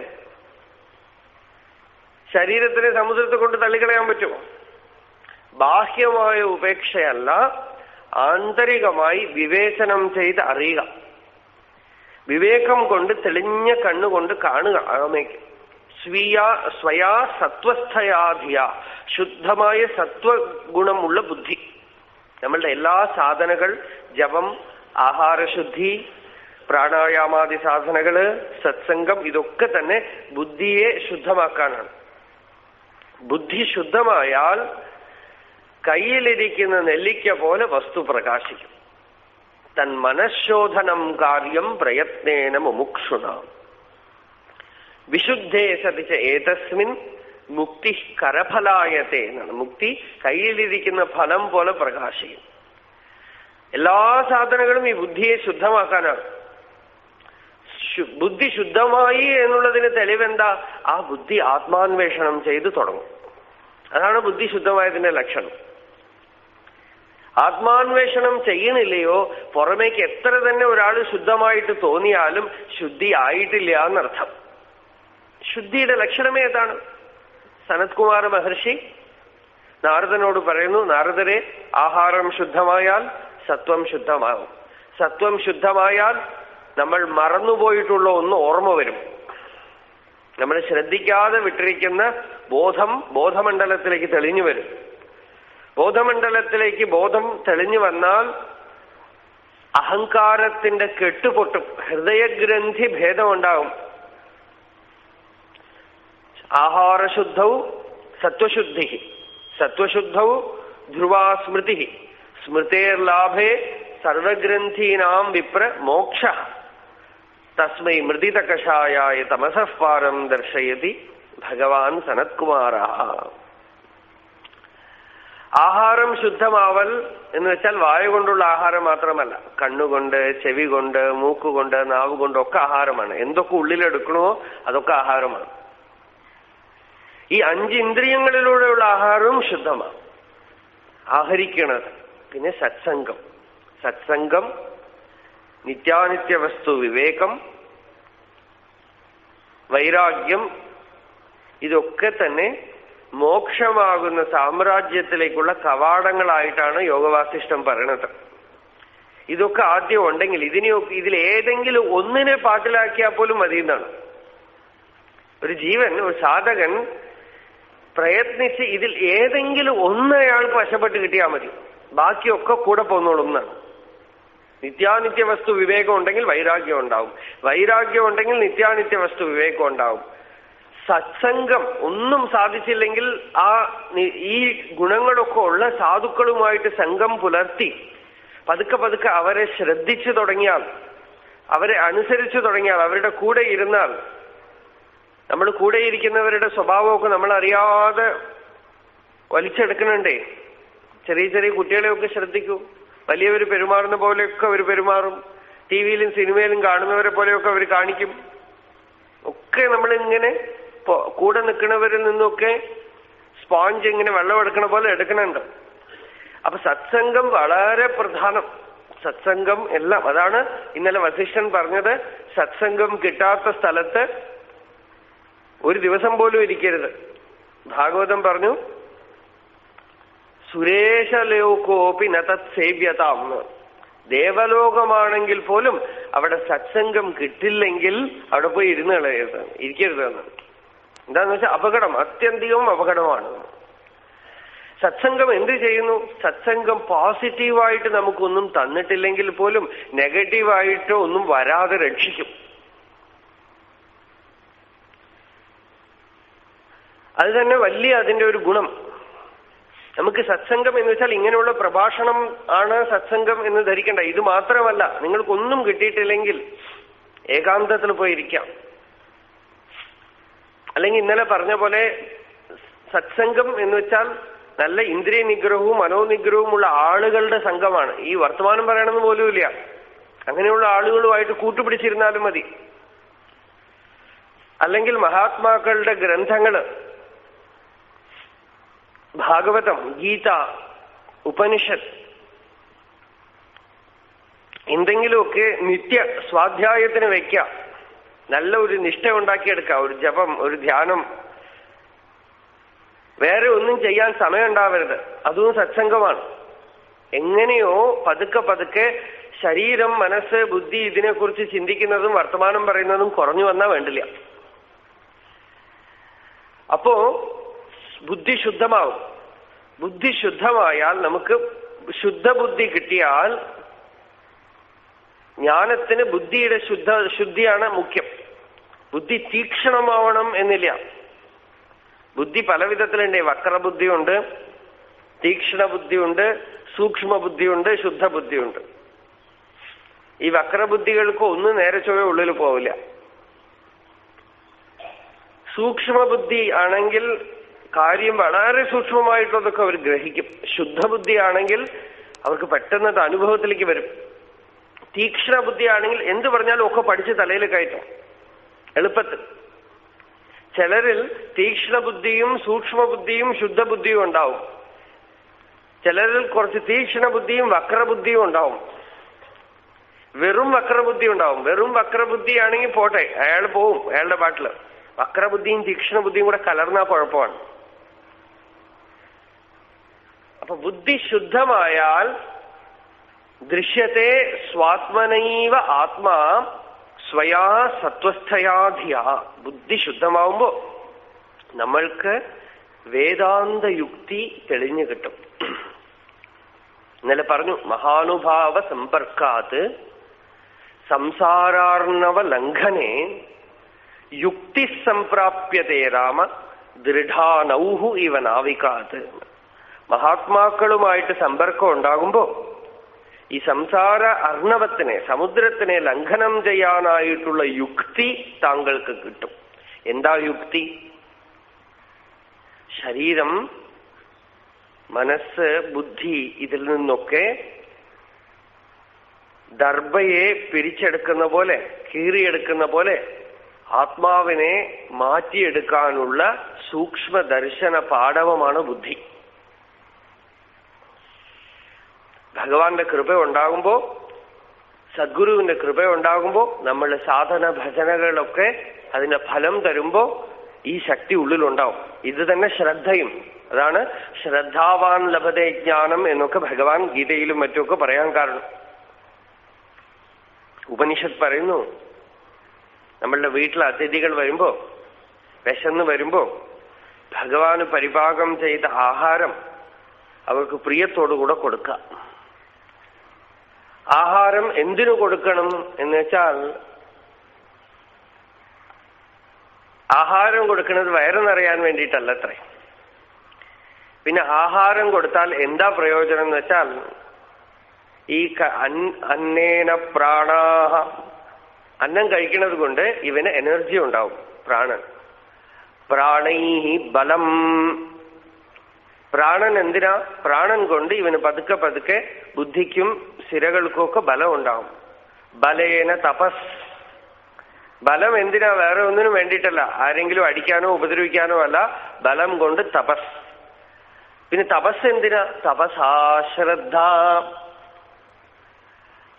ശരീരത്തിനെ സമുദ്രത്തെ കൊണ്ട് തള്ളിക്കളയാൻ പറ്റുമോ? ബാഹ്യമായ ഉപേക്ഷയല്ല, ആന്തരികമായി വിവേചനം ചെയ്ത് അറിയുക. വിവേകം കൊണ്ട് തെളിഞ്ഞ കണ്ണുകൊണ്ട് കാണുക. അകമേക്ക് സ്വയാ സത്വസ്ഥയാധിയ, ശുദ്ധമായ സത്വഗുണമുള്ള ബുദ്ധി. നമ്മളുടെ എല്ലാ സാധനകൾ, ജപം, ആഹാരശുദ്ധി, പ്രാണായാമാദി സാധനകള്, സത്സംഗം, ഇതൊക്കെ തന്നെ ബുദ്ധിയെ ശുദ്ധമാക്കാനാണ്. ബുദ്ധി ശുദ്ധമായാൽ കയ്യിലിരിക്കുന്ന നെല്ലിക്ക പോലെ വസ്തു പ്രകാശിക്കും. തൻ മനഃശോധനം കാര്യം പ്രയത്നേന മുമുക്ഷുണ വിശുദ്ധേ സതിച്ച ഏതസ്മിൻ മുക്തി കരഫലായത്തെ എന്നാണ്. മുക്തി കയ്യിലിരിക്കുന്ന ഫലം പോലെ പ്രകാശിക്കും. എല്ലാ സാധനങ്ങളും ഈ ബുദ്ധിയെ ശുദ്ധമാക്കാനാണ്. ബുദ്ധി ശുദ്ധമായി എന്നുള്ളതിന് തെളിവെന്താ? ആ ബുദ്ധി ആത്മാന്വേഷണം ചെയ്തു തുടങ്ങും. അതാണ് ബുദ്ധി ശുദ്ധമായതിന്റെ ലക്ഷണം. ആത്മാന്വേഷണം ചെയ്യണില്ലയോ, പുറമേക്ക് എത്ര തന്നെ ഒരാൾ ശുദ്ധമായിട്ട് തോന്നിയാലും ശുദ്ധി ആയിട്ടില്ല എന്നർത്ഥം. ശുദ്ധിയുടെ ലക്ഷണമേ ഏതാണ്? സനത്കുമാര മഹർഷി നാരദനോട് പറയുന്നു, നാരദരെ, ആഹാരം ശുദ്ധമായാൽ സത്വം ശുദ്ധമാകും. സത്വം ശുദ്ധമായാൽ നമ്മൾ മറന്നുപോയിട്ടുള്ള ഒന്ന് ഓർമ്മ വരും. നമ്മൾ ശ്രദ്ധിക്കാതെ വിട്ടിരിക്കുന്ന ബോധമണ്ഡലത്തിലേക്ക് തെളിഞ്ഞു വരും. ബോധമണ്ഡലത്തിലേക്ക് ബോധം തെളിഞ്ഞു വന്നാൽ അഹങ്കാരത്തിന്റെ കെട്ടുപൊട്ടും, ഹൃദയഗ്രന്ഥി ഭേദമുണ്ടാകും. ആഹാരശുദ്ധവും സത്വശുദ്ധി, സത്വശുദ്ധവും ധ്രുവാ സ്മൃതി, സ്മൃതേർലാഭേ സർവഗ്രന്ഥീനാം വിപ്ര മോക്ഷ തസ്മൈ മൃദിതകഷായായ തമസഃ പാരം ദർശയതി ഭഗവാൻ സനത്കുമാര. ആഹാരം ശുദ്ധമാവൽ എന്ന് വെച്ചാൽ വായു കൊണ്ടുള്ള ആഹാരം മാത്രമല്ല, കണ്ണുകൊണ്ട്, ചെവി കൊണ്ട്, മൂക്കുകൊണ്ട്, നാവ് കൊണ്ടൊക്കെ ആഹാരമാണ്. എന്തൊക്കെ ഉള്ളിലെടുക്കണമോ അതൊക്കെ ആഹാരമാണ്. ഈ 5 ഇന്ദ്രിയങ്ങളിലൂടെയുള്ള ആഹാരവും ശുദ്ധമാണ്, ആഹരിക്കണത്. പിന്നെ സത്സംഗം, നിത്യാനിത്യ വസ്തു വിവേകം, വൈരാഗ്യം, ഇതൊക്കെ തന്നെ മോക്ഷമാകുന്ന സാമ്രാജ്യത്തിലേക്കുള്ള കവാടങ്ങളായിട്ടാണ് യോഗവാസിഷ്ടം പറയണത്. ഇതൊക്കെ ആദ്യം ഉണ്ടെങ്കിൽ ഇതിലേതെങ്കിലും ഒന്നിനെ പാട്ടിലാക്കിയാൽ പോലും മതി എന്നാണ്. ഒരു ജീവൻ, ഒരു സാധകൻ പ്രയത്നിച്ച് ഇതിൽ ഏതെങ്കിലും ഒന്ന് അയാൾക്ക് വശപ്പെട്ട് കിട്ടിയാൽ മതി, ബാക്കിയൊക്കെ കൂടെ പോന്നോളും എന്നാണ്. നിത്യാനിത്യ വസ്തു വിവേകം ഉണ്ടെങ്കിൽ വൈരാഗ്യം ഉണ്ടാവും, വൈരാഗ്യം ഉണ്ടെങ്കിൽ നിത്യാനിത്യ വസ്തു വിവേകം ഉണ്ടാവും. സത്സംഗം ഒന്നും സാധിച്ചില്ലെങ്കിൽ ഈ ഗുണങ്ങളൊക്കെ ഉള്ള സാധുക്കളുമായിട്ട് സംഘം പുലർത്തി പതുക്കെ പതുക്കെ അവരെ ശ്രദ്ധിച്ചു തുടങ്ങിയാൽ, അവരെ അനുസരിച്ചു തുടങ്ങിയാൽ, അവരുടെ കൂടെ ഇരുന്നാൽ, നമ്മൾ കൂടെ ഇരിക്കുന്നവരുടെ സ്വഭാവമൊക്കെ നമ്മൾ അറിയാതെ വലിച്ചെടുക്കണുണ്ടേ. ചെറിയ ചെറിയ കുട്ടികളെയൊക്കെ ശ്രദ്ധിക്കൂ. വലിയവർ പെരുമാറുന്ന പോലെയൊക്കെ അവർ പെരുമാറും. ടിവിയിലും സിനിമയിലും കാണുന്നവരെ പോലെയൊക്കെ അവർ കാണിക്കും. ഒക്കെ നമ്മളിങ്ങനെ കൂടെ നിൽക്കുന്നവരിൽ നിന്നൊക്കെ സ്പോഞ്ച് ഇങ്ങനെ വെള്ളം എടുക്കണ പോലെ എടുക്കണുണ്ട്. അപ്പൊ സത്സംഗം വളരെ പ്രധാനം. സത്സംഗം എല്ലാം. അതാണ് ഇന്നലെ വസിഷ്ഠൻ പറഞ്ഞത്, സത്സംഗം കിട്ടാത്ത സ്ഥലത്ത് ഒരു ദിവസം പോലും ഇരിക്കരുത്. ഭാഗവതം പറഞ്ഞു, സുരേശലോകോപി നതത് സേവ്യതാം. ദേവലോകമാണെങ്കിൽ പോലും അവിടെ സത്സംഗം കിട്ടില്ലെങ്കിൽ അവിടെ പോയി ഇരിക്കരുതെന്ന്. എന്താന്ന് വെച്ചാൽ അപകടം, അത്യധികം അപകടമാണ്. സത്സംഗം എന്ത് ചെയ്യുന്നു? സത്സംഗം പോസിറ്റീവായിട്ട് നമുക്കൊന്നും തന്നിട്ടില്ലെങ്കിൽ പോലും നെഗറ്റീവായിട്ടോ ഒന്നും വരാതെ രക്ഷിക്കും. അത് തന്നെ വലിയ അതിന്റെ ഒരു ഗുണം. നമുക്ക് സത്സംഗം എന്ന് വെച്ചാൽ ഇങ്ങനെയുള്ള പ്രഭാഷണം ആണ് സത്സംഗം എന്ന് ധരിക്കണ്ട. ഇത് മാത്രമല്ല, നിങ്ങൾക്കൊന്നും കിട്ടിയിട്ടില്ലെങ്കിൽ ഏകാന്തത്തിൽ പോയിരിക്കാം. അല്ലെങ്കിൽ ഇന്നലെ പറഞ്ഞ പോലെ സത്സംഗം എന്ന് വെച്ചാൽ നല്ല ഇന്ദ്രിയ നിഗ്രഹവും മനോനിഗ്രഹവുമുള്ള ആളുകളുടെ സംഘമാണ്. ഈ വർത്തമാനം പറയണമെന്ന് പോലുമില്ല. അങ്ങനെയുള്ള ആളുകളുമായിട്ട് കൂട്ടുപിടിച്ചിരുന്നാലും മതി. അല്ലെങ്കിൽ മഹാത്മാക്കളുടെ ഗ്രന്ഥങ്ങള്, ഭാഗവതം, ഗീത, ഉപനിഷത്ത്, എന്തെങ്കിലുമൊക്കെ നിത്യ സ്വാധ്യായത്തിന് വയ്ക്കുക. നല്ല ഒരു നിഷ്ഠ ഉണ്ടാക്കിയെടുക്കുക. ഒരു ജപം, ഒരു ധ്യാനം. വേറെ ഒന്നും ചെയ്യാൻ സമയം ഉണ്ടാവരുത്. അതും സത്സംഗമാണ്. എങ്ങനെയോ പതുക്കെ പതുക്കെ ശരീരം, മനസ്സ്, ബുദ്ധി ഇതിനെക്കുറിച്ച് ചിന്തിക്കുന്നതും വർത്തമാനം പറയുന്നതും കുറഞ്ഞു വന്നാൽ വേണ്ടില്ല. അപ്പോ ബുദ്ധി ശുദ്ധമാവും. ബുദ്ധി ശുദ്ധമായാൽ, നമുക്ക് ശുദ്ധബുദ്ധി കിട്ടിയാൽ, ജ്ഞാനത്തിന് ബുദ്ധിയുടെ ശുദ്ധിയാണ് മുഖ്യം. ബുദ്ധി തീക്ഷ്ണമാവണം എന്നില്ല. ബുദ്ധി പല വിധത്തിലുണ്ട്. വക്രബുദ്ധിയുണ്ട്, തീക്ഷ്ണ ബുദ്ധിയുണ്ട്, സൂക്ഷ്മ ബുദ്ധിയുണ്ട്, ശുദ്ധബുദ്ധിയുണ്ട്. ഈ വക്രബുദ്ധികൾക്ക് ഒന്നും നേരെ ചൊവ്വേ ഉള്ളിൽ പോവില്ല. സൂക്ഷ്മബുദ്ധി ആണെങ്കിൽ കാര്യം വളരെ സൂക്ഷ്മമായിട്ടുള്ളതൊക്കെ അവർ ഗ്രഹിക്കും. ശുദ്ധബുദ്ധിയാണെങ്കിൽ അവർക്ക് പെട്ടെന്ന് അത് അനുഭവത്തിലേക്ക് വരും. തീക്ഷ്ണ ബുദ്ധിയാണെങ്കിൽ എന്ത് പറഞ്ഞാലും ഒക്കെ പഠിച്ച് തലയിൽ കയറ്റും എളുപ്പത്തിൽ. ചിലരിൽ തീക്ഷ്ണബുദ്ധിയും സൂക്ഷ്മബുദ്ധിയും ശുദ്ധബുദ്ധിയും ഉണ്ടാവും. ചിലരിൽ കുറച്ച് തീക്ഷ്ണ ബുദ്ധിയും വക്രബുദ്ധിയും ഉണ്ടാവും. വെറും വക്രബുദ്ധി ഉണ്ടാവും. വെറും വക്രബുദ്ധിയാണെങ്കിൽ പോട്ടെ, അയാൾ പോവും അയാളുടെ പാട്ടില്. വക്രബുദ്ധിയും തീക്ഷ്ണബുദ്ധിയും കൂടെ കലർന്നാൽ കുഴപ്പമാണ്. അപ്പൊ ബുദ്ധി ശുദ്ധമായാൽ ദൃശ്യത്തെ സ്വാത്മനൈവ ആത്മാ സ്വയാ സത്വസ്ഥയാധിയ. ബുദ്ധി ശുദ്ധമാവുമ്പോ നമ്മൾക്ക് വേദാന്ത യുക്തി തെളിഞ്ഞു കിട്ടും. ഇന്നലെ പറഞ്ഞു, മഹാനുഭാവ സമ്പർക്കാത് സംസാരാർണവ ലംഘനേ യുക്തി സംപ്രാപ്യതേ രാമ ദൃഢാനൗഹു ഇവ നാവികാത്. മഹാത്മാക്കളുമായിട്ട് സമ്പർക്കം ഉണ്ടാകുമ്പോ ഈ സംസാര അർണവത്തിനെ, സമുദ്രത്തിനെ ലംഘനം ചെയ്യാനായിട്ടുള്ള യുക്തി താങ്കൾക്ക് കിട്ടും. എന്താ യുക്തി? ശരീരം, മനസ്സ്, ബുദ്ധി ഇതിൽ നിന്നൊക്കെ ദർഭയെ പിരിച്ചെടുക്കുന്ന പോലെ, കീറിയെടുക്കുന്ന പോലെ ആത്മാവിനെ മാറ്റിയെടുക്കാനുള്ള സൂക്ഷ്മ ദർശന പാടവമാണ് ബുദ്ധി. ഭഗവാന്റെ കൃപ ഉണ്ടാകുമ്പോ, സദ്ഗുരുവിന്റെ കൃപ ഉണ്ടാകുമ്പോ, നമ്മൾ സാധന ഭജനകളൊക്കെ അതിന്റെ ഫലം തരുമ്പോ ഈ ശക്തി ഉള്ളിലുണ്ടാവും. ഇത് തന്നെ ശ്രദ്ധയും. അതാണ് ശ്രദ്ധാവാൻ ലഭതേ ജ്ഞാനം എന്നൊക്കെ ഭഗവാൻ ഗീതയിലും മറ്റുമൊക്കെ പറയാൻ കാരണം. ഉപനിഷത്ത് പറയുന്നു, നമ്മളുടെ വീട്ടിൽ അതിഥികൾ വരുമ്പോ, വിശന്ന് വരുമ്പോ ഭഗവാന് പരിപാകം ചെയ്ത ആഹാരം അവർക്ക് പ്രിയത്തോടുകൂടെ കൊടുക്കുക. ആഹാരം എന്തിനു കൊടുക്കണം എന്ന് വെച്ചാൽ ആഹാരം കൊടുക്കുന്നത് വയറ് നിറയാൻ വേണ്ടിയിട്ടല്ലത്രേ. പിന്നെ ആഹാരം കൊടുത്താൽ എന്താ പ്രയോജനം എന്ന് വെച്ചാൽ, ഈ അന്നേന പ്രാണാഹ, അന്നം കഴിക്കുന്നത് കൊണ്ട് ഇവന് എനർജി ഉണ്ടാവും, പ്രാണൻ. പ്രാണൈഹി ബലം, പ്രാണൻ എന്തിനാ? പ്രാണൻ കൊണ്ട് ഇവന് പതുക്കെ പതുക്കെ ബുദ്ധിക്കും സിരകൾക്കും ഒക്കെ ബലം ഉണ്ടാവും. ബലേന തപസ്, ബലം എന്തിനാ? വേറെ ഒന്നിനും വേണ്ടിയിട്ടല്ല, ആരെങ്കിലും അടിക്കാനോ ഉപദ്രവിക്കാനോ അല്ല, ബലം കൊണ്ട് തപസ്. പിന്നെ തപസ് എന്തിനാ? തപസാശ്രദ്ധ,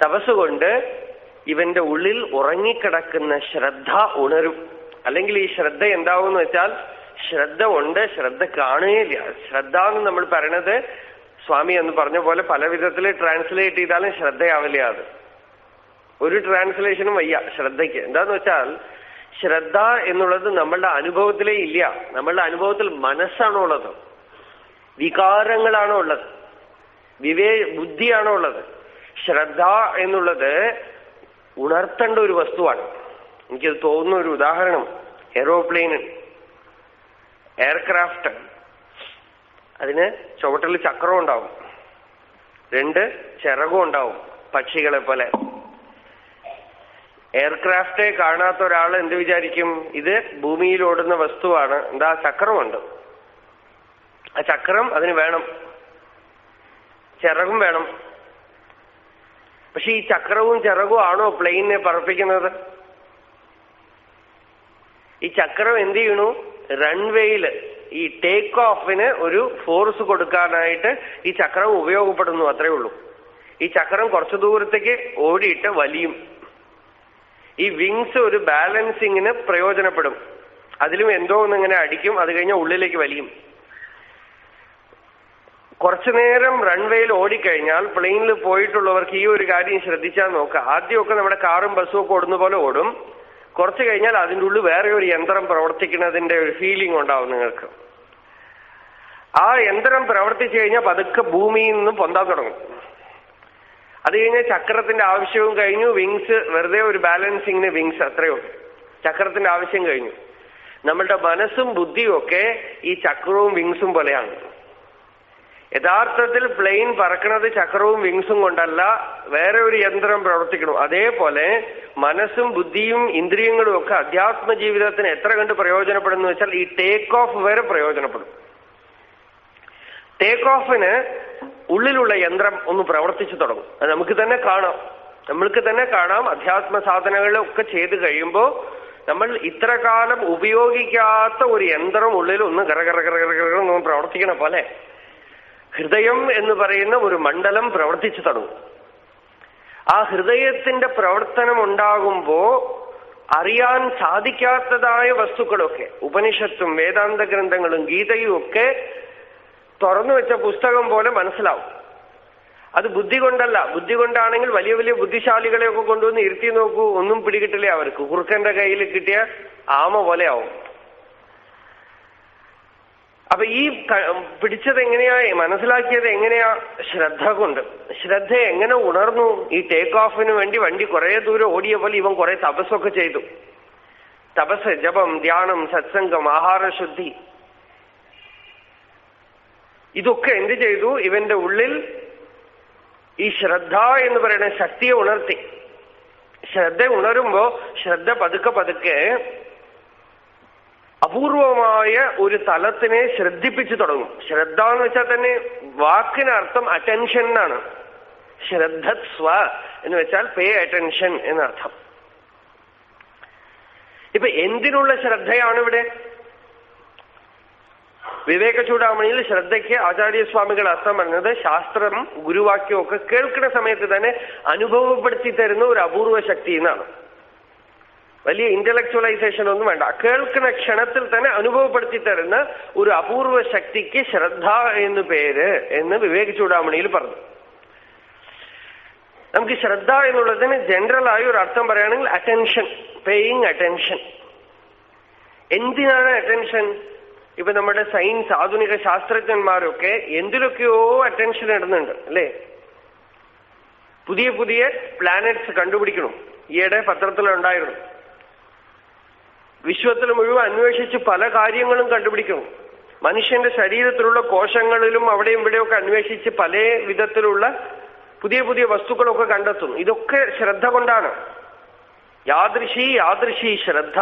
തപസ് കൊണ്ട് ഇവന്റെ ഉള്ളിൽ ഉറങ്ങിക്കിടക്കുന്ന ശ്രദ്ധ ഉണരും. അല്ലെങ്കിൽ ഈ ശ്രദ്ധ എന്താവും വെച്ചാൽ, ശ്രദ്ധ ഉണ്ട്, ശ്രദ്ധ കാണുകയില്ല. ശ്രദ്ധ എന്ന് നമ്മൾ പറയണത് സ്വാമി എന്ന് പറഞ്ഞ പോലെ പല വിധത്തിൽ ട്രാൻസ്ലേറ്റ് ചെയ്താലും ശ്രദ്ധയാവില്ല. അത് ഒരു ട്രാൻസ്ലേഷനും വയ്യ ശ്രദ്ധയ്ക്ക്. എന്താന്ന് വെച്ചാൽ, ശ്രദ്ധ എന്നുള്ളത് നമ്മളുടെ അനുഭവത്തിലേ ഇല്ല. നമ്മളുടെ അനുഭവത്തിൽ മനസ്സാണോ ഉള്ളത്, വികാരങ്ങളാണോ ഉള്ളത്, ബുദ്ധിയാണോ ഉള്ളത്. ശ്രദ്ധ എന്നുള്ളത് ഉണർത്തേണ്ട ഒരു വസ്തുവാണ്. എനിക്കത് തോന്നുന്ന ഒരു ഉദാഹരണം, എയറോപ്ലെയിന്, എയർക്രാഫ്റ്റ്, അതിന് ചുവട്ടിൽ ചക്രം ഉണ്ടാവും, 2 ചിറകും ഉണ്ടാവും, പക്ഷികളെ പോലെ. എയർക്രാഫ്റ്റെ കാണാത്ത ഒരാൾ എന്ത് വിചാരിക്കും? ഇത് ഭൂമിയിൽ ഓടുന്ന വസ്തുവാണ്. എന്താ? ചക്രമുണ്ട്. ആ ചക്രം അതിന് വേണം, ചിറകും വേണം. പക്ഷെ ഈ ചക്രവും ചിറകും ആണോ പ്ലെയിനിനെ പറപ്പിക്കുന്നത്? ഈ ചക്രം എന്ത് ചെയ്യണു? റൺവേയിൽ ഈ ടേക്ക് ഓഫിന് ഒരു ഫോഴ്സ് കൊടുക്കാനായിട്ട് ഈ ചക്രം ഉപയോഗപ്പെടുന്നു, അത്രേ ഉള്ളൂ. ഈ ചക്രം കുറച്ചു ദൂരത്തേക്ക് ഓടിയിട്ട് വലിയും. ഈ വിങ്സ് ഒരു ബാലൻസിങ്ങിന് പ്രയോജനപ്പെടും. അതിലും എന്തോ ഒന്നിങ്ങനെ അടിക്കും, അത് കഴിഞ്ഞാൽ ഉള്ളിലേക്ക് വലിയും. കുറച്ചു നേരം റൺവേയിൽ ഓടിക്കഴിഞ്ഞാൽ, പ്ലെയിനിൽ പോയിട്ടുള്ളവർക്ക് ഈ ഒരു കാര്യം ശ്രദ്ധിച്ചാൽ നോക്കുക. ആദ്യമൊക്കെ നമ്മുടെ കാറും ബസ്സും ഒക്കെ ഓടുന്ന പോലെ ഓടും. കുറച്ചു കഴിഞ്ഞാൽ അതിൻ്റെ ഉള്ളിൽ വേറെ ഒരു യന്ത്രം പ്രവർത്തിക്കുന്നതിന്റെ ഒരു ഫീലിംഗ് ഉണ്ടാവും നിങ്ങൾക്ക്. ആ യന്ത്രം പ്രവർത്തിച്ചു കഴിഞ്ഞാൽ പതുക്കെ ഭൂമിയിൽ നിന്ന് പൊന്താൻ തുടങ്ങും. അത് കഴിഞ്ഞാൽ ചക്രത്തിന്റെ ആവശ്യവും കഴിഞ്ഞു, വിങ്സ് വെറുതെ ഒരു ബാലൻസിങ്ങിന് വിങ്സ്, അത്രയോ ചക്രത്തിന്റെ ആവശ്യം കഴിഞ്ഞു. നമ്മളുടെ മനസ്സും ബുദ്ധിയും ഒക്കെ ഈ ചക്രവും വിങ്സും പോലെയാണ്. യഥാർത്ഥത്തിൽ പ്ലെയിൻ പറക്കണത് ചക്രവും വിങ്സും കൊണ്ടല്ല, വേറെ ഒരു യന്ത്രം പ്രവർത്തിക്കണം. അതേപോലെ മനസ്സും ബുദ്ധിയും ഇന്ദ്രിയങ്ങളും ഒക്കെ അധ്യാത്മ ജീവിതത്തിന് എത്ര കണ്ട് പ്രയോജനപ്പെടുന്നു വെച്ചാൽ, ഈ ടേക്ക് ഓഫ് വരെ പ്രയോജനപ്പെടും. ടേക്ക് ഓഫിന് ഉള്ളിലുള്ള യന്ത്രം ഒന്ന് പ്രവർത്തിച്ചു തുടങ്ങും. അത് നമുക്ക് തന്നെ കാണാം. അധ്യാത്മ സാധനങ്ങളൊക്കെ ചെയ്ത് കഴിയുമ്പോൾ നമ്മൾ ഇത്ര കാലം ഉപയോഗിക്കാത്ത ഒരു യന്ത്രം ഉള്ളിൽ ഒന്ന് കറകറ പ്രവർത്തിക്കണ പോലെ ഹൃദയം എന്ന് പറയുന്ന ഒരു മണ്ഡലം പ്രവർത്തിച്ചു തുടങ്ങും. ആ ഹൃദയത്തിന്റെ പ്രവർത്തനം ഉണ്ടാകുമ്പോ അറിയാൻ സാധിക്കാത്തതായ വസ്തുക്കളൊക്കെ, ഉപനിഷത്തും വേദാന്ത ഗ്രന്ഥങ്ങളും ഗീതയും ഒക്കെ തുറന്നു വെച്ച പുസ്തകം പോലെ മനസ്സിലാവും. അത് ബുദ്ധി കൊണ്ടല്ല. ബുദ്ധി കൊണ്ടാണെങ്കിൽ വലിയ വലിയ ബുദ്ധിശാലികളെയൊക്കെ കൊണ്ടുവന്ന് ഇരുത്തി നോക്കൂ, ഒന്നും പിടികിട്ടില്ലേ അവർക്ക്. കുറുക്കന്റെ കയ്യിൽ കിട്ടിയ ആമ പോലെ ആവും. അപ്പൊ ഈ പിടിച്ചത് എങ്ങനെയാ, മനസ്സിലാക്കിയത് എങ്ങനെയാ? ശ്രദ്ധ കൊണ്ട്. ശ്രദ്ധ എങ്ങനെ ഉണർന്നു? ഈ ടേക്ക് ഓഫിന് വേണ്ടി വണ്ടി കുറെ ദൂരം ഓടിയ പോലെ ഇവൻ കുറെ തപസ്സൊക്കെ ചെയ്തു. തപസ്, ജപം, ധ്യാനം, സത്സംഗം, ആഹാരശുദ്ധി, ഇതൊക്കെ എന്ത് ചെയ്തു? ഇവന്റെ ഉള്ളിൽ ഈ ശ്രദ്ധ എന്ന് പറയുന്ന ശക്തിയെ ഉണർത്തി. ശ്രദ്ധ ഉണരുമ്പോ ശ്രദ്ധ പതുക്കെ പതുക്കെ അപൂർവമായ ഒരു തലത്തിനെ ശ്രദ്ധിപ്പിച്ചു തുടങ്ങും. ശ്രദ്ധ എന്ന് വെച്ചാൽ തന്നെ വാക്കിനർത്ഥം അറ്റൻഷൻ എന്നാണ്. ശ്രദ്ധസ്വ എന്ന് വെച്ചാൽ പേ അറ്റൻഷൻ എന്നർത്ഥം. ഇപ്പൊ എന്തിനുള്ള ശ്രദ്ധയാണ് ഇവിടെ? വിവേക ചൂടാമണിയിൽ ശ്രദ്ധയ്ക്ക് ആചാര്യസ്വാമികൾ അർത്ഥം പറഞ്ഞത്, ശാസ്ത്രം ഗുരുവാക്യം ഒക്കെ കേൾക്കുന്ന സമയത്ത് തന്നെ അനുഭവപ്പെടുത്തി തരുന്ന ഒരു അപൂർവ ശക്തി എന്നാണ്. വലിയ ഇന്റലക്ച്വലൈസേഷൻ ഒന്നും വേണ്ട, കേൾക്കുന്ന ക്ഷണത്തിൽ തന്നെ അനുഭവപ്പെടുത്തി തരുന്ന ഒരു അപൂർവ ശക്തിക്ക് ശ്രദ്ധ എന്ന് പേര് എന്ന് വിവേക ചൂടാമണിയിൽ പറഞ്ഞു. നമുക്ക് ശ്രദ്ധ എന്നുള്ളതിന് ജനറൽ ആയി ഒരു അർത്ഥം പറയുകയാണെങ്കിൽ അറ്റൻഷൻ, പേയിങ് അറ്റൻഷൻ. എന്തിനാണ് അറ്റൻഷൻ? ഇപ്പൊ നമ്മുടെ സയൻസ്, ആധുനിക ശാസ്ത്രജ്ഞന്മാരൊക്കെ എന്തിലൊക്കെയോ അറ്റൻഷൻ ഇടുന്നുണ്ട് അല്ലേ? പുതിയ പുതിയ പ്ലാനറ്റ്സ് കണ്ടുപിടിക്കണം. ഈയിടെ പത്രത്തിലുണ്ടായിരുന്നു, വിശ്വത്തിൽ മുഴുവൻ അന്വേഷിച്ച് പല കാര്യങ്ങളും കണ്ടുപിടിക്കണം. മനുഷ്യന്റെ ശരീരത്തിലുള്ള കോശങ്ങളിലും അവിടെയും ഇവിടെയൊക്കെ അന്വേഷിച്ച് പല വിധത്തിലുള്ള പുതിയ പുതിയ വസ്തുക്കളൊക്കെ കണ്ടെത്തുന്നു. ഇതൊക്കെ ശ്രദ്ധ കൊണ്ടാണ്. യാദൃശി ശ്രദ്ധ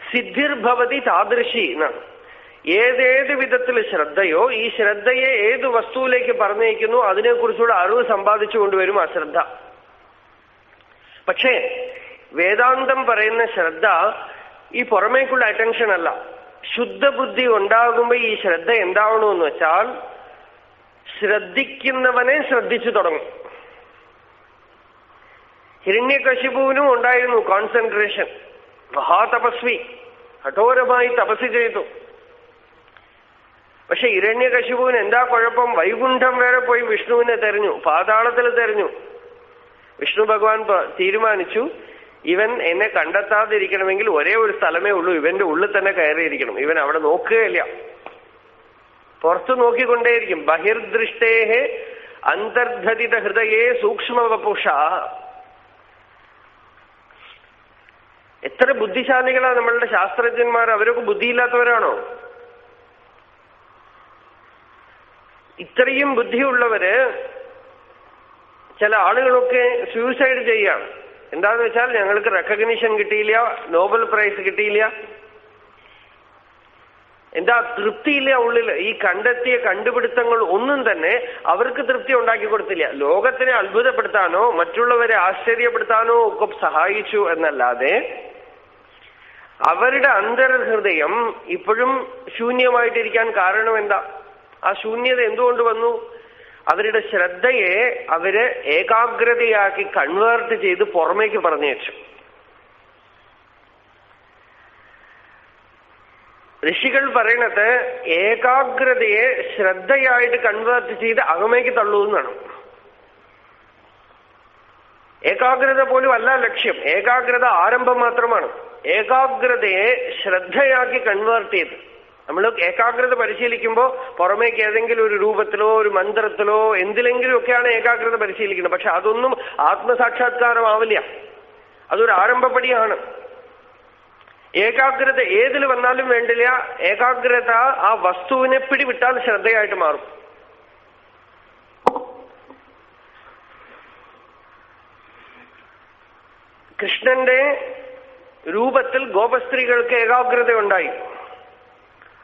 സിദ്ധിർഭവതി താദൃശി എന്നാണ്. ഏതേത് വിധത്തിൽ ശ്രദ്ധയോ ഈ ശ്രദ്ധയെ ഏത് വസ്തുവിലേക്ക് പറഞ്ഞേക്കുന്നു അതിനെക്കുറിച്ചുള്ള അറിവ് സമ്പാദിച്ചു കൊണ്ടുവരും ആ ശ്രദ്ധ. പക്ഷേ വേദാന്തം പറയുന്ന ശ്രദ്ധ ഈ പുറമേക്കുള്ള അറ്റൻഷൻ അല്ല. ശുദ്ധബുദ്ധി ഉണ്ടാകുമ്പോ ഈ ശ്രദ്ധ എന്താവണമെന്ന് വെച്ചാൽ ശ്രദ്ധിക്കുന്നവനെ ശ്രദ്ധിച്ചു തുടങ്ങും. ഹിരണ്യകശിപുവിനും ഉണ്ടായിരുന്നു കോൺസെൻട്രേഷൻ. മഹാതപസ്വി, കഠോരമായി തപസ് ചെയ്തു. പക്ഷെ ഹിരണ്യകശിപുവിന് എന്താ കുഴപ്പം? വൈകുണ്ഠം വരെ പോയി വിഷ്ണുവിനെ തെരഞ്ഞു, പാതാളത്തിൽ തെരഞ്ഞു. വിഷ്ണു ഭഗവാൻ തീരുമാനിച്ചു, ഇവൻ എന്നെ കണ്ടെത്താതിരിക്കണമെങ്കിൽ ഒരേ ഒരു സ്ഥലമേ ഉള്ളൂ, ഇവന്റെ ഉള്ളിൽ തന്നെ കയറിയിരിക്കണം. ഇവൻ അവിടെ നോക്കുകയില്ല, പുറത്തു നോക്കിക്കൊണ്ടേയിരിക്കും. ബഹിർദൃഷ്ടേഹേ അന്തർധരിത ഹൃദയേ സൂക്ഷ്മവപുഷ. എത്ര ബുദ്ധിശാലികളാ നമ്മളുടെ ശാസ്ത്രജ്ഞന്മാർ. അവരൊക്കെ ബുദ്ധിയില്ലാത്തവരാണോ? ഇത്രയും ബുദ്ധിയുള്ളവര് ചില ആളുകളൊക്കെ സൂയിസൈഡ് ചെയ്യാണ്. എന്താന്ന് വെച്ചാൽ ഞങ്ങൾക്ക് റെക്കഗ്നിഷൻ കിട്ടിയില്ല, നോബൽ പ്രൈസ് കിട്ടിയില്ല. എന്താ? തൃപ്തിയില്ല ഉള്ളിൽ. ഈ കണ്ടെത്തിയ കണ്ടുപിടുത്തങ്ങൾ ഒന്നും തന്നെ അവർക്ക് തൃപ്തി ഉണ്ടാക്കി കൊടുത്തില്ല. ലോകത്തിനെ അത്ഭുതപ്പെടുത്താനോ മറ്റുള്ളവരെ ആശ്ചര്യപ്പെടുത്താനോ ഒക്കെ സഹായിച്ചു എന്നല്ലാതെ അവരുടെ അന്തർഹൃദയം ഇപ്പോഴും ശൂന്യമായിട്ടിരിക്കാൻ കാരണം എന്താ? ആ ശൂന്യത എന്തുകൊണ്ട് വന്നു? അവരുടെ ശ്രദ്ധയെ അവര് ഏകാഗ്രതയാക്കി കൺവേർട്ട് ചെയ്ത് പുറമേക്ക് പറഞ്ഞേച്ചു. ഋഷികൾ പറയണത് ഏകാഗ്രതയെ ശ്രദ്ധയായിട്ട് കൺവേർട്ട് ചെയ്ത് അകമേക്ക് തള്ളൂ എന്നാണ്. ഏകാഗ്രത പോലും അല്ല ലക്ഷ്യം, ഏകാഗ്രത ആരംഭം മാത്രമാണ്. ഏകാഗ്രതയെ ശ്രദ്ധയാക്കി കൺവേർട്ട് ചെയ്ത് നമ്മൾ ഏകാഗ്രത പരിശീലിക്കുമ്പോൾ പുറമേക്ക് ഏതെങ്കിലും ഒരു രൂപത്തിലോ ഒരു മന്ത്രത്തിലോ എന്തിലെങ്കിലും ഒക്കെയാണ് ഏകാഗ്രത പരിശീലിക്കുന്നത്. പക്ഷെ അതൊന്നും ആത്മസാക്ഷാത്കാരമാവില്ല, അതൊരു ആരംഭപ്പടിയാണ്. ഏകാഗ്രത ഏതിൽ വന്നാലും വേണ്ടില്ല, ഏകാഗ്രത ആ വസ്തുവിനെ പിടിവിട്ടാൽ ശ്രദ്ധയായിട്ട് മാറും. കൃഷ്ണന്റെ രൂപത്തിൽ ഗോപസ്ത്രീകൾക്ക് ഏകാഗ്രത ഉണ്ടായി.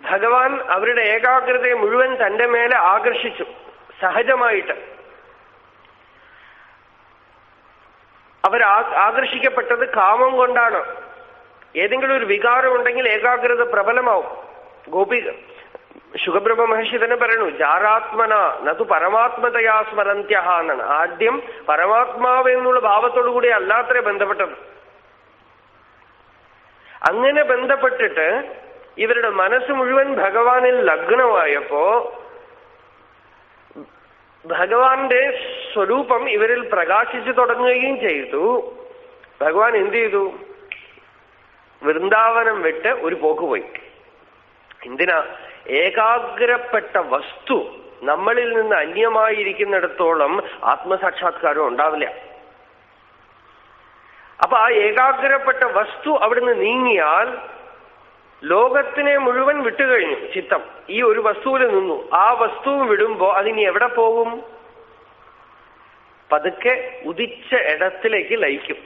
ഭഗവാൻ അവരുടെ ഏകാഗ്രതയെ മുഴുവൻ തന്റെ മേലെ ആകർഷിച്ചു സഹജമായിട്ട്. അവർ ആകർഷിക്കപ്പെട്ടത് കാമം കൊണ്ടാണ്. ഏതെങ്കിലും ഒരു വികാരം ഉണ്ടെങ്കിൽ ഏകാഗ്രത പ്രബലമാവും. ശുഖബ്രഹ്മ മഹർഷി തന്നെ പറയണു, ജാരാത്മന നതു പരമാത്മതയാ സ്മരന്ത്യഹ എന്നാണ്. ആദ്യം പരമാത്മാവ് എന്നുള്ള ഭാവത്തോടുകൂടി അല്ലാത്രേ ബന്ധപ്പെട്ടത്. അങ്ങനെ ബന്ധപ്പെട്ടിട്ട് ഇവരുടെ മനസ്സ് മുഴുവൻ ഭഗവാനിൽ ലഗ്നമായപ്പോ ഭഗവാന്റെ സ്വരൂപം ഇവരിൽ പ്രകാശിച്ചു തുടങ്ങുകയും ചെയ്തു. ഭഗവാൻ എന്ത് ചെയ്തു? വൃന്ദാവനം വിട്ട് ഒരു പോക്ക് പോയി. എന്തിനാ? ഏകാഗ്രപ്പെട്ട വസ്തു നമ്മളിൽ നിന്ന് അന്യമായിരിക്കുന്നിടത്തോളം ആത്മസാക്ഷാത്കാരം ഉണ്ടാവില്ല. അപ്പൊ ആ ഏകാഗ്രപ്പെട്ട വസ്തു അവിടുന്ന് നീങ്ങിയാൽ ലോകത്തിനെ മുഴുവൻ വിട്ടുകഴിഞ്ഞു ചിത്തം. ഈ ഒരു വസ്തുവിൽ നിന്നു. ആ വസ്തുവും വിടുമ്പോ അതിനി എവിടെ പോകും? പതുക്കെ ഉദിച്ച ഇടത്തിലേക്ക് ലയിക്കും.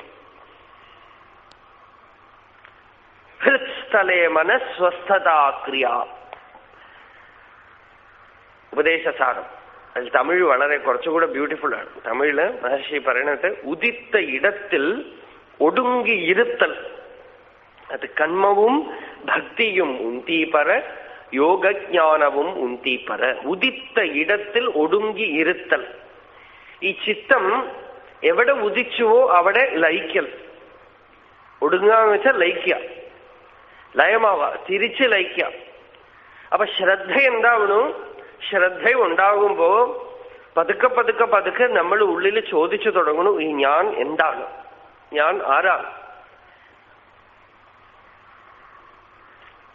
ഹൃത്സ്ഥലേ മനസ്വസ്ഥതാക്രിയ. ഉപദേശസാരം. അതിൽ തമിഴ് വളരെ കുറച്ചുകൂടെ ബ്യൂട്ടിഫുൾ ആണ്. തമിഴില് മഹർഷി പറയണത് ഉദിത്ത ഇടത്തിൽ ഒടുങ്ങിയിരുത്തൽ. അത് കർമ്മവും ഭക്തിയും ഉന്തീപ്പറ, യോഗജ്ഞാനവും ഉന്തീപ്പറ. ഉദിത്ത ഇടത്തിൽ ഒടുങ്ങി ഇരുത്തൽ. ഈ ചിത്തം എവിടെ ഉദിച്ചുവോ അവിടെ ലയിക്കൽ. ഒടുങ്ങാന്ന് വെച്ചാൽ ലയിക്കുക, ലയമാവുക, തിരിച്ച് ലയിക്കുക. അപ്പൊ ശ്രദ്ധ എന്താവണു? ശ്രദ്ധ ഉണ്ടാകുമ്പോ പതുക്കെ പതുക്കെ പതുക്കെ നമ്മൾ ഉള്ളിൽ ചോദിച്ചു തുടങ്ങണു, ഈ ഞാൻ എന്താണ്? ഞാൻ ആരാണ്?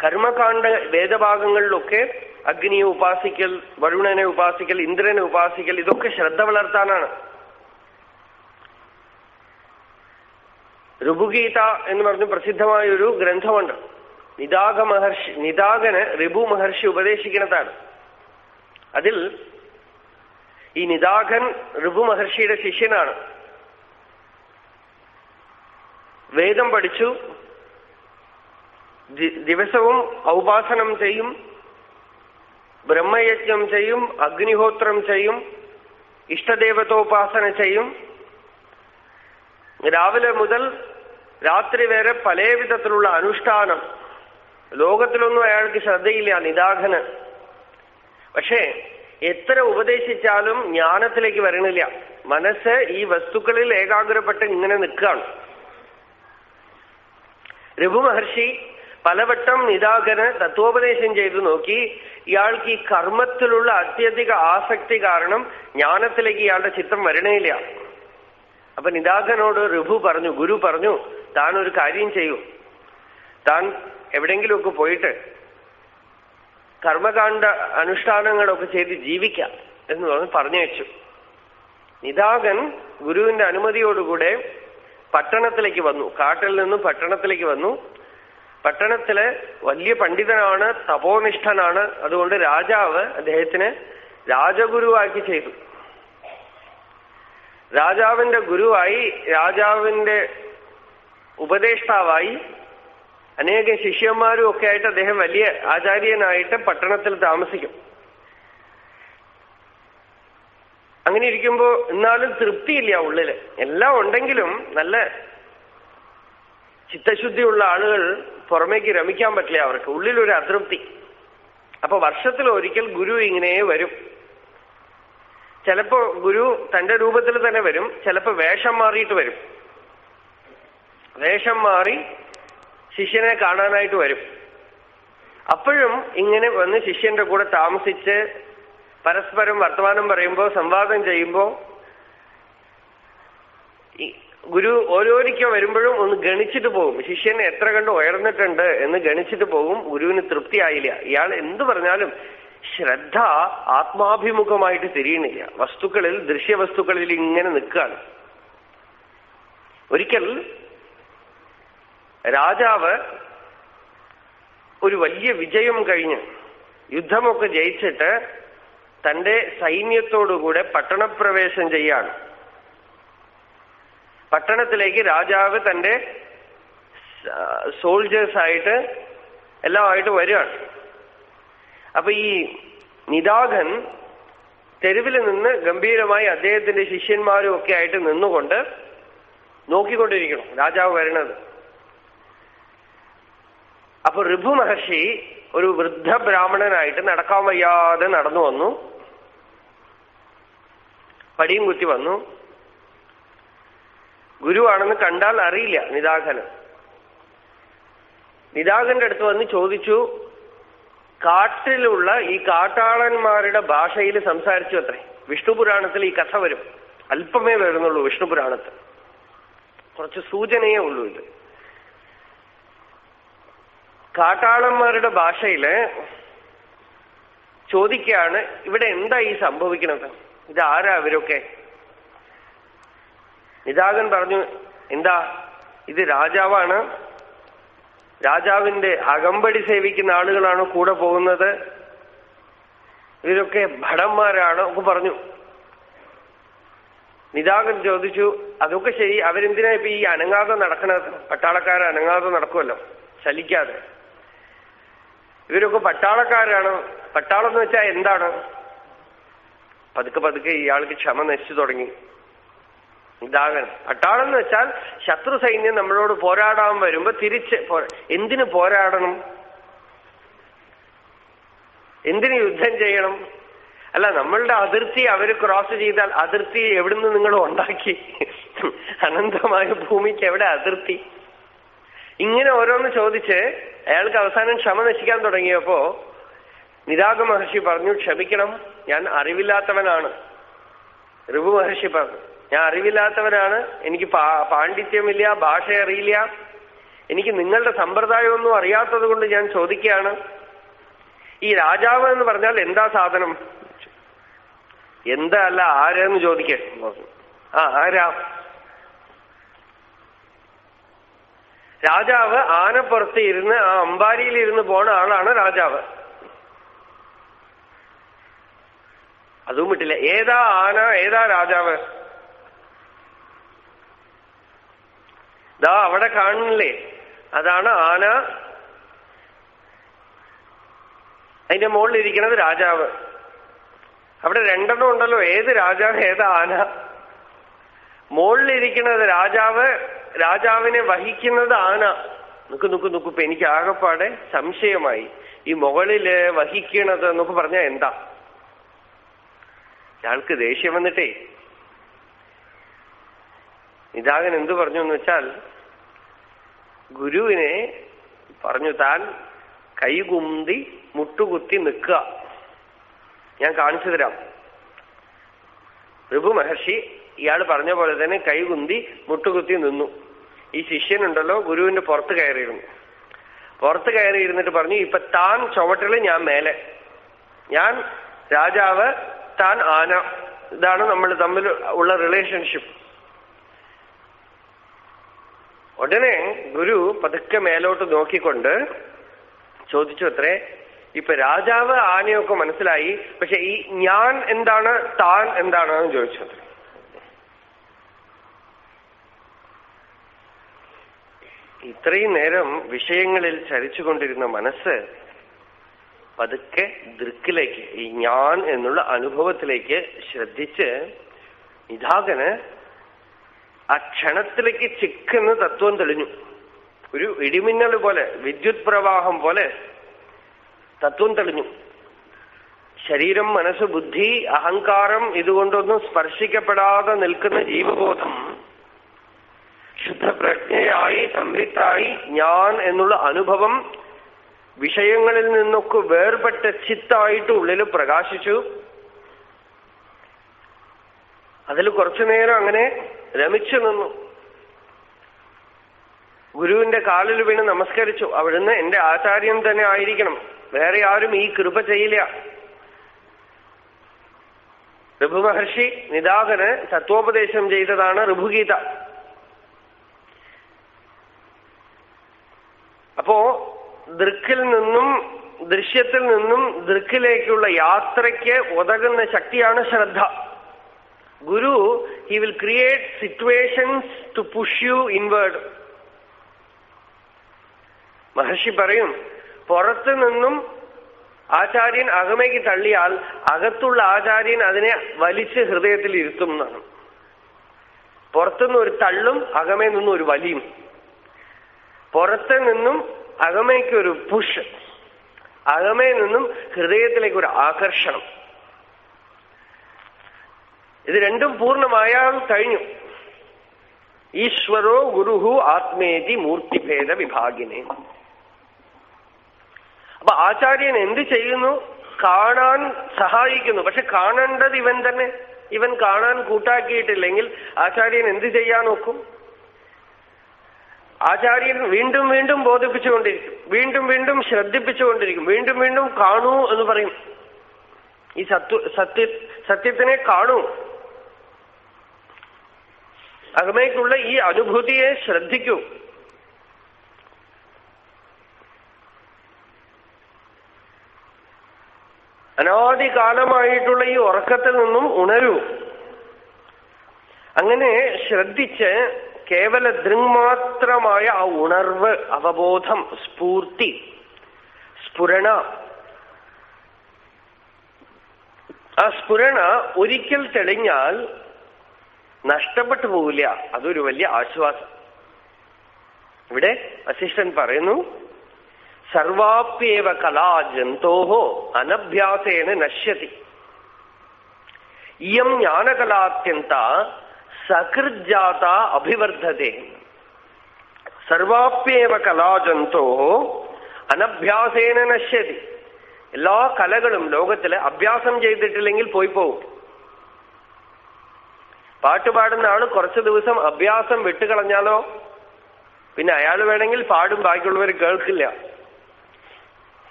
കർമ്മകാണ്ഡ വേദഭാഗങ്ങളിലൊക്കെ അഗ്നിയെ ഉപാസിക്കൽ, വരുണനെ ഉപാസിക്കൽ, ഇന്ദ്രനെ ഉപാസിക്കൽ, ഇതൊക്കെ ശ്രദ്ധ വളർത്താനാണ്. ഋഭുഗീത എന്ന് പറഞ്ഞ് പ്രസിദ്ധമായൊരു ഗ്രന്ഥമുണ്ട്. നിദാഗന് ഋഭു മഹർഷി ഉപദേശിക്കുന്നതാണ്. അതിൽ ഈ നിദാഗൻ ഋഭു മഹർഷിയുടെ ശിഷ്യനാണ്. വേദം പഠിച്ചു, ദിവസവും ഔപാസനം ചെയ്യും, ബ്രഹ്മയജ്ഞം ചെയ്യും, അഗ്നിഹോത്രം ചെയ്യും, ഇഷ്ടദേവതോപാസന ചെയ്യും. രാവിലെ മുതൽ രാത്രി വരെ പല വിധത്തിലുള്ള അനുഷ്ഠാനം. ലോകത്തിലൊന്നും അയാൾക്ക് ശ്രദ്ധയില്ല നിദാഘന്. പക്ഷേ എത്ര ഉപദേശിച്ചാലും ജ്ഞാനത്തിലേക്ക് വരണില്ല. മനസ്സ് ഈ വസ്തുക്കളിൽ ഏകാഗ്രപ്പെട്ട് ഇങ്ങനെ നിൽക്കുകയാണ്. ഋഭു മഹർഷി പലവട്ടം നിദാഘന് തത്വോപദേശം ചെയ്തു നോക്കി. ഇയാൾക്ക് ഈ കർമ്മത്തിലുള്ള അത്യധിക ആസക്തി കാരണം ജ്ഞാനത്തിലേക്ക് ഇയാളുടെ ചിത്രം വരണേയില്ല. അപ്പൊ നിദാഘനോട് ഋഭു പറഞ്ഞു, ഗുരു പറഞ്ഞു, താൻ ഒരു കാര്യം ചെയ്യൂ, താൻ എവിടെയെങ്കിലുമൊക്കെ പോയിട്ട് കർമ്മകാണ്ഡ അനുഷ്ഠാനങ്ങളൊക്കെ ചെയ്ത് ജീവിക്കാം എന്ന് പറഞ്ഞു വെച്ചു. നിദാഘൻ ഗുരുവിന്റെ അനുമതിയോടുകൂടെ പട്ടണത്തിലേക്ക് വന്നു. കാട്ടിൽ നിന്നും പട്ടണത്തിലേക്ക് വന്നു. പട്ടണത്തിലെ വലിയ പണ്ഡിതനാണ്, തപോനിഷ്ഠനാണ്. അതുകൊണ്ട് രാജാവ് അദ്ദേഹത്തിന് രാജഗുരുവാക്കി ചെയ്തു. രാജാവിന്റെ ഗുരുവായി, രാജാവിന്റെ ഉപദേഷ്ടാവായി, അനേക ശിഷ്യന്മാരും ഒക്കെ ആയിട്ട് അദ്ദേഹം വലിയ ആചാര്യനായിട്ട് പട്ടണത്തിൽ താമസിക്കും. അങ്ങനെ ഇരിക്കുമ്പോ എന്നാലും തൃപ്തിയില്ല ഉള്ളില്. എല്ലാം ഉണ്ടെങ്കിലും നല്ല ചിത്തശുദ്ധിയുള്ള ആളുകൾ പുറമേക്ക് രമിക്കാൻ പറ്റില്ല. അവർക്ക് ഉള്ളിലൊരു അതൃപ്തി. അപ്പൊ വർഷത്തിൽ ഒരിക്കൽ ഗുരു ഇങ്ങനെ വരും. ചിലപ്പോ ഗുരു തന്റെ രൂപത്തിൽ തന്നെ വരും, ചിലപ്പോ വേഷം മാറിയിട്ട് വരും. വേഷം മാറി ശിഷ്യനെ കാണാനായിട്ട് വരും. അപ്പോഴും ഇങ്ങനെ വന്ന് ശിഷ്യന്റെ കൂടെ താമസിച്ച് പരസ്പരം വർത്തമാനം പറയുമ്പോ, സംവാദം ചെയ്യുമ്പോ ഗുരു ഓരോരിക്കൽ വരുമ്പോഴും ഒന്ന് ഗണിച്ചിട്ട് പോകും. ശിഷ്യൻ എത്ര കണ്ട് ഉയർന്നിട്ടുണ്ട് എന്ന് ഗണിച്ചിട്ട് പോകും. ഗുരുവിന് തൃപ്തിയായില്ല. ഇയാൾ എന്തു പറഞ്ഞാലും ശ്രദ്ധ ആത്മാഭിമുഖമായിട്ട് തിരിയണില്ല. വസ്തുക്കളിൽ, ദൃശ്യവസ്തുക്കളിൽ ഇങ്ങനെ നിൽക്കുകയാണ്. ഒരിക്കൽ രാജാവ് ഒരു വലിയ വിജയം കഴിഞ്ഞ് യുദ്ധമൊക്കെ ജയിച്ചിട്ട് തന്റെ സൈന്യത്തോടുകൂടെ പട്ടണപ്രവേശം ചെയ്യാണ്. പട്ടണത്തിലേക്ക് രാജാവ് തന്റെ സോൾജേഴ്സായിട്ട് എല്ലാമായിട്ട് വരികയാണ്. അപ്പൊ ഈ നിദാഘൻ തെരുവിൽ നിന്ന് ഗംഭീരമായി അദ്ദേഹത്തിന്റെ ശിഷ്യന്മാരും ഒക്കെ ആയിട്ട് നിന്നുകൊണ്ട് നോക്കിക്കൊണ്ടിരിക്കണം രാജാവ് വരണത്. അപ്പൊ ഋഭു മഹർഷി ഒരു വൃദ്ധ ബ്രാഹ്മണനായിട്ട് നടക്കാൻ വയ്യാതെ നടന്നു വന്നു. പടിയും കുത്തി വന്നു. ഗുരുവാണെന്ന് കണ്ടാൽ അറിയില്ല നിദാഘന്. നിദാഘന്റെ അടുത്ത് വന്ന് ചോദിച്ചു, കാട്ടിലുള്ള ഈ കാട്ടാളന്മാരുടെ ഭാഷയിൽ സംസാരിച്ചു അത്രേ. വിഷ്ണു പുരാണത്തിൽ ഈ കഥ വരും. അല്പമേ വരുന്നുള്ളൂ വിഷ്ണു പുരാണത്തിൽ, കുറച്ച് സൂചനയേ ഉള്ളൂ. ഇത് കാട്ടാളന്മാരുടെ ഭാഷയില് ചോദിക്കുകയാണ്, ഇവിടെ എന്താ ഈ സംഭവിക്കുന്നത്, ഇതാരാ അവരൊക്കെ? നിദാഘൻ പറഞ്ഞു, എന്താ ഇത് രാജാവാണ്, രാജാവിന്റെ അകമ്പടി സേവിക്കുന്ന ആളുകളാണ് കൂടെ പോകുന്നത്, ഇവരൊക്കെ ഭടന്മാരാണ് ഒക്കെ പറഞ്ഞു. നിദാഘൻ ചോദിച്ചു, അതൊക്കെ ശരി, അവരെന്തിനാ ഇപ്പൊ ഈ അനങ്ങാതെ നടക്കണത്? പട്ടാളക്കാർ അനങ്ങാതെ നടക്കുമല്ലോ ചലിക്കാതെ. ഇവരൊക്കെ പട്ടാളക്കാരാണ്. പട്ടാളം എന്ന് വെച്ചാൽ എന്താണ്? പതുക്കെ പതുക്കെ ഇയാൾക്ക് ക്ഷമ നശിച്ചു തുടങ്ങി. നിദാഘൻ, പട്ടാളം എന്ന് വെച്ചാൽ ശത്രു സൈന്യം നമ്മളോട് പോരാടാൻ വരുമ്പോ തിരിച്ച് എന്തിനു പോരാടണം, എന്തിനു യുദ്ധം ചെയ്യണം? അല്ല, നമ്മളുടെ അതിർത്തി അവർ ക്രോസ് ചെയ്താൽ അതിർത്തി എവിടുന്ന് നിങ്ങൾ ഉണ്ടാക്കി? അനന്തമായ ഭൂമിക്ക് എവിടെ അതിർത്തി? ഇങ്ങനെ ഓരോന്ന് ചോദിച്ച് അയാൾക്ക് അവസാനം ക്ഷമ നശിക്കാൻ തുടങ്ങിയപ്പോ നിദാഘ മഹർഷി പറഞ്ഞു, ക്ഷമിക്കണം, ഞാൻ അറിവില്ലാത്തവനാണ്. ഋഭു മഹർഷി പറഞ്ഞു, ഞാൻ അറിവില്ലാത്തവനാണ്, എനിക്ക് പാണ്ഡിത്യമില്ല, ഭാഷ അറിയില്ല, എനിക്ക് നിങ്ങളുടെ സമ്പ്രദായമൊന്നും അറിയാത്തത് കൊണ്ട് ഞാൻ ചോദിക്കുകയാണ്. ഈ രാജാവ് എന്ന് പറഞ്ഞാൽ എന്താ സാധനം? എന്താ അല്ല, ആരെന്ന് ചോദിക്കേ. ആരാ? രാജാവ് ആനപ്പുറത്ത് ഇരുന്ന് ആ അമ്പാരിയിൽ ഇരുന്ന് പോണ ആളാണ് രാജാവ്. അതും വിട്ടില്ല. ഏതാ ആന, ഏതാ രാജാവ്? ദാ അവിടെ കാണുന്നില്ലേ, അതാണ് ആന. അതിന്റെ മുകളിലിരിക്കുന്നത് രാജാവ്. അവിടെ രണ്ടെണ്ണം ഉണ്ടല്ലോ, ഏത് രാജാവ് ഏതാ ആന? മുകളിലിരിക്കുന്നത് രാജാവ്, രാജാവിനെ വഹിക്കുന്നത് ആന. നോക്കൂ. ഇപ്പൊ എനിക്ക് ആകെപ്പാടെ സംശയമായി. ഈ മുകളില് വഹിക്കണത് എന്നൊക്കെ പറഞ്ഞാൽ എന്താ? ഇയാൾക്ക് ദേഷ്യം വന്നിട്ടേ നിദാകൻ എന്തു പറഞ്ഞു എന്ന് വെച്ചാൽ, ഗുരുവിനെ പറഞ്ഞു താൻ കൈകുന്തി മുട്ടുകുത്തി നിൽക്കുക, ഞാൻ കാണിച്ചു തരാം. ഋഭു മഹർഷി ഇയാൾ പറഞ്ഞ പോലെ തന്നെ കൈകുന്തി മുട്ടുകുത്തി നിന്നു. ഈ ശിഷ്യനുണ്ടല്ലോ ഗുരുവിന്റെ പുറത്ത് കയറിയിരുന്നു. പുറത്ത് കയറിയിരുന്നിട്ട് പറഞ്ഞു, ഇപ്പൊ താൻ ചുവട്ടില് ഞാൻ മേലെ, ഞാൻ രാജാവ് താൻ ആന. ഇതാണ് നമ്മൾ തമ്മിൽ ഉള്ള റിലേഷൻഷിപ്പ്. ഉടനെ ഗുരു പതുക്കെ മേലോട്ട് നോക്കിക്കൊണ്ട് ചോദിച്ചു അത്രേ, ഇപ്പൊ രാജാവ് ആനയൊക്കെ മനസ്സിലായി, പക്ഷെ ഈ ഞാൻ എന്താണ്, താൻ എന്താണെന്ന് ചോദിച്ചു അത്രേ. ഇത്രയും നേരം വിഷയങ്ങളിൽ ചലിച്ചുകൊണ്ടിരുന്ന മനസ്സ് പതുക്കെ ദൃക്കിലേക്ക്, ഈ ഞാൻ എന്നുള്ള അനുഭവത്തിലേക്ക് ശ്രദ്ധിച്ച് നിദാകന് ആ ക്ഷണത്തിലേക്ക് ചിക്കുന്ന തത്വം തെളിഞ്ഞു. ഒരു ഇടിമിന്നൽ പോലെ, വിദ്യുത് പ്രവാഹം പോലെ തത്വം തെളിഞ്ഞു. ശരീരം, മനസ്സ്, ബുദ്ധി, അഹങ്കാരം ഇതുകൊണ്ടൊന്നും സ്പർശിക്കപ്പെടാതെ നിൽക്കുന്ന ജീവബോധം ശുദ്ധപ്രജ്ഞയായി സംവിത്തായി ഞാൻ എന്നുള്ള അനുഭവം വിഷയങ്ങളിൽ നിന്നൊക്കെ വേർപെട്ട ചിത്തായിട്ട് ഉള്ളിൽ പ്രകാശിച്ചു. അതിൽ കുറച്ചു നേരം അങ്ങനെ രമിച്ചു നിന്നു. ഗുരുവിന്റെ കാലിൽ വീണ് നമസ്കരിച്ചു. അവിടുന്ന് എന്റെ ആചാര്യൻ തന്നെ ആയിരിക്കണം, വേറെ ആരും ഈ കൃപ ചെയ്യില്ല. ഋഭു മഹർഷി നിദാകന് തത്വോപദേശം ചെയ്തതാണ് ഋഭുഗീത. അപ്പോ ദൃക്കിൽ നിന്നും, ദൃശ്യത്തിൽ നിന്നും ദൃക്കിലേക്കുള്ള യാത്രയ്ക്ക് ഉതകുന്ന ശക്തിയാണ് ശ്രദ്ധ. ഗുരു, he will create situations to push you inward. മഹർഷി പറയും, പുറത്തു നിന്നും ആചാര്യൻ അകമേക്ക് തള്ളിയാൽ അകത്തുള്ള ആചാര്യൻ അതിനെ വലിച്ച് ഹൃദയത്തിൽ ഇരുത്തും എന്നാണ്. പുറത്തുനിന്ന് ഒരു തള്ളും, അകമേ നിന്നും ഒരു വലിയും. പുറത്തു നിന്നും അകമേക്കൊരു പുഷ്, അകമേ നിന്നും ഹൃദയത്തിലേക്ക് ഒരു ആകർഷണം. ഇത് രണ്ടും പൂർണ്ണമായാൽ കഴിഞ്ഞു. ഈശ്വരോ ഗുരുഹു ആത്മേതി മൂർത്തിഭേദ വിഭാഗിനെ. അപ്പൊ ആചാര്യൻ എന്ത് ചെയ്യുന്നു? കാണാൻ സഹായിക്കുന്നു. പക്ഷെ കാണേണ്ടത് ഇവൻ തന്നെ. ഇവൻ കാണാൻ കൂട്ടാക്കിയിട്ടില്ലെങ്കിൽ ആചാര്യൻ എന്ത് ചെയ്യാൻ നോക്കും? ആചാര്യൻ വീണ്ടും വീണ്ടും ബോധിപ്പിച്ചുകൊണ്ടിരിക്കും, വീണ്ടും വീണ്ടും ശ്രദ്ധിപ്പിച്ചുകൊണ്ടിരിക്കും, വീണ്ടും വീണ്ടും കാണൂ എന്ന് പറയും. ഈ സത്യത്തിനെ കാണൂ, അകമേക്കുള്ള ഈ അനുഭൂതിയെ ശ്രദ്ധിക്കൂ. അനാദികാലമായിട്ടുള്ള ഈ ഉറക്കത്തിൽ നിന്നും ഉണരൂ. അങ്ങനെ ശ്രദ്ധിച്ച് കേവല ദൃങ്മാത്രമായ ആ ഉണർവ്, അവബോധം, സ്ഫൂർത്തി, സ്ഫുരണ, ആ സ്ഫുരണ ഒരിക്കൽ തെളിഞ്ഞാൽ നഷ്ടപ്പെട്ടു പോവില്ല. അതൊരു വലിയ ആശ്വാസം. ഇവിടെ വസിഷ്ഠൻ പറയുന്നു, സർവാപ്യേവ കലാ ജന്തോഹോ അനഭ്യാസേന നശ്യതി. ഇയം ജ്ഞാനകലാത്യന്ത സകൃജാത അഭിവർദ്ധതേ. സർവാപ്യേവ കലാജന്തോഹോ അനഭ്യാസേന നശ്യതി. എല്ലാ കലകളും ലോകത്തില് അഭ്യാസം ചെയ്തിട്ടില്ലെങ്കിൽ പോയി പോവും. പാട്ടുപാടുന്ന ആള് കുറച്ചു ദിവസം അഭ്യാസം വിട്ടുകളഞ്ഞാലോ പിന്നെ അയാൾ വേണമെങ്കിൽ പാടും, ബാക്കിയുള്ളവർ കേൾക്കില്ല.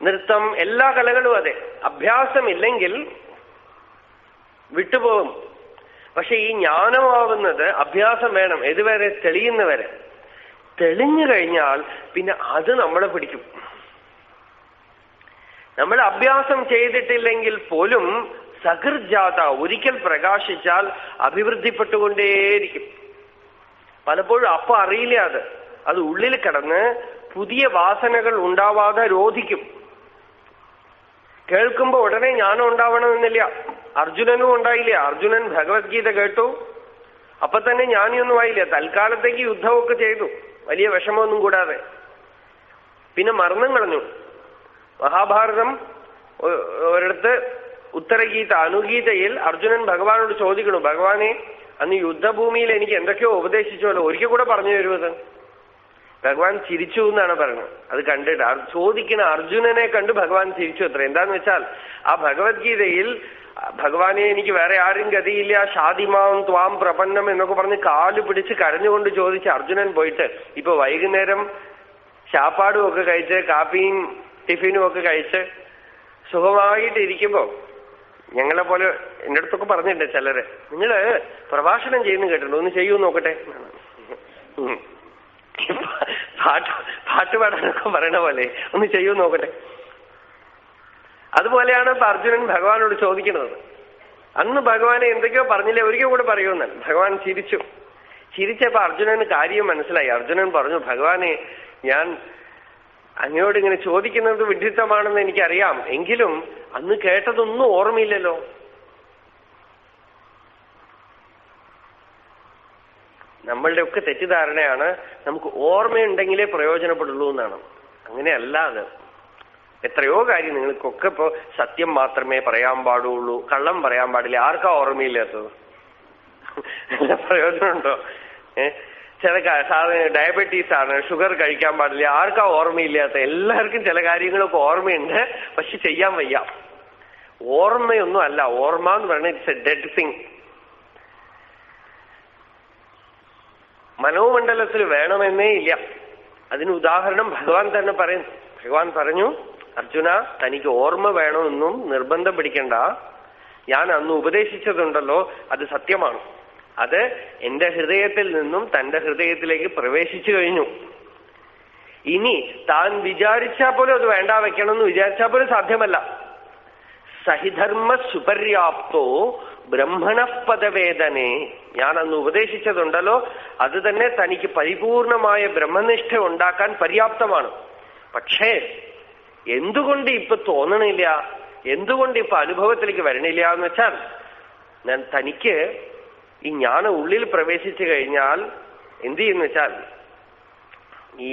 നൃത്തം, എല്ലാ കലകളും അതെ, അഭ്യാസമില്ലെങ്കിൽ വിട്ടുപോകും. പക്ഷെ ഈ ജ്ഞാനമാവുന്നത് അഭ്യാസം വേണം. ഇതുവരെ തെളിയുന്നവരെ. തെളിഞ്ഞു കഴിഞ്ഞാൽ പിന്നെ അത് നമ്മളെ പിടിക്കും. നമ്മൾ അഭ്യാസം ചെയ്തിട്ടില്ലെങ്കിൽ പോലും സകൃജാത ഒരിക്കൽ പ്രകാശിച്ചാൽ അഭിവൃദ്ധിപ്പെട്ടുകൊണ്ടേയിരിക്കും. പലപ്പോഴും അപ്പൊ അറിയില്ല, അത് ഉള്ളിൽ കിടന്ന് പുതിയ വാസനകൾ ഉണ്ടാവാതെ രോധിക്കും. കേൾക്കുമ്പോ ഉടനെ ജ്ഞാനം ഉണ്ടാവണമെന്നില്ല. അർജുനനും ഉണ്ടായില്ല. അർജുനൻ ഭഗവത്ഗീത കേട്ടു, അപ്പൊ തന്നെ ജ്ഞാനിയൊന്നും ആയില്ല. തൽക്കാലത്തേക്ക് യുദ്ധമൊക്കെ ചെയ്തു, വലിയ വിഷമമൊന്നും കൂടാതെ. പിന്നെ മറന്നും കളഞ്ഞു. മഹാഭാരതം ഒരിടത്ത് ഉത്തരഗീത അനുഗീതയിൽ അർജുനൻ ഭഗവാനോട് ചോദിക്കണു, ഭഗവാനെ അന്ന് യുദ്ധഭൂമിയിൽ എനിക്ക് എന്തൊക്കെയോ ഉപദേശിച്ചല്ലോ, ഒരിക്കൽ കൂടെ പറഞ്ഞു തരുമത്. ഭഗവാൻ ചിരിച്ചു എന്നാണ് പറയുന്നത്. അത് കണ്ടിട്ട് ചോദിക്കുന്ന അർജുനനെ കണ്ട് ഭഗവാൻ ചിരിച്ചു അത്ര. എന്താന്ന് വെച്ചാൽ ആ ഭഗവത്ഗീതയിൽ ഭഗവാനെ എനിക്ക് വേറെ ആരും ഗതിയില്ല, ഷാദിമാം ത്വാം പ്രപന്നം എന്നൊക്കെ പറഞ്ഞ് കാല് പിടിച്ച് കരഞ്ഞുകൊണ്ട് ചോദിച്ച് അർജുനൻ പോയിട്ട് ഇപ്പൊ വൈകുന്നേരം ചാപ്പാടും ഒക്കെ കഴിച്ച് കാപ്പിയും ടിഫിനും ഒക്കെ കഴിച്ച് സുഖമായിട്ട് ഇരിക്കുമ്പോ ഞങ്ങളെ പോലെ എന്റെ അടുത്തൊക്കെ പറഞ്ഞിട്ടുണ്ട് ചിലര്, നിങ്ങള് പ്രഭാഷണം ചെയ്യുന്നു കേട്ടിട്ടുണ്ട്, ഒന്ന് ചെയ്യൂ നോക്കട്ടെ. പാട്ട് പാടാനൊക്കെ പറയണ പോലെ ഒന്ന് ചെയ്യൂ നോക്കട്ടെ. അതുപോലെയാണ് ഇപ്പൊ അർജുനൻ ഭഗവാനോട് ചോദിക്കുന്നത്. അന്ന് ഭഗവാനെ എന്തൊക്കെയോ പറഞ്ഞില്ലേ, ഒരിക്കൽ കൂടെ പറയുമെന്നാണ്. ഭഗവാൻ ചിരിച്ചു. ചിരിച്ചപ്പോ അർജുനന് കാര്യം മനസ്സിലായി. അർജുനൻ പറഞ്ഞു, ഭഗവാനെ ഞാൻ അങ്ങയോട് ഇങ്ങനെ ചോദിക്കുന്നത് വിഡ്ഢിത്തമാണെന്ന് എനിക്കറിയാം, എങ്കിലും അന്ന് കേട്ടതൊന്നും ഓർമ്മയില്ലല്ലോ. നമ്മളുടെ ഒക്കെ തെറ്റിദ്ധാരണയാണ് നമുക്ക് ഓർമ്മയുണ്ടെങ്കിലേ പ്രയോജനപ്പെടുള്ളൂ എന്നാണ്. അങ്ങനെയല്ല അത്. എത്രയോ കാര്യം നിങ്ങൾക്കൊക്കെ ഇപ്പോ സത്യം മാത്രമേ പറയാൻ പാടുള്ളൂ, കള്ളം പറയാൻ പാടില്ല. ആർക്കാ ഓർമ്മയില്ലാത്തത്? പ്രയോജനമുണ്ടോ? ചില സാധനം ഡയബറ്റീസ് ആണ്, ഷുഗർ കഴിക്കാൻ പാടില്ല, ആർക്കാ ഓർമ്മയില്ലാത്ത? എല്ലാവർക്കും ചില കാര്യങ്ങളൊക്കെ ഓർമ്മയുണ്ട്, പക്ഷെ ചെയ്യാൻ വയ്യ. ഓർമ്മയൊന്നും അല്ല. ഓർമ്മ എന്ന് പറയുന്നത് ഇറ്റ്സ് എ ഡെഡ് തിങ്. മനോമണ്ഡലത്തിൽ വേണമെന്നേ ഇല്ല. അതിന് ഉദാഹരണം ഭഗവാൻ തന്നെ പറയുന്നു. ഭഗവാൻ പറഞ്ഞു, അർജുന തനിക്ക് ഓർമ്മ വേണമെന്നും നിർബന്ധം പിടിക്കണ്ട. ഞാൻ അന്ന് ഉപദേശിച്ചതുണ്ടല്ലോ അത് സത്യമാണ്. അത് എന്റെ ഹൃദയത്തിൽ നിന്നും തന്റെ ഹൃദയത്തിലേക്ക് പ്രവേശിച്ചു കഴിഞ്ഞു. ഇനി താൻ വിചാരിച്ചാൽ പോലും അത് വേണ്ട വെക്കണമെന്ന് വിചാരിച്ചാൽ പോലും സാധ്യമല്ല. സഹിധർമ്മ സുപര്യാപ്തോ ബ്രഹ്മണപദവേദനെ. ഞാൻ അന്ന് ഉപദേശിച്ചതുണ്ടല്ലോ അത് തന്നെ തനിക്ക് പരിപൂർണമായ ബ്രഹ്മനിഷ്ഠ ഉണ്ടാക്കാൻ പര്യാപ്തമാണ്. പക്ഷേ എന്തുകൊണ്ട് ഇപ്പൊ തോന്നണില്ല, എന്തുകൊണ്ട് ഇപ്പൊ അനുഭവത്തിലേക്ക് വരണില്ല എന്ന് വെച്ചാൽ, ഞാൻ തനിക്ക് ഈ ജ്ഞാനം ഉള്ളിൽ പ്രവേശിച്ചു കഴിഞ്ഞാൽ എന്ത് ചെയ്യുന്ന വെച്ചാൽ ഈ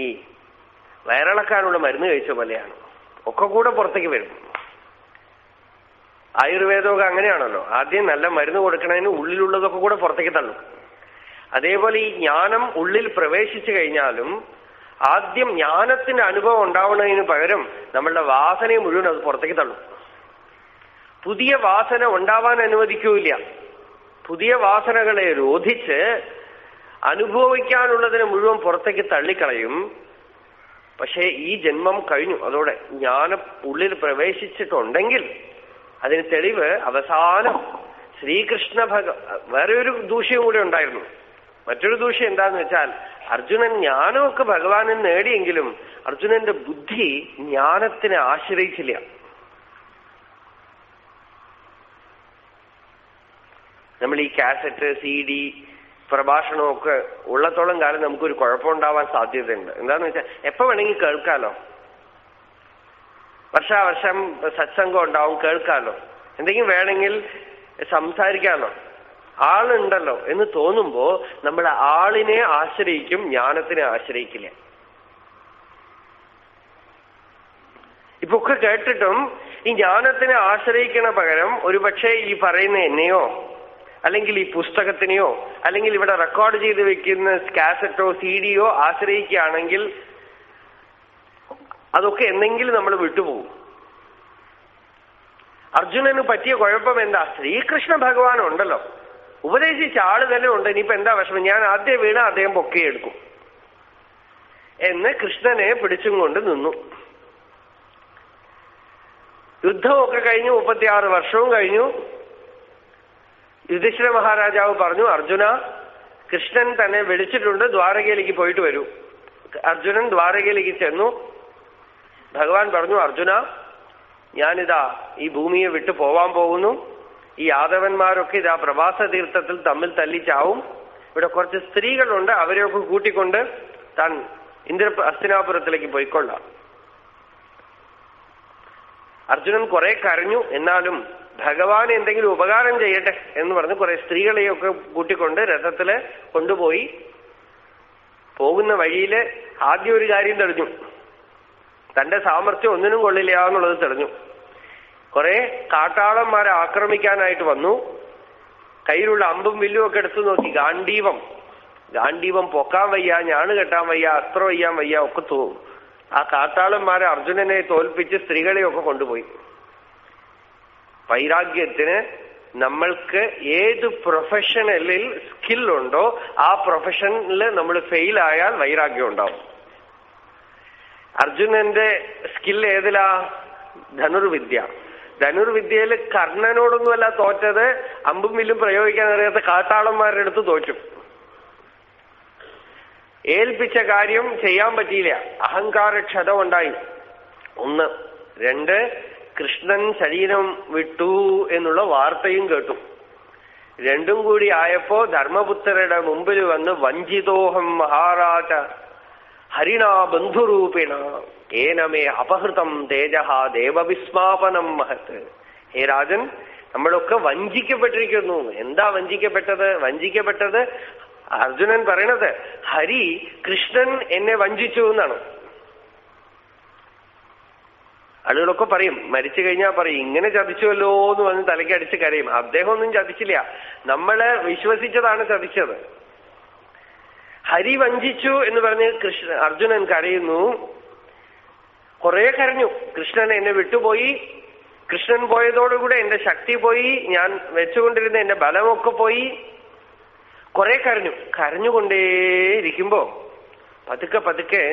വയറിളക്കാനുള്ള മരുന്ന് കഴിച്ച പോലെയാണ്, ഒക്കെ കൂടെ പുറത്തേക്ക് വരും. ആയുർവേദമൊക്കെ അങ്ങനെയാണല്ലോ, ആദ്യം നല്ല മരുന്ന് കൊടുക്കണതിന് ഉള്ളിലുള്ളതൊക്കെ കൂടെ പുറത്തേക്ക് തള്ളും. അതേപോലെ ഈ ജ്ഞാനം ഉള്ളിൽ പ്രവേശിച്ചു കഴിഞ്ഞാലും ആദ്യം ജ്ഞാനത്തിന്റെ അനുഭവം ഉണ്ടാവുന്നതിന് പകരം നമ്മളുടെ വാസനയെ മുഴുവൻ അത് പുറത്തേക്ക് തള്ളും. പുതിയ വാസന ഉണ്ടാവാൻ അനുവദിക്കൂല. പുതിയ വാസനകളെ രോധിച്ച് അനുഭവിക്കാനുള്ളതിനെ മുഴുവൻ പുറത്തേക്ക് തള്ളിക്കളയും. പക്ഷേ ഈ ജന്മം കഴിഞ്ഞു, അതോടെ ജ്ഞാനം ഉള്ളിൽ പ്രവേശിച്ചിട്ടുണ്ടെങ്കിൽ അതിന് തെളിവ് അവസാനം ശ്രീകൃഷ്ണ വേറെ ഒരു ദൂഷ്യവും കൂടെ ഉണ്ടായിരുന്നു. മറ്റൊരു ദൂഷ്യം എന്താന്ന് വെച്ചാൽ, അർജുനൻ ജ്ഞാനമൊക്കെ ഭഗവാനിൽ നേടിയെങ്കിലും അർജുനന്റെ ബുദ്ധി ജ്ഞാനത്തിനെ ആശ്രയിച്ചില്ല. നമ്മൾ ഈ കാസറ്റ്, CD, പ്രഭാഷണമൊക്കെ ഉള്ളത്തോളം കാലം നമുക്കൊരു കുഴപ്പമുണ്ടാവാൻ സാധ്യതയുണ്ട്. എന്താന്ന് വെച്ചാൽ എപ്പോ വേണമെങ്കിൽ കേൾക്കാലോ. വർഷാവർഷം സത്സംഗം ഉണ്ടാവും, കേൾക്കാലോ. എന്തെങ്കിലും വേണമെങ്കിൽ സംസാരിക്കാമല്ലോ, ആളുണ്ടല്ലോ എന്ന് തോന്നുമ്പോ നമ്മൾ ആളിനെ ആശ്രയിക്കും, ജ്ഞാനത്തിനെ ആശ്രയിക്കില്ല. ഇപ്പൊ ഒക്കെ കേട്ടിട്ടും ഈ ജ്ഞാനത്തിനെ ആശ്രയിക്കണ പകരം ഒരുപക്ഷെ ഈ പറയുന്ന എന്നെയോ അല്ലെങ്കിൽ ഈ പുസ്തകത്തിനെയോ അല്ലെങ്കിൽ ഇവിടെ റെക്കോർഡ് ചെയ്ത് വെക്കുന്ന കാസറ്റോ CDയോ ആശ്രയിക്കുകയാണെങ്കിൽ അതൊക്കെ എന്തെങ്കിലും നമ്മൾ വിട്ടുപോകും. അർജുനന് പറ്റിയ കുഴപ്പം എന്താ? ശ്രീകൃഷ്ണ ഭഗവാൻ ഉണ്ടല്ലോ, ഉപദേശിച്ച ആള് തന്നെ ഉണ്ട്, ഇനിയിപ്പോ എന്താ വിഷമം, ഞാൻ ആദ്യം വീണ അദ്ദേഹം പൊക്കിയെടുക്കും എന്ന് കൃഷ്ണനെ പിടിച്ചും കൊണ്ട് നിന്നു. യുദ്ധമൊക്കെ കഴിഞ്ഞു, 36 വർഷവും കഴിഞ്ഞു. യുധിഷ്ഠിര മഹാരാജാവ് പറഞ്ഞു, അർജുന, കൃഷ്ണൻ തന്നെ വിളിച്ചിട്ടുണ്ട്, ദ്വാരകയിലേക്ക് പോയിട്ട് വരൂ. അർജുനൻ ദ്വാരകയിലേക്ക് ചെന്നു. ഭഗവാൻ പറഞ്ഞു, അർജുന, ഞാനിതാ ഈ ഭൂമിയെ വിട്ടു പോവാൻ പോകുന്നു. ഈ യാദവന്മാരൊക്കെ ഇതാ പ്രവാസ തീർത്ഥത്തിൽ തമ്മിൽ തല്ലിച്ചാവും. ഇവിടെ കുറച്ച് സ്ത്രീകളുണ്ട്, അവരെയൊക്കെ കൂട്ടിക്കൊണ്ട് താൻ ഹസ്തിനാപുരത്തിലേക്ക് പോയിക്കൊള്ളാം. അർജുനൻ കുറെ കരഞ്ഞു. എന്നാലും ഭഗവാൻ എന്തെങ്കിലും ഉപകാരം ചെയ്യട്ടെ എന്ന് പറഞ്ഞ് കുറെ സ്ത്രീകളെയൊക്കെ കൂട്ടിക്കൊണ്ട് രഥത്തില് കൊണ്ടുപോയി. പോകുന്ന വഴിയില് ആദ്യം ഒരു കാര്യം തെളിഞ്ഞു. തന്റെ സാമർഥ്യം ഒന്നിനും കൊള്ളില്ല എന്നുള്ളത് തെളിഞ്ഞു. കുറെ കാട്ടാളന്മാരെ ആക്രമിക്കാനായിട്ട് വന്നു. കയ്യിലുള്ള അമ്പും വില്ലും ഒക്കെ എടുത്തു നോക്കി. ഗാണ്ഡീവം പൊക്കാൻ വയ്യ, ഞാണ് കെട്ടാൻ വയ്യ, അസ്ത്രം വയ്യാൻ വയ്യ, ഒക്കെ തോന്നും. ആ കാട്ടാളന്മാരെ അർജുനനെ തോൽപ്പിച്ച് സ്ത്രീകളെയൊക്കെ കൊണ്ടുപോയി. വൈരാഗ്യത്തിന് നമ്മൾക്ക് ഏത് പ്രൊഫഷണലിൽ സ്കില്ലുണ്ടോ ആ പ്രൊഫഷനിൽ നമ്മൾ ഫെയിലായാൽ വൈരാഗ്യം ഉണ്ടാവും. അർജുനന്റെ സ്കിൽ ഏതിലാ? ധനുർവിദ്യയിൽ കർണനോടൊന്നുമല്ല തോറ്റത്, അമ്പും വില്ലും പ്രയോഗിക്കാൻ അറിയാത്ത കാട്ടാളന്മാരുടെ അടുത്ത് തോറ്റു. ഏൽപ്പിച്ച കാര്യം ചെയ്യാൻ പറ്റിയില്ല, അഹങ്കാരക്ഷത ഉണ്ടായി. 1. 2, കൃഷ്ണൻ ശരീരം വിട്ടു എന്നുള്ള വാർത്തയും കേട്ടു. രണ്ടും കൂടി ആയപ്പോ ധർമ്മപുത്രരുടെ മുമ്പിൽ വന്ന്, വഞ്ചിതോഹം മഹാരാജ ഹരിണാ ബന്ധുരൂപിണ ഏനമേ അപഹൃതം തേജഹ ദേവവിസ്മാപനം മഹത്ത്. ഹേ രാജൻ, നമ്മളൊക്കെ വഞ്ചിക്കപ്പെട്ടിരിക്കുന്നു. എന്താ വഞ്ചിക്കപ്പെട്ടത്? അർജുനൻ പറയണത്, ഹരി, കൃഷ്ണൻ എന്നെ വഞ്ചിച്ചു എന്നാണ്. ആളുകളൊക്കെ പറയും, മരിച്ചു കഴിഞ്ഞാൽ പറയും, ഇങ്ങനെ ചതിച്ചുവല്ലോ എന്ന് വന്ന് തലയ്ക്കടിച്ച് കരയും. അദ്ദേഹം ഒന്നും ചതിച്ചില്ല, നമ്മള് വിശ്വസിച്ചതാണ് ചതിച്ചത്. ഹരി വഞ്ചിച്ചു എന്ന് പറഞ്ഞ് അർജുനൻ കരയുന്നു. കുറെ കരഞ്ഞു. കൃഷ്ണൻ എന്നെ വിട്ടുപോയി, കൃഷ്ണൻ പോയതോടുകൂടെ എന്റെ ശക്തി പോയി, ഞാൻ വെച്ചുകൊണ്ടിരുന്ന എന്റെ ബലമൊക്കെ പോയി. കുറെ കരഞ്ഞുകൊണ്ടേയിരിക്കുമ്പോ പതുക്കെ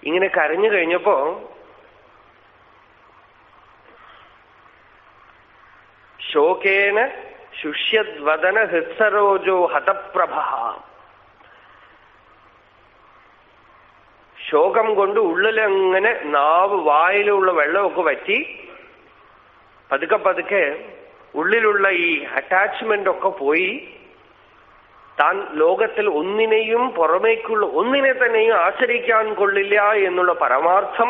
ഇങ്ങനെ കരഞ്ഞു കഴിഞ്ഞപ്പോ ശോകേന ശുഷ്യദ്വദന ഹൃത്സരോജോ ഹതപ്രഭ. ശോകം കൊണ്ട് ഉള്ളിലങ്ങനെ വായിലുള്ള വെള്ളമൊക്കെ വറ്റി പതുക്കെ ഉള്ളിലുള്ള ഈ അറ്റാച്ച്മെന്റ് ഒക്കെ പോയി. താൻ ലോകത്തിൽ ഒന്നിനെയും ഒന്നിനെ തന്നെയും ആശ്രയിക്കാൻ കൊള്ളില്ല എന്നുള്ള പരമാർത്ഥം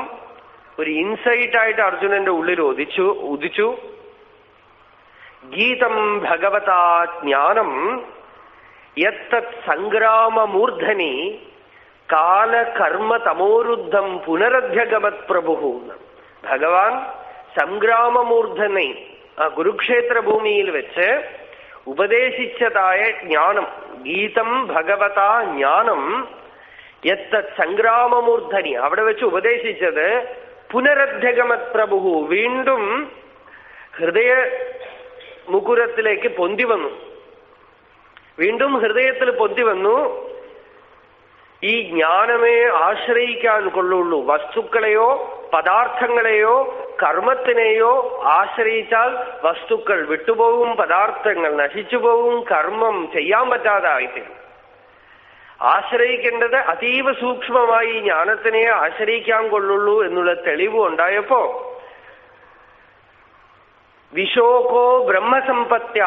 ഒരു ഇൻസൈറ്റായിട്ട് അർജുനന്റെ ഉള്ളിൽ ഉദിച്ചു. ഗീതം ഭഗവതാ ജ്ഞാനം യത്തത് സംഗ്രാമമൂർധനി കാലകർമ്മ തമോരുദ്ധം പുനരധ്യഗമത് പ്രഭു. ഭഗവാൻ സംഗ്രാമമൂർധനെ ആ കുരുക്ഷേത്ര ഭൂമിയിൽ വെച്ച് ഉപദേശിച്ചതായ ജ്ഞാനം, ഗീതം ഭഗവതാ ജ്ഞാനം യത്തത് സംഗ്രാമമൂർധനി, അവിടെ വെച്ച് ഉപദേശിച്ചത് പുനരധ്യഗമത് പ്രഭു, വീണ്ടും ഹൃദയ മുകുരത്തിലേക്ക് പൊന്തി വന്നു. വീണ്ടും ഹൃദയത്തിൽ പൊന്തി വന്നു. ഈ ജ്ഞാനമേ ആശ്രയിക്കാൻ കൊള്ളുള്ളൂ. വസ്തുക്കളെയോ പദാർത്ഥങ്ങളെയോ കർമ്മത്തിനെയോ ആശ്രയിച്ചാൽ വസ്തുക്കൾ വിട്ടുപോകും, പദാർത്ഥങ്ങൾ നശിച്ചുപോകും, കർമ്മം ചെയ്യാൻ പറ്റാതായിത്തീരും. ആശ്രയിക്കേണ്ടത് അതീവ സൂക്ഷ്മമായി ജ്ഞാനത്തിനെ ആശ്രയിക്കാൻ കൊള്ളുള്ളൂ എന്നുള്ള തെളിവ് ഉണ്ടായപ്പോ വിശോകോ ബ്രഹ്മസമ്പത്യ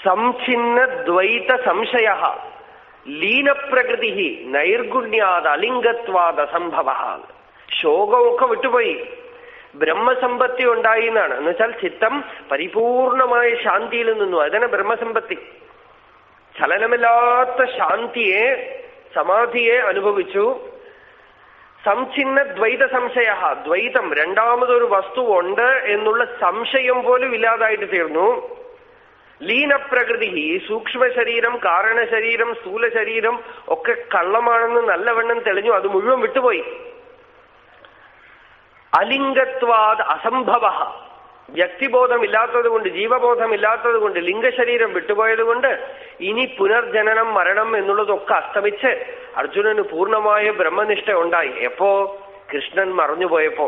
സംഛിന്ന ദ്വൈത സംശയ ലീനപ്രകൃതി നൈർഗുണ്യാത് അലിംഗത്വാദ് അസംഭവ. ശോകമൊക്കെ വിട്ടുപോയി, ബ്രഹ്മസമ്പത്തി ഉണ്ടായി എന്നാണ്. എന്നുവെച്ചാൽ ചിത്തം പരിപൂർണമായ ശാന്തിയിൽ നിന്നു. അതിനെ ബ്രഹ്മസമ്പത്തി. ചലനമില്ലാത്ത ശാന്തിയെ, സമാധിയെ അനുഭവിച്ചു. സംഛിന്ന ദ്വൈത സംശയ, ദ്വൈതം, രണ്ടാമതൊരു വസ്തു ഉണ്ട് എന്നുള്ള സംശയം പോലും ഇല്ലാതായിട്ട് തീർന്നു. ലീനപ്രകൃതി, ഈ സൂക്ഷ്മ ശരീരം, കാരണശരീരം, സ്ഥൂല ശരീരം ഒക്കെ കള്ളമാണെന്ന് നല്ലവണ്ണം തെളിഞ്ഞു. അത് മുഴുവൻ വിട്ടുപോയി. അലിംഗത്വാദ് അസംഭവ, വ്യക്തിബോധമില്ലാത്തത് കൊണ്ട്, ജീവബോധമില്ലാത്തത് കൊണ്ട്, ലിംഗശരീരം വിട്ടുപോയത് കൊണ്ട് ഇനി പുനർജനനം മരണം എന്നുള്ളതൊക്കെ അസ്തമിച്ച് അർജുനന് പൂർണ്ണമായ ബ്രഹ്മനിഷ്ഠ ഉണ്ടായി. എപ്പോ? കൃഷ്ണൻ മറഞ്ഞുപോയപ്പോ.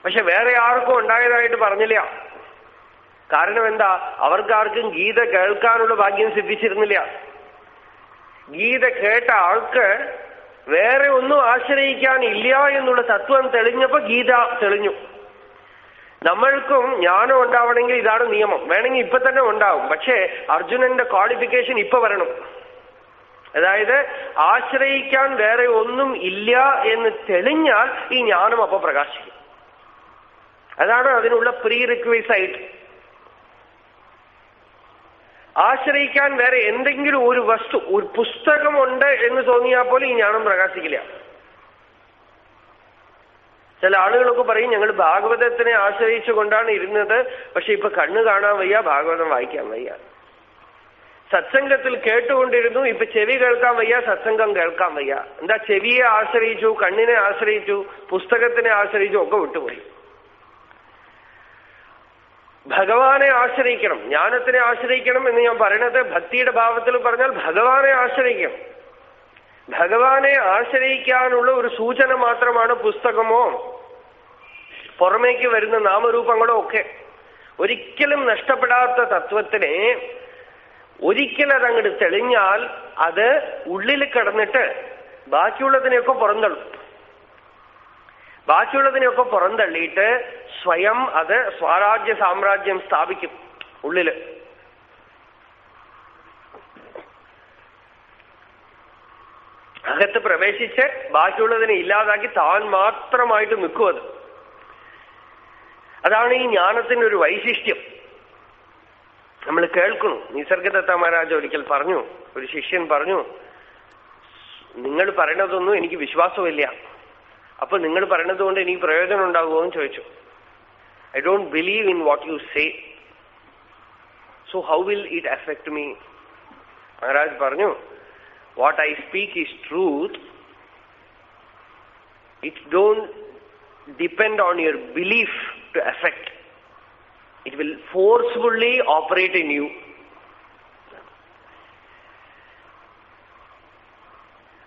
പക്ഷെ വേറെ ആർക്കും ഉണ്ടായതായിട്ട് പറഞ്ഞില്ല. കാരണം എന്താ? അവർക്കാർക്കും ഗീത കേൾക്കാനുള്ള ഭാഗ്യം സിദ്ധിച്ചിരുന്നില്ല. ഗീത കേട്ട ആൾക്ക് വേറെ ഒന്നും ആശ്രയിക്കാനില്ല എന്നുള്ള തത്വം തെളിഞ്ഞപ്പോ ഗീത തെളിഞ്ഞു. നമ്മൾക്കും ജ്ഞാനം ഉണ്ടാവണമെങ്കിൽ ഇതാണ് നിയമം. വേണമെങ്കിൽ ഇപ്പൊ തന്നെ ഉണ്ടാവും. പക്ഷേ അർജുനന്റെ ക്വാളിഫിക്കേഷൻ ഇപ്പൊ വരണം. അതായത് ആശ്രയിക്കാൻ വേറെ ഒന്നും ഇല്ല എന്ന് തെളിഞ്ഞാൽ ഈ ജ്ഞാനം അപ്പൊ പ്രകാശിക്കും. അതാണ് അതിനുള്ള പ്രീ റിക്വൈസൈറ്റ്. ആശ്രയിക്കാൻ വേറെ എന്തെങ്കിലും ഒരു വസ്തു, ഒരു പുസ്തകമുണ്ട് എന്ന് തോന്നിയാൽ പോലും ഈ ജ്ഞാനം പ്രകാശിക്കില്ല. ചില ആളുകളൊക്കെ പറയും ഞങ്ങൾ ഭാഗവതത്തിനെ ആശ്രയിച്ചുകൊണ്ടാണ് ഇരുന്നത്, പക്ഷെ ഇപ്പൊ കണ്ണ് കാണാൻ വയ്യ, ഭാഗവതം വായിക്കാൻ വയ്യ. സത്സംഗത്തിൽ കേട്ടുകൊണ്ടിരുന്നു, ഇപ്പൊ ചെവി കേൾക്കാൻ വയ്യ, സത്സംഗം കേൾക്കാൻ വയ്യ. എന്താ? ചെവിയെ ആശ്രയിച്ചു, കണ്ണിനെ ആശ്രയിച്ചു, പുസ്തകത്തിനെ ആശ്രയിച്ചു, ഒക്കെ വിട്ടുപോയി. ഭഗവാനെ ആശ്രയിക്കണം, ജ്ഞാനത്തിനെ ആശ്രയിക്കണം എന്ന് ഞാൻ പറയണത് ഭക്തിയുടെ ഭാവത്തിൽ പറഞ്ഞാൽ ഭഗവാനെ ആശ്രയിക്കണം. ഭഗവാനെ ആശ്രയിക്കാനുള്ള ഒരു സൂചന മാത്രമാണ് പുസ്തകമോ പുറമേക്ക് വരുന്ന നാമരൂപങ്ങളോ ഒക്കെ. ഒരിക്കലും നഷ്ടപ്പെടാത്ത തത്വത്തിനെ ഒരിക്കലും അതങ്ങോട്ട് തെളിഞ്ഞാൽ അത് ഉള്ളിൽ കിടന്നിട്ട് ബാക്കിയുള്ളതിനെയൊക്കെ പുറന്തള്ളും. ബാക്കിയുള്ളതിനെയൊക്കെ പുറന്തള്ളിയിട്ട് സ്വയം അത് സ്വരാജ്യ സാമ്രാജ്യം സ്ഥാപിക്കും ഉള്ളില്. അകത്ത് പ്രവേശിച്ച് ബാക്കിയുള്ളതിനെ ഇല്ലാതാക്കി താൻ മാത്രമായിട്ട് നിൽക്കും അത്. അതാണ് ഈ ജ്ഞാനത്തിന്റെ ഒരു വൈശിഷ്ട്യം. നമ്മൾ കേൾക്കണു. നിസർഗദത്ത മഹാരാജ് ഒരിക്കൽ പറഞ്ഞു, ഒരു ശിഷ്യൻ പറഞ്ഞു, നിങ്ങൾ പറയണതൊന്നും എനിക്ക് വിശ്വാസമില്ല, അപ്പൊ നിങ്ങൾ പറയണത് കൊണ്ട് എനിക്ക് പ്രയോജനം ഉണ്ടാകുമോ എന്ന് ചോദിച്ചു. I don't believe in what you say, so how will it affect me? Maharaj പറഞ്ഞു, what I speak is truth. It don't depend on your belief to affect. It will forcefully operate in you.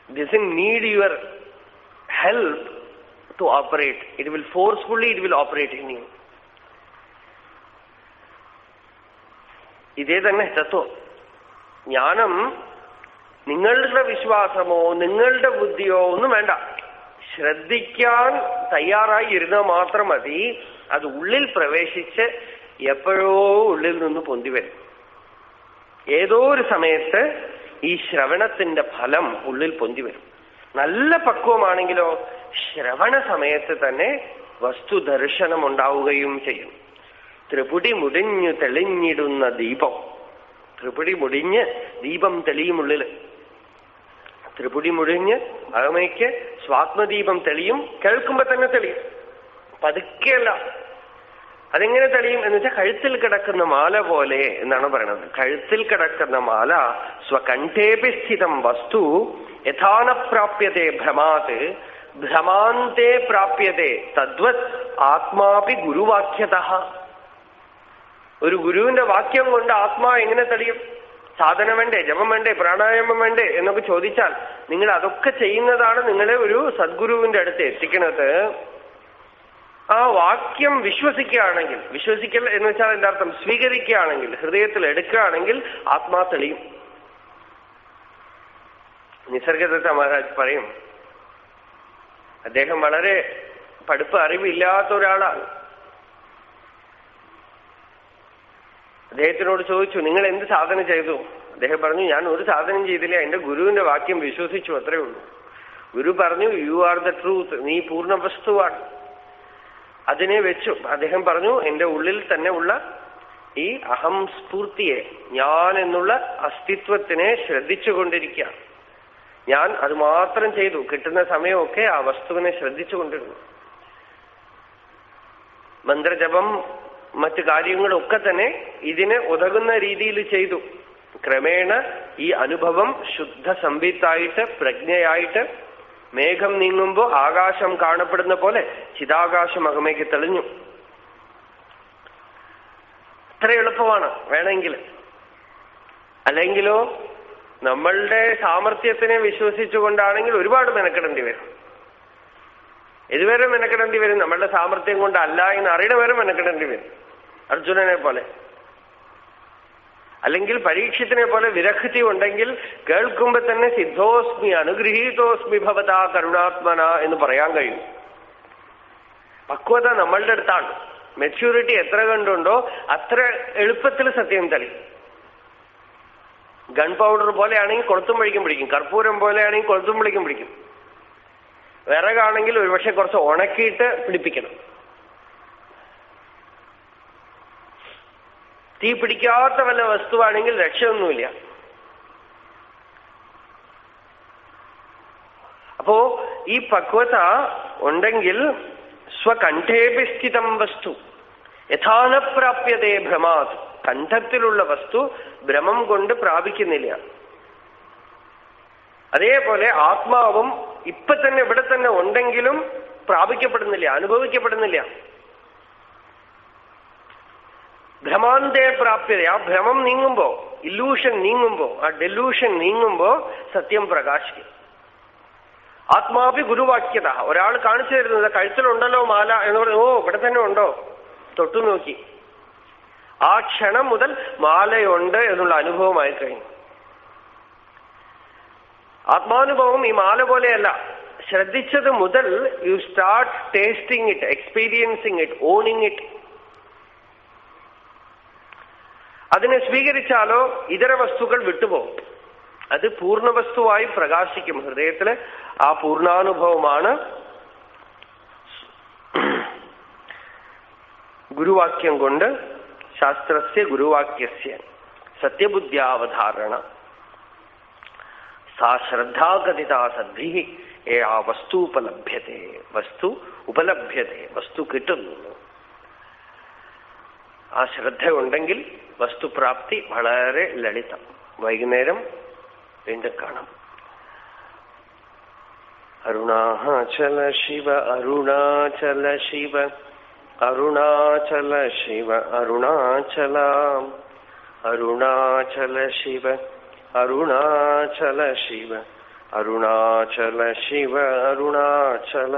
Doesn't need your help to operate. It will forcefully, it will operate in you. ഇതേ തന്നെ തത്വം. ജ്ഞാനം നിങ്ങളുടെ വിശ്വാസമോ നിങ്ങളുടെ ബുദ്ധിയോ ഒന്നും വേണ്ട. ശ്രദ്ധിക്കാൻ തയ്യാറായി ഇരുന്നാൽ മാത്രം മതി. അത് ഉള്ളിൽ പ്രവേശിച്ച് എപ്പോഴോ ഉള്ളിൽ നിന്ന് പൊന്തി വരും. ഏതോ ഒരു സമയത്ത് ഈ ശ്രവണത്തിന്റെ ഫലം ഉള്ളിൽ പൊന്തി വരും. നല്ല പക്വമാണെങ്കിലോ ശ്രവണ സമയത്ത് തന്നെ വസ്തുദർശനം ഉണ്ടാവുകയും ചെയ്യും. ത്രിപുടി മുടിഞ്ഞു തെളിഞ്ഞിടുന്ന ദീപം. ത്രിപുടി മുടിഞ്ഞ് ദീപം തെളിയുമുള്ളില്. ത്രിപുടി മുടിഞ്ഞ് അകമയ്ക്ക് സ്വാത്മദീപം തെളിയും. കേൾക്കുമ്പോ തന്നെ തെളിയും, പതുക്കെയല്ല. അതെങ്ങനെ തെളിയും എന്ന് വെച്ചാൽ കഴുത്തിൽ കിടക്കുന്ന മാല പോലെ എന്നാണ് പറയണത്. കഴുത്തിൽ കിടക്കുന്ന മാല സ്വകണ്ഠേപി സ്ഥിതം വസ്തു യഥാന പ്രാപ്യത്തെ ഭ്രമാത് ഭ്രമാന്തേ പ്രാപ്യത്തെ തദ്വത് ആത്മാപി ഗുരുവാക്യതഃ. ഒരു ഗുരുവിന്റെ വാക്യം കൊണ്ട് ആത്മാ എങ്ങനെ തെളിയും? സാധന വേണ്ടേ, ജപം വേണ്ടേ, പ്രാണായാമം വേണ്ടേ എന്നൊക്കെ ചോദിച്ചാൽ നിങ്ങൾ അതൊക്കെ ചെയ്യുന്നതാണ് നിങ്ങളെ ഒരു സദ്ഗുരുവിന്റെ അടുത്ത് എത്തിക്കുന്നത്. ആ വാക്യം വിശ്വസിക്കുകയാണെങ്കിൽ, വിശ്വസിക്കൽ എന്ന് വെച്ചാൽ എന്റെ അർത്ഥം സ്വീകരിക്കുകയാണെങ്കിൽ, ഹൃദയത്തിൽ എടുക്കുകയാണെങ്കിൽ ആത്മാ തെളിയും. നിസർഗദത്ത മഹാരാജ് പറയും, അദ്ദേഹം വളരെ പഠിപ്പ് അറിവില്ലാത്ത ഒരാളാണ്. അദ്ദേഹത്തിനോട് ചോദിച്ചു, നിങ്ങൾ എന്ത് സാധന ചെയ്തു? അദ്ദേഹം പറഞ്ഞു, ഞാൻ ഒരു സാധനം ചെയ്തില്ല, എന്റെ ഗുരുവിന്റെ വാക്യം വിശ്വസിച്ചു, അത്രേ ഉള്ളൂ. ഗുരു പറഞ്ഞു, യു ആർ ദ ട്രൂത്ത്, നീ പൂർണ്ണ വസ്തുവാണ്. അതിനെ വെച്ചു. അദ്ദേഹം പറഞ്ഞു, എന്റെ ഉള്ളിൽ തന്നെ ഉള്ള ഈ അഹം സ്ഫൂർത്തിയെ, ഞാൻ എന്നുള്ള അസ്തിത്വത്തിനെ ശ്രദ്ധിച്ചുകൊണ്ടിരിക്കുക. ഞാൻ അത് മാത്രം ചെയ്തു. കിട്ടുന്ന സമയമൊക്കെ ആ വസ്തുവിനെ ശ്രദ്ധിച്ചുകൊണ്ടിരുന്നു. മന്ത്രജപം മറ്റു കാര്യങ്ങളൊക്കെ തന്നെ ഇതിന് ഉതകുന്ന രീതിയിൽ ചെയ്തു. ക്രമേണ ഈ അനുഭവം ശുദ്ധ സംവിത്തായിട്ട് പ്രജ്ഞയായിട്ട് മേഘം നീങ്ങുമ്പോ ആകാശം കാണപ്പെടുന്ന പോലെ ചിതാകാശം അകമേക്ക് തെളിഞ്ഞു. അത്ര എളുപ്പമാണ് വേണമെങ്കിൽ. അല്ലെങ്കിലോ നമ്മളുടെ സാമർത്ഥ്യത്തിനെ വിശ്വസിച്ചുകൊണ്ടാണെങ്കിൽ ഒരുപാട് മെനക്കെടേണ്ടി വരും. ഇതുവരെ മെനക്കെടേണ്ടി വരും. നമ്മളുടെ സാമർത്ഥ്യം കൊണ്ടല്ല എന്ന് അറിയണ വരെ മെനക്കെടേണ്ടി വരും. അർജുനനെ പോലെ അല്ലെങ്കിൽ പരീക്ഷത്തിനെ പോലെ വിരക്തി ഉണ്ടെങ്കിൽ കേൾക്കുമ്പോ തന്നെ സിദ്ധോസ്മി അനുഗൃഹീതോസ്മി ഭവതാ കരുണാത്മന എന്ന് പറയാൻ കഴിയും. പക്വത നമ്മളുടെ അടുത്താണ്. മെച്യൂരിറ്റി എത്ര കണ്ടുണ്ടോ അത്ര എളുപ്പത്തിൽ സത്യം തെളിയും. ഗൺ പൗഡർ പോലെയാണെങ്കിൽ കൊളുത്തുമ്പോഴേക്കും പിടിക്കും, കർപ്പൂരം പോലെയാണെങ്കിൽ കൊളുത്തുമ്പോഴേക്കും പിടിക്കും. വിറകാണെങ്കിൽ ഒരുപക്ഷെ കുറച്ച് ഉണക്കിയിട്ട് പിടിപ്പിക്കണം. തീ പിടിക്കാത്ത വല്ല വസ്തുവാണെങ്കിൽ രക്ഷയൊന്നുമില്ല. അപ്പോ ഈ പക്വത ഉണ്ടെങ്കിൽ സ്വകണ്ഠേപി സ്ഥിതം വസ്തു യഥാന പ്രാപ്യതേ ഭ്രമാത്. കണ്ഠത്തിലുള്ള വസ്തു ഭ്രമം കൊണ്ട് പ്രാപിക്കുന്നില്ല. അതേപോലെ ആത്മാവും ഇപ്പൊ തന്നെ ഇവിടെ തന്നെ ഉണ്ടെങ്കിലും പ്രാപിക്കപ്പെടുന്നില്ല, അനുഭവിക്കപ്പെടുന്നില്ല. ഭ്രമാന്തേ പ്രാപ്യത. ആ ഭ്രമം നീങ്ങുമ്പോ, ഇല്ലൂഷൻ നീങ്ങുമ്പോ, ആ ഡെലൂഷൻ നീങ്ങുമ്പോ സത്യം പ്രകാശിക്കും. ആത്മാവി ഗുരുവാക്യത. ഒരാൾ കാണിച്ചു തരുന്നത് കഴുത്തിലുണ്ടല്ലോ മാല എന്ന് പറഞ്ഞു, ഓ ഇവിടെ തന്നെ ഉണ്ടോ, തൊട്ടു നോക്കി. ആ ക്ഷണം മുതൽ മാലയുണ്ട് എന്നുള്ള അനുഭവമായി കഴിഞ്ഞു. ആത്മാനുഭവം ഈ മാല പോലെയല്ല. ശ്രദ്ധിച്ചത് മുതൽ you start tasting it, experiencing it, owning it. അതിനെ സ്വീകരിച്ചാലോ ഇതര വസ്തുക്കൾ വിട്ടുപോകും. അത് പൂർണ്ണവസ്തുവായി പ്രകാശിക്കും ഹൃദയത്തില്. ആ പൂർണ്ണാനുഭവമാണ് ഗുരുവാക്യം കൊണ്ട്, ശാസ്ത്രസ്യ ഗുരുവാക്യസ്യ സത്യബുദ്ധ്യാവധാരണ സാ ശ്രദ്ധാഗതിത സദ്ഭി ആ വസ്തു ഉപലഭ്യത്തെ. വസ്തു ഉപലഭ്യത്തെ, വസ്തു കിട്ടുന്നു. ആ ശ്രദ്ധ ഉണ്ടെങ്കിൽ വസ്തുപ്രാപ്തി വളരെ ലളിതം. വൈകുന്നേരം വീണ്ടും കാണാം. അരുണാചല ശിവ അരുണാചല ശിവ അരുണാചല ശിവ അരുണാചല അരുണാചല ശിവ അരുണാചല ശിവ അരുണാചല ശിവ അരുണാചല.